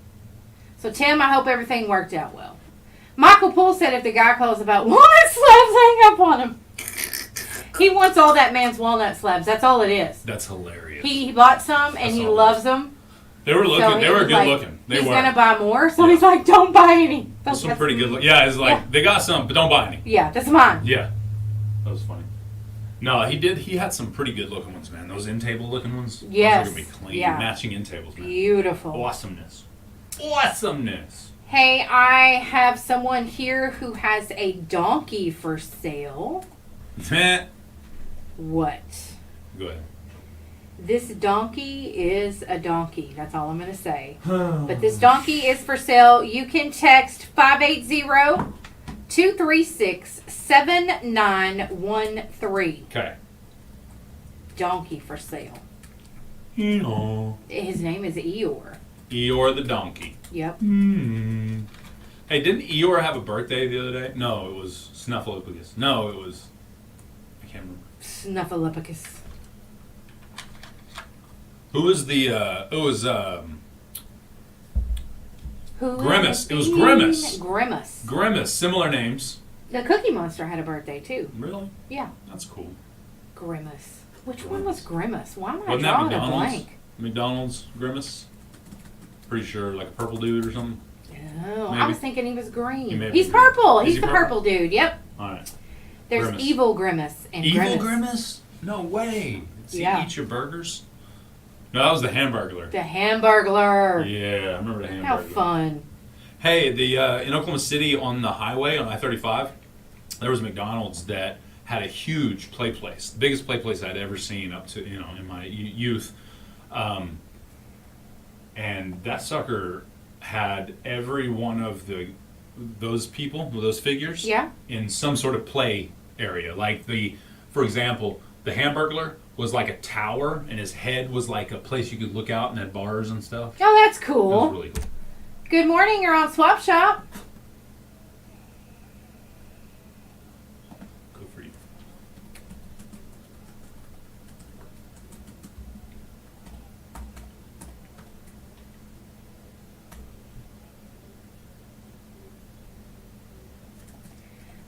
So Tim, I hope everything worked out well. Michael Poole said if the guy calls about walnut slabs, hang up on him. He wants all that man's walnut slabs. That's all it is. That's hilarious. He bought some and That's he all it loves is. them. They were looking. So They he were was good like, looking. They he's were. gonna buy more, so Yeah. he's like, "Don't buy any." There's some That's- pretty good. Yeah, it's like Yeah. they got some, but don't buy any. Yeah, that's mine. Yeah, that was funny. No, he did. He had some pretty good looking ones, man. Those in table looking ones. Yes, Those are gonna be clean, yeah. matching in tables, man. Beautiful. Awesomeness. Awesomeness. Hey, I have someone here who has a donkey for sale. Meh. What? Go ahead. This donkey is a donkey. That's all I'm going to say. But this donkey is for sale. You can text 580-236-7913. Okay. Donkey for sale. You know, His name is Eeyore. Eeyore the donkey. Yep. Hey, didn't Eeyore have a birthday the other day? No, it was Snuffleupagus. No, it was. I can't remember. Snuffleupagus. Who was the? It was. Who Grimace. has It was been- Grimace. Grimace. Grimace. Similar names. The Cookie Monster had a birthday too. Really? Yeah. That's cool. Grimace. Which one was Grimace? Why am I Wasn't that drawing a McDonald's? blank? McDonald's Grimace. Pretty sure, like a purple dude or something. Oh, I Maybe. was thinking he was He green. may be He's green. purple. Is He's he the purple? purple dude. Yep. All right. There's Grimace. evil Grimace and Evil Grimace. Grimace? No way. Does he Yeah. eat your burgers? No, that was the Hamburglar. The Hamburglar. Yeah, I remember the Hamburglar. How fun. Hey, in Oklahoma City on the highway on I-35, there was a McDonald's that had a huge play place, the biggest play place I'd ever seen up to in my youth, and that sucker had every one of those figures Yeah. in some sort of play area. Like for example, the Hamburglar was like a tower, and his head was like a place you could look out and had bars and stuff. Oh, that's It cool. was really cool. Good morning. You're on Swap Shop. Good for you.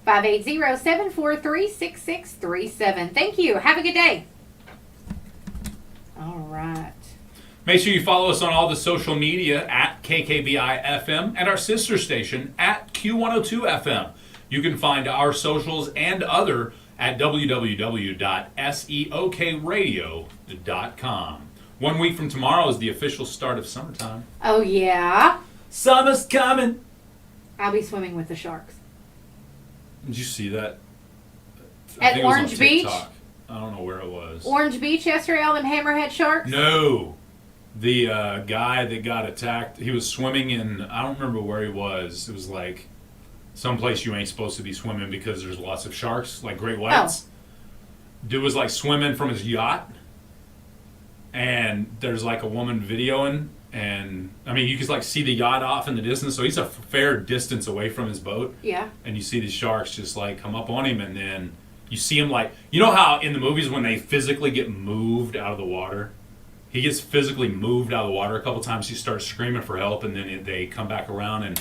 Five 743-6637. Thank you. Have a good day. All right. Make sure you follow us on all the social media at KKBI FM and our sister station at Q102 FM. You can find our socials and other at www.seokradio.com. 1 week from tomorrow is the official start of summertime. Oh, yeah. Summer's coming. I'll be swimming with the sharks. Did you see that? At think it was on Orange Beach? TikTok. I don't know where it was. Orange Beach yesterday, all them hammerhead sharks? No. The guy that got attacked, he was swimming in, I don't remember where he was. It was like someplace you ain't supposed to be swimming because there's lots of sharks, like great whites. Dude was like swimming from his yacht, and there's like a woman videoing, and I mean, you can like see the yacht off in the distance, so he's a fair distance away from his boat. Yeah. And you see these sharks just like come up on him, and then you see him like, you know how in the movies when they physically get moved out of the water? He gets physically moved out of the water a couple times. He starts screaming for help, and then they come back around, and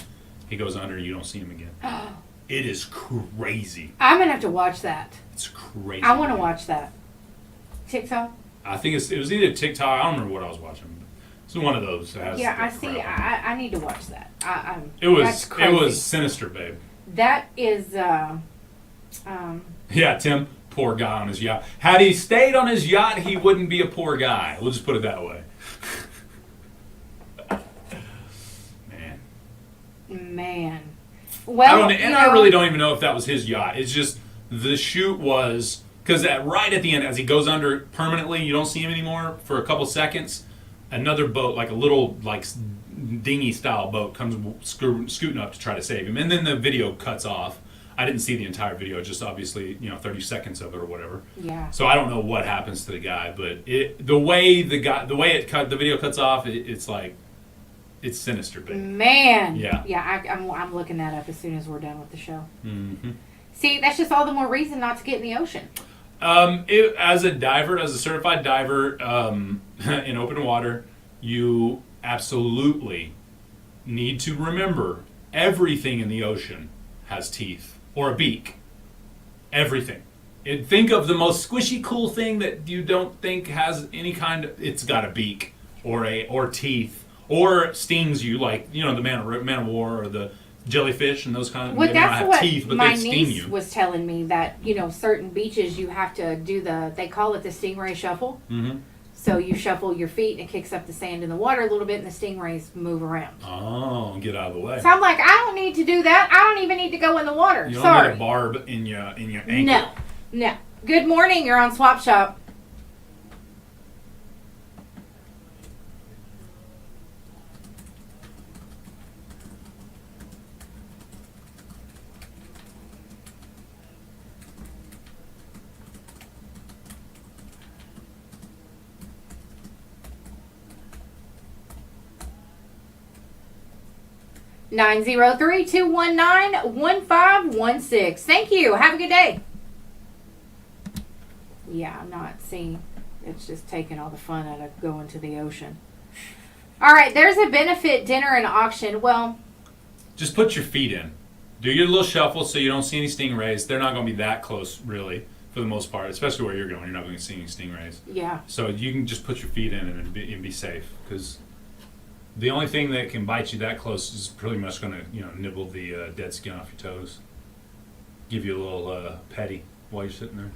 he goes under, and you don't see him again. It is crazy. I'm going to have to watch that. It's crazy. I want to watch that. TikTok? I think it was either TikTok. I don't remember what I was watching. It's one of those. That has Yeah, the I see. crowd. I need to watch that. It was that's crazy. sinister, babe. That is, Yeah, Tim, poor guy on his yacht. Had he stayed on his yacht, he wouldn't be a poor guy. We'll just put it that way. man. Well, I really don't even know if that was his yacht. It's just the shoot was because right at the end, as he goes under permanently, you don't see him anymore for a couple seconds. Another boat, like a little dinghy style boat, comes scooting up to try to save him, and then the video cuts off. I didn't see the entire video, just obviously 30 seconds of it or whatever. Yeah. So I don't know what happens to the guy, but the way the video cuts off, it's like it's sinister, babe. Man. Yeah. Yeah, I'm looking that up as soon as we're done with the show. Mm-hmm. See, that's just all the more reason not to get in the ocean. As a certified diver in open water, you absolutely need to remember everything in the ocean has teeth or a beak. Everything. Think of the most squishy, cool thing that you don't think has any kind of. It's got a beak or teeth or stings you, like the man of war or the jellyfish and those kind of. Well, they may not that's have what teeth, but my they sting niece you. was telling me, that certain beaches you have to do they call it the stingray shuffle. Mm-hmm. So you shuffle your feet and it kicks up the sand in the water a little bit, and the stingrays move around. Oh, get out of the way. So I'm like, I don't need to do that. I don't even need to go in the water. You don't Sorry. get a barb in your ankle. No. Good morning. You're on Swap Shop. Nine 903-219-1516. Thank you. Have a good day. Yeah, I'm not seeing. It's just taking all the fun out of going to the ocean. All right, there's a benefit dinner and auction. Well, just put your feet in. Do your little shuffle so you don't see any stingrays. They're not going to be that close, really, for the most part, especially where you're going. You're not going to see any stingrays. yeah. So you can just put your feet in and be safe, because the only thing that can bite you that close is pretty much going to nibble the dead skin off your toes. Give you a little petty while you're sitting there.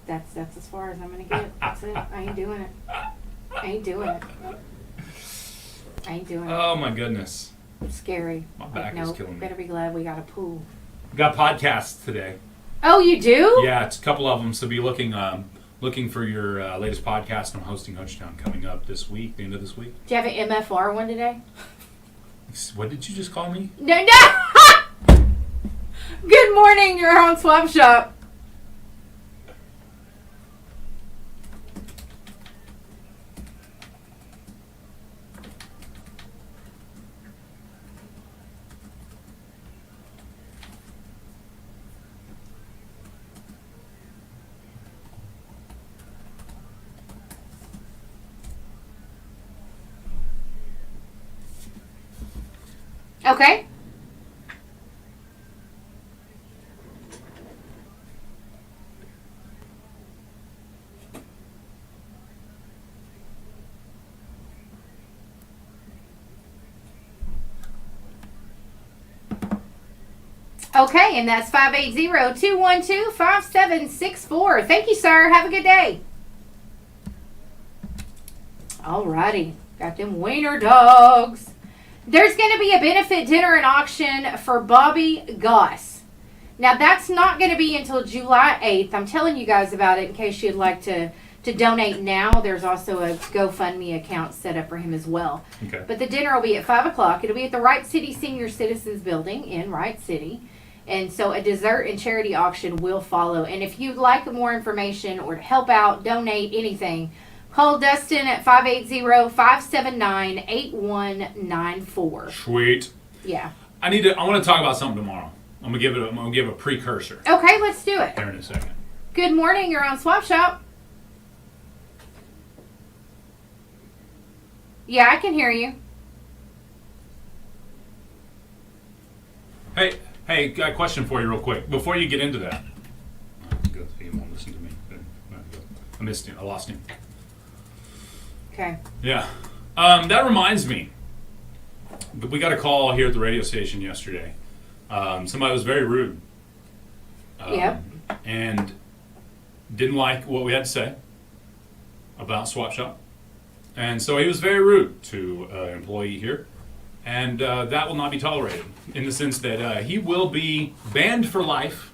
That's as far as I'm gonna get. That's it. I ain't doing it. Ain't doing it. Ain't doing it. Oh my goodness. Scary. My back Like, is nope, killing me. better be glad we got a pool. We got podcasts today. Oh, you do? Yeah, it's a couple of them. So be looking for your latest podcast. I'm hosting Hoachtown coming up this week, the end of this week. Do you have an MFR one today? What did you just call me? No. Good morning. You're on Swap Shop. Okay. Okay, and that's 580-212-5764. Thank you, sir. Have a good day. Alrighty. Got them wiener dogs. There's going to be a benefit dinner and auction for Bobby Goss. Now, that's not going to be until July 8th. I'm telling you guys about it in case you'd like to donate now. There's also a GoFundMe account set up for him as well. Okay. But the dinner will be at 5 o'clock. It'll be at the Wright City Senior Citizens Building in Wright City. And so a dessert and charity auction will follow. And if you'd like more information or to help out, donate, anything, call Dustin at 580-579-8194. Sweet. Yeah. I want to talk about something tomorrow. I'm gonna give a precursor Okay, let's do it. here in a second. Good morning. You're on Swap Shop. Yeah, I can hear you. Hey, got a question for you real quick before you get into that. Good, he won't listen to me. I missed him. I lost him. Okay. Yeah. That reminds me. We got a call here at the radio station yesterday. Somebody was very rude. Yep. And didn't like what we had to say about Swap Shop. And so he was very rude to an employee here. And that will not be tolerated in the sense that he will be banned for life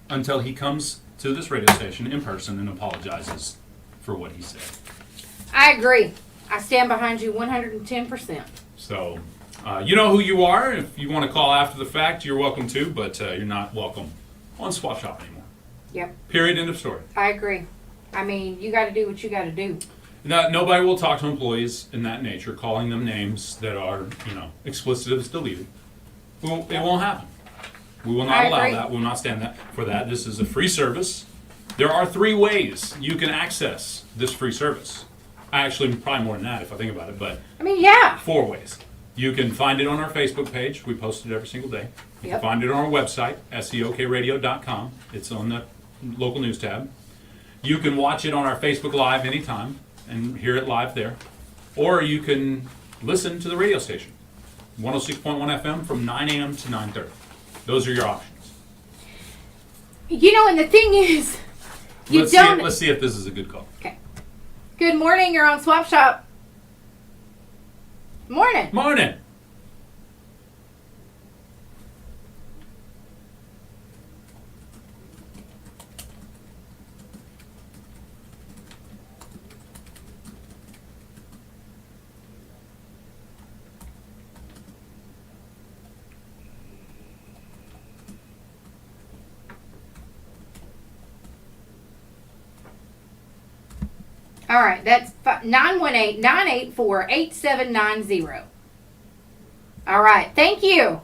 until he comes to this radio station in person and apologizes for what he said. I agree. I stand behind you 110%. So, you know who you are. If you want to call after the fact, you're welcome to, but you're not welcome on Swap Shop anymore. Yep. Period. End of story. I agree. I mean, you got to do what you got to do. Nobody will talk to employees in that nature, calling them names that are, explicit as deleted. Well, it won't happen. We will not I allow agree. that. We will not stand for that. This is a free service. There are 3 ways you can access this free service. Actually, probably more than that if I think about it, but I mean, yeah. 4 ways. You can find it on our Facebook page. We post it every single day. You Yep. can find it on our website, seokradio.com. It's on the local news tab. You can watch it on our Facebook Live anytime and hear it live there. Or you can listen to the radio station, 106.1 FM from 9 a.m. to 9:30. Those are your options. And the thing is, Let's see if this is a good call. Okay. Good morning. You're on Swap Shop. Morning. Morning. All right. That's 918-984-8790. All right. Thank you.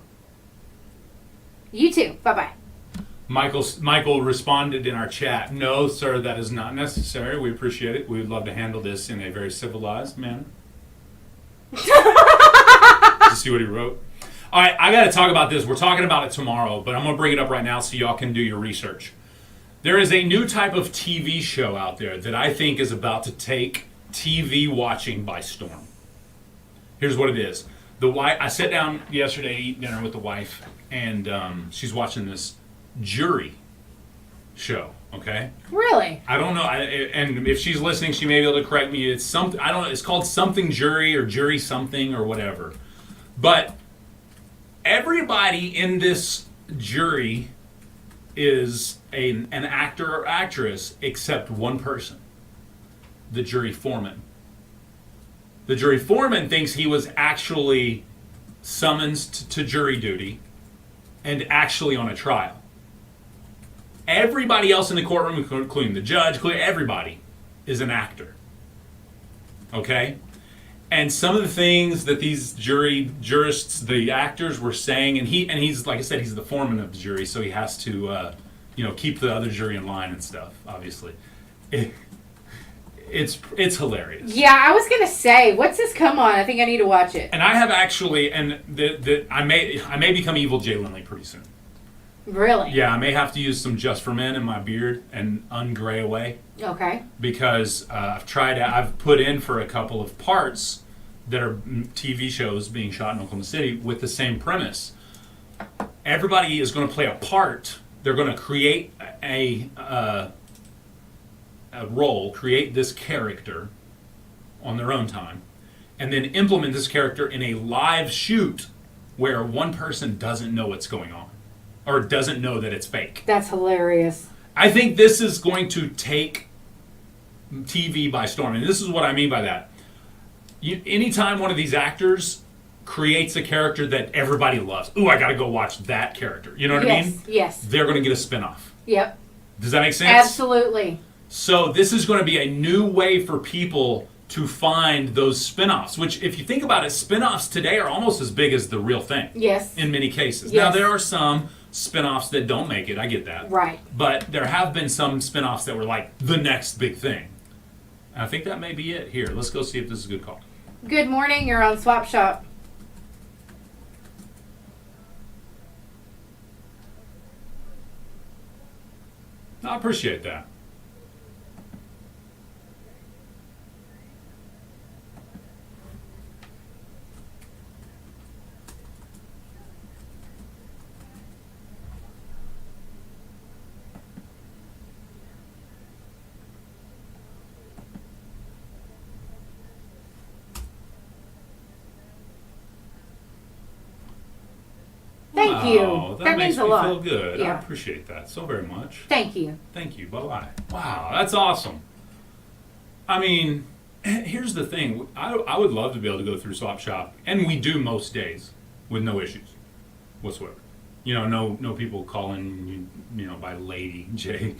You too. Bye-bye. Michael responded in our chat, "No, sir, that is not necessary. We appreciate it. We would love to handle this in a very civilized manner." Did you see what he wrote? All right, I got to talk about this. We're talking about it tomorrow, but I'm going to bring it up right now so y'all can do your research. There is a new type of TV show out there that I think is about to take TV watching by storm. Here's what it is. I sat down yesterday to eat dinner with the wife, and she's watching this jury show. Okay. Really? I don't know, and if she's listening, she may be able to correct me. It's something I don't know. It's called something jury or jury something or whatever. But everybody in this jury is an actor or actress except one person, the jury foreman. The jury foreman thinks he was actually summoned to jury duty and actually on a trial. Everybody else in the courtroom, including the judge, including everybody, is an actor. Okay? And some of the things that these jurists, the actors, were saying, and he's like I said, he's the foreman of the jury, so he has to, keep the other jury in line and stuff. Obviously, it's hilarious. Yeah, I was gonna say, what's this come on? I think I need to watch it. And I have actually, I may become evil Jay Lindley pretty soon. Really? Yeah, I may have to use some Just for Men in my beard and ungray away. Okay. Because I've put in for a couple of parts that are TV shows being shot in Oklahoma City with the same premise. Everybody is going to play a part. They're going to create a role, create this character on their own time, and then implement this character in a live shoot where one person doesn't know what's going on or doesn't know that it's fake. That's hilarious. I think this is going to take TV by storm. And this is what I mean by that. Anytime one of these actors creates a character that everybody loves, ooh, I got to go watch that character. You know what I mean? Yes. They're going to get a spinoff. Yep. Does that make sense? Absolutely. So this is going to be a new way for people to find those spinoffs, which if you think about it, spinoffs today are almost as big as the real thing. Yes. In many cases. Yes. Now, there are some spinoffs that don't make it. I get that. Right. But there have been some spinoffs that were like the next big thing. And I think that may be it. Here, let's go see if this is a good call. Good morning. You're on Swap Shop. I appreciate that. Thank you. That means makes a me lot. feel good. I Yeah. appreciate that so very much. Thank you. Thank you. Bye-bye. Wow, that's awesome. I mean, here's the thing. I would love to be able to go through Swap Shop, and we do most days with no issues whatsoever. No people calling, by Laney J.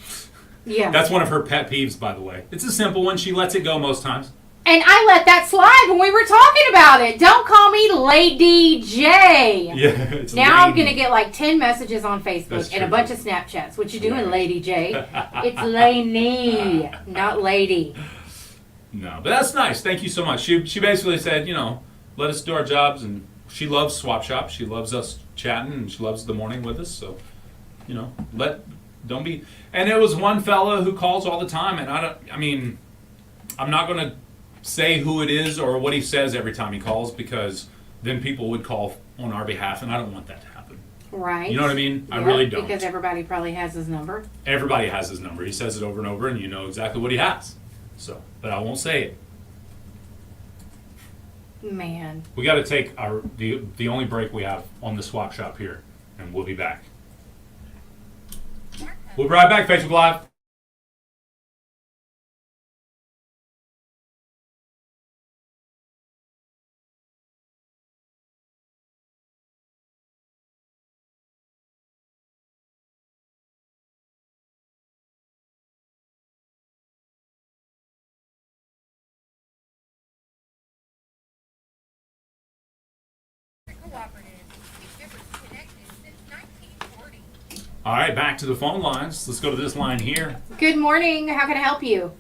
Yeah. That's one of her pet peeves, by the way. It's a simple one. She lets it go most times. And I let that slide when we were talking about it. Don't call me Lady J. Yeah, it's Now I'm Laney. going to get like 10 messages on Facebook That's and a true. bunch of Snapchats. What you doing, Right. Lady J? It's Laney, not Lady. No, but that's nice. Thank you so much. She basically said, let us do our jobs, and she loves Swap Shop. She loves us chatting, and she loves the morning with us. So, don't be. And there was one fella who calls all the time, and I'm not going to say who it is or what he says every time he calls, because then people would call on our behalf, and I don't want that to happen. Right. You know what I mean? I Yep, really don't. Because everybody probably has his number. Everybody has his number. He says it over and over, and you know exactly what he has. So, but I won't say it. Man. We got to take the only break we have on the Swap Shop here, and we'll be back. We'll be right back, Facebook Live. Cooperative. Each difference connected since 1940. All right, back to the phone lines. Let's go to this line here. Good morning. How can I help you?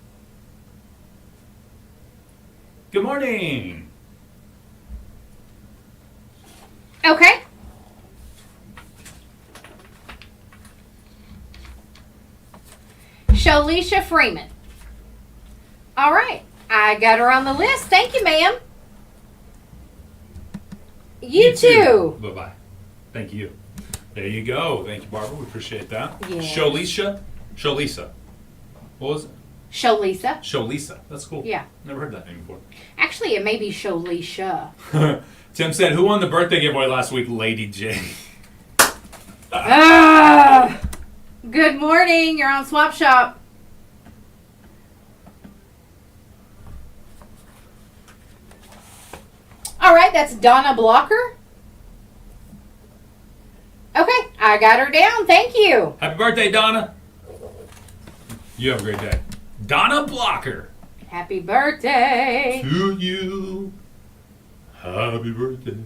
Good morning. Okay. Shalisha Freeman. All right. I got her on the list. Thank you, ma'am. You too. Bye-bye. Thank you. There you go. Thank you, Barbara. We appreciate that. Yes. Sholisha. Sholisa. What was it? Sholisa. Sholisa. That's cool. Yeah. Never heard that name before. Actually, it may be Sholisha. Tim said, who won the birthday giveaway last week? Lady J. Good morning. You're on Swap Shop. All right, that's Donna Blocker. Okay, I got her down. Thank you. Happy birthday, Donna. You have a great day. Donna Blocker. Happy birthday. To you. Happy birthday.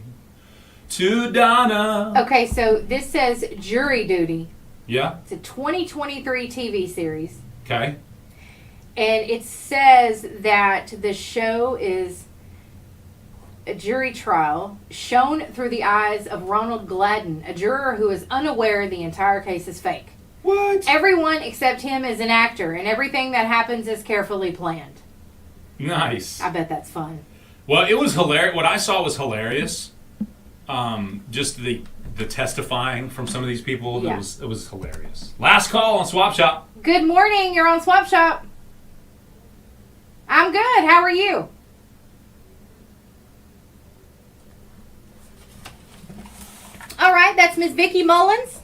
To Donna. Okay, so this says Jury Duty. Yeah? It's a 2023 TV series. Okay. And it says that the show is a jury trial shown through the eyes of Ronald Gladden, a juror who is unaware the entire case is fake. What? Everyone except him is an actor, and everything that happens is carefully planned. Nice. I bet that's fun. Well, it was hilarious. What I saw was hilarious. Just the testifying from some of these people. Yeah. It was hilarious. Last call on Swap Shop. Good morning. You're on Swap Shop. I'm good. How are you? All right, that's Miss Vicki Mullins.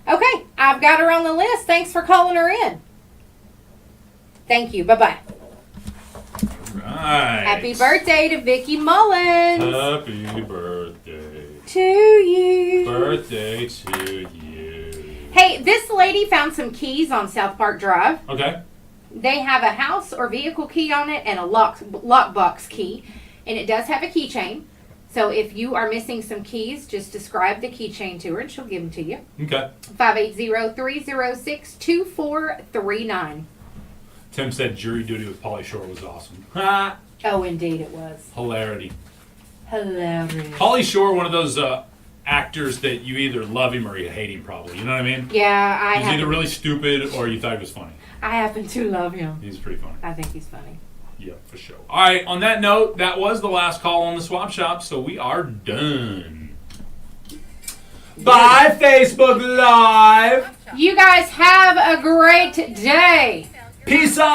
Okay, I've got her on the list. Thanks for calling her in. Thank you. Bye-bye. Right. Happy birthday to Vicki Mullins. Happy birthday. To you. Birthday to you. Hey, this lady found some keys on South Park Drive. Okay. They have a house or vehicle key on it and a lockbox key. And it does have a keychain. So if you are missing some keys, just describe the keychain to her and she'll give them to you. Okay. 580-306-2439. Tim said jury duty with Pauly Shore was awesome. Ha! Oh, indeed it was. Hilarity. Hilarious. Pauly Shore, one of those actors that you either love him or you hate him, probably. You know what I mean? Yeah, He's either really stupid or you thought he was funny. I happen to love him. He's pretty funny. I think he's funny. Yeah, for sure. All right, on that note, that was the last call on the Swap Shop, so we are done. Bye, Facebook Live. You guys have a great day. Peace out.